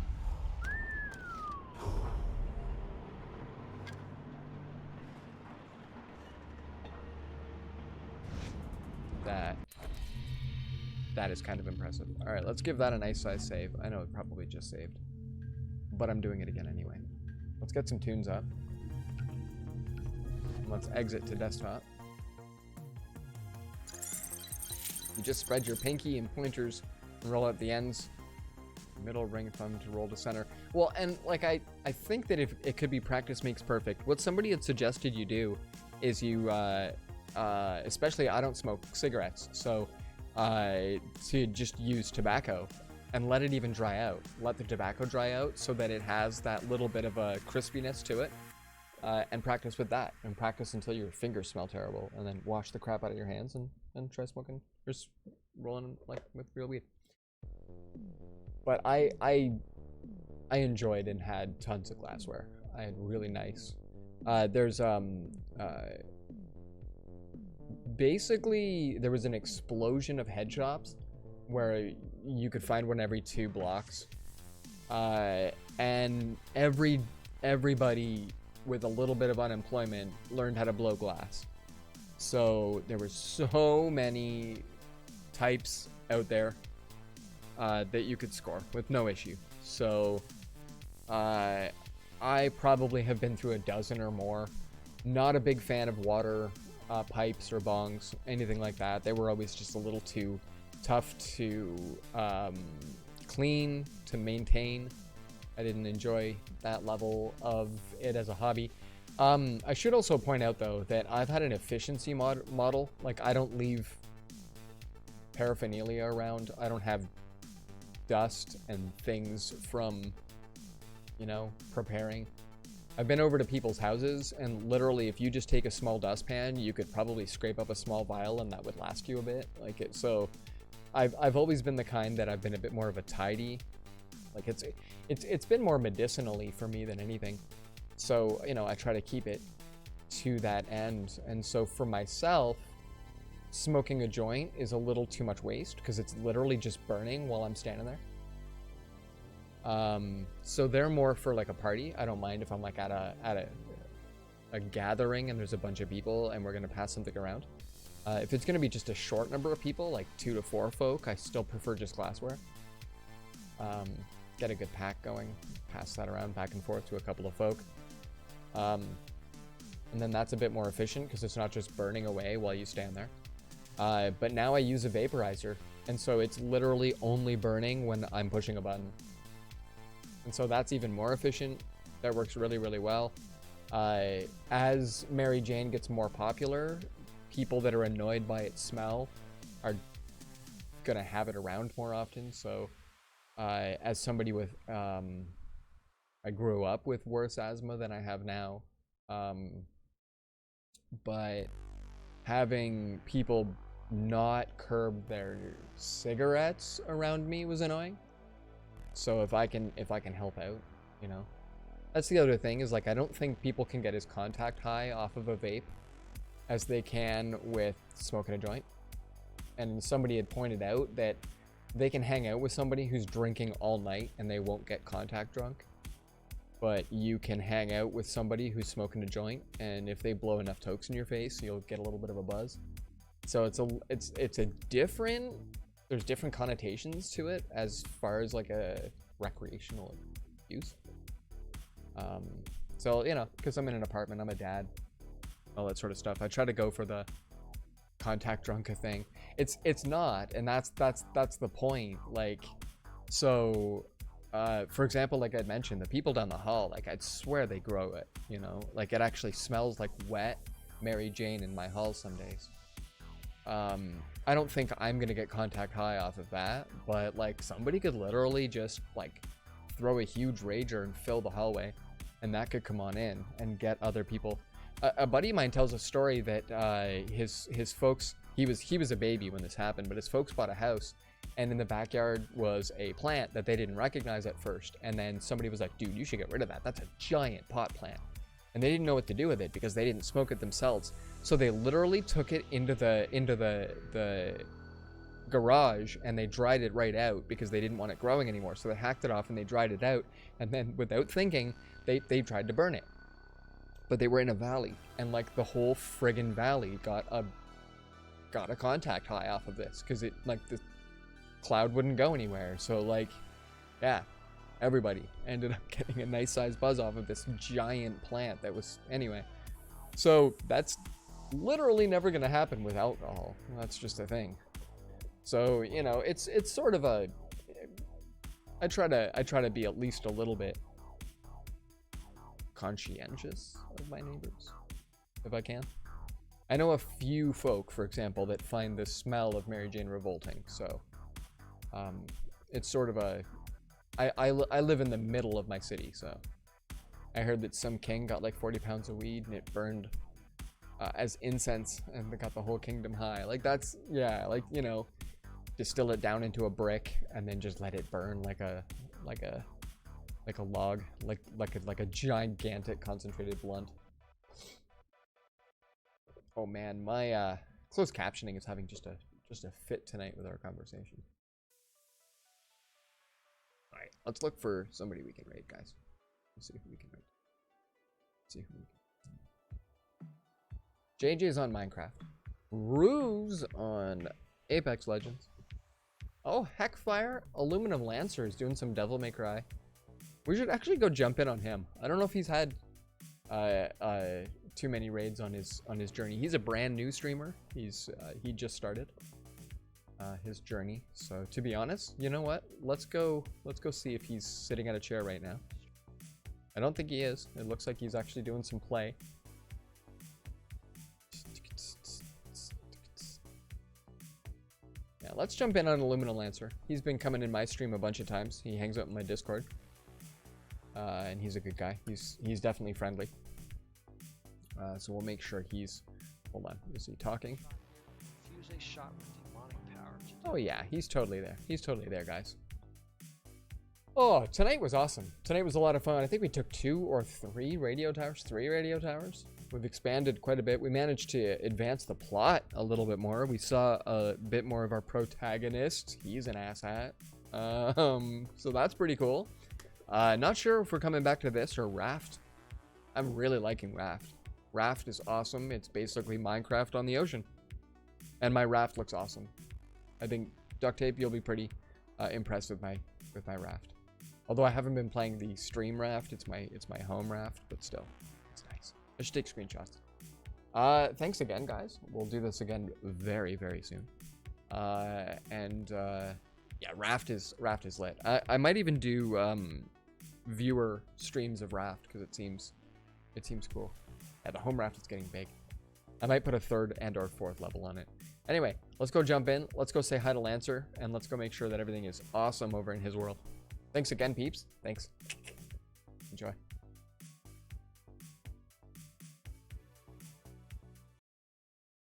That is kind of impressive. All right, let's give that a nice size save. I know it probably just saved, but I'm doing it again anyway. Let's get some tunes up. Let's exit to desktop. You just spread your pinky and pointers and roll out the ends. Middle ring thumb to roll to center. Well, and like I think that if it could be practice makes perfect. What somebody had suggested you do is you, especially I don't smoke cigarettes, so to just use tobacco and let it even dry out. Let the tobacco dry out so that it has that little bit of a crispiness to it, and practice with that, and practice until your fingers smell terrible, and then wash the crap out of your hands and try smoking or rolling like with real weed. But I I enjoyed and had tons of glassware. I had really nice. There's basically there was an explosion of head shops where you could find one every 2 blocks, and everybody with a little bit of unemployment learned how to blow glass. So there were so many types out there that you could score with no issue. So I probably have been through a dozen or more. Not a big fan of water pipes or bongs, anything like that. They were always just a little too tough to clean, to maintain. I didn't enjoy that level of it as a hobby. I should also point out, though, that I've had an efficiency model. Like, I don't leave paraphernalia around. I don't have dust and things from, you know, preparing. I've been over to people's houses, and literally, if you just take a small dustpan, you could probably scrape up a small vial, and that would last you a bit. Like it. So, I've always been the kind that I've been a bit more of a tidy. Like it's been more medicinally for me than anything. So, you know, I try to keep it to that end. And so for myself, smoking a joint is a little too much waste because it's literally just burning while I'm standing there. So they're more for like a party. I don't mind if I'm like at a gathering and there's a bunch of people and we're going to pass something around. If it's going to be just a short number of people, like 2 to 4 folk, I still prefer just glassware. Get a good pack going, pass that around back and forth to a couple of folk. And then that's a bit more efficient because it's not just burning away while you stand there. But now I use a vaporizer, and so it's literally only burning when I'm pushing a button. And so that's even more efficient. That works really, really well. As Mary Jane gets more popular, people that are annoyed by its smell are gonna have it around more often. So as somebody with I grew up with worse asthma than I have now, but having people not curb their cigarettes around me was annoying. So if I can help out, you know. That's the other thing, is like I don't think people can get as contact high off of a vape as they can with smoking a joint. And somebody had pointed out that they can hang out with somebody who's drinking all night and they won't get contact drunk. But you can hang out with somebody who's smoking a joint, and if they blow enough tokes in your face, you'll get a little bit of a buzz. So it's a different, there's different connotations to it as far as like a recreational use. So, you know, because I'm in an apartment, I'm a dad, all that sort of stuff. I try to go for the contact drunk thing. It's not, and that's the point. Like, so for example, like I'd mentioned, the people down the hall, like I'd swear they grow it, you know, like it actually smells like wet Mary Jane in my hall some days. I don't think I'm gonna get contact high off of that, but like somebody could literally just like throw a huge rager and fill the hallway, and that could come on in and get other people. A buddy of mine tells a story that his folks, he was a baby when this happened, but his folks bought a house, and in the backyard was a plant that they didn't recognize at first, and then somebody was like, dude, you should get rid of that, that's a giant pot plant. And they didn't know what to do with it because they didn't smoke it themselves. So they literally took it into the garage and they dried it right out because they didn't want it growing anymore. So they hacked it off and they dried it out, and then without thinking, they tried to burn it. But they were in a valley, and like the whole friggin' valley got a contact high off of this because it, like, the cloud wouldn't go anywhere. So like, yeah, everybody ended up getting a nice sized buzz off of this giant plant that was, anyway. So that's literally never gonna happen with alcohol. That's just a thing. So, you know, it's sort of a, I try to be at least a little bit conscientious of my neighbors if I can. I know a few folk, for example, that find the smell of Mary Jane revolting. So it's sort of a, I live in the middle of my city, so I heard that some king got like 40 pounds of weed and it burned as incense, and they got the whole kingdom high. Like, that's, yeah, like, you know, distill it down into a brick and then just let it burn like a Like a log, like a gigantic concentrated blunt. Oh man, my closed captioning is having just a fit tonight with our conversation. All right, let's look for somebody we can raid, guys. Let's see who we can raid. Let's see who we can. JJ's on Minecraft. Ruse on Apex Legends. Oh, Heckfire Aluminum Lancer is doing some Devil May Cry. We should actually go jump in on him. I don't know if he's had too many raids on his journey. He's a brand new streamer. He just started his journey. So to be honest, you know what? Let's go see if he's sitting at a chair right now. I don't think he is. It looks like he's actually doing some play. Yeah, let's jump in on Aluminum Lancer. He's been coming in my stream a bunch of times. He hangs out in my Discord. And he's a good guy. He's definitely friendly. So we'll make sure he's... Hold on. Is he talking? Fuse a shot with demonic power. Oh yeah, he's totally there. He's totally there, guys. Oh, tonight was awesome. Tonight was a lot of fun. I think we took 2 or 3 radio towers. 3 radio towers. We've expanded quite a bit. We managed to advance the plot a little bit more. We saw a bit more of our protagonist. He's an asshat. So that's pretty cool. Not sure if we're coming back to this or Raft. I'm really liking Raft. Raft is awesome. It's basically Minecraft on the ocean. And my Raft looks awesome. I think Duct Tape, you'll be pretty impressed with my Raft. Although I haven't been playing the stream Raft. It's my home Raft, but still, it's nice. I should take screenshots. Thanks again, guys. We'll do this again very, very soon. Yeah, Raft is lit. I might even do viewer streams of Raft because it seems cool. Yeah, the home Raft is getting big. I might put a 3rd and or 4th level on it. Anyway, let's go jump in. Let's go say hi to Lancer, and let's go make sure that everything is awesome over in his world. Thanks again, peeps. Thanks. Enjoy.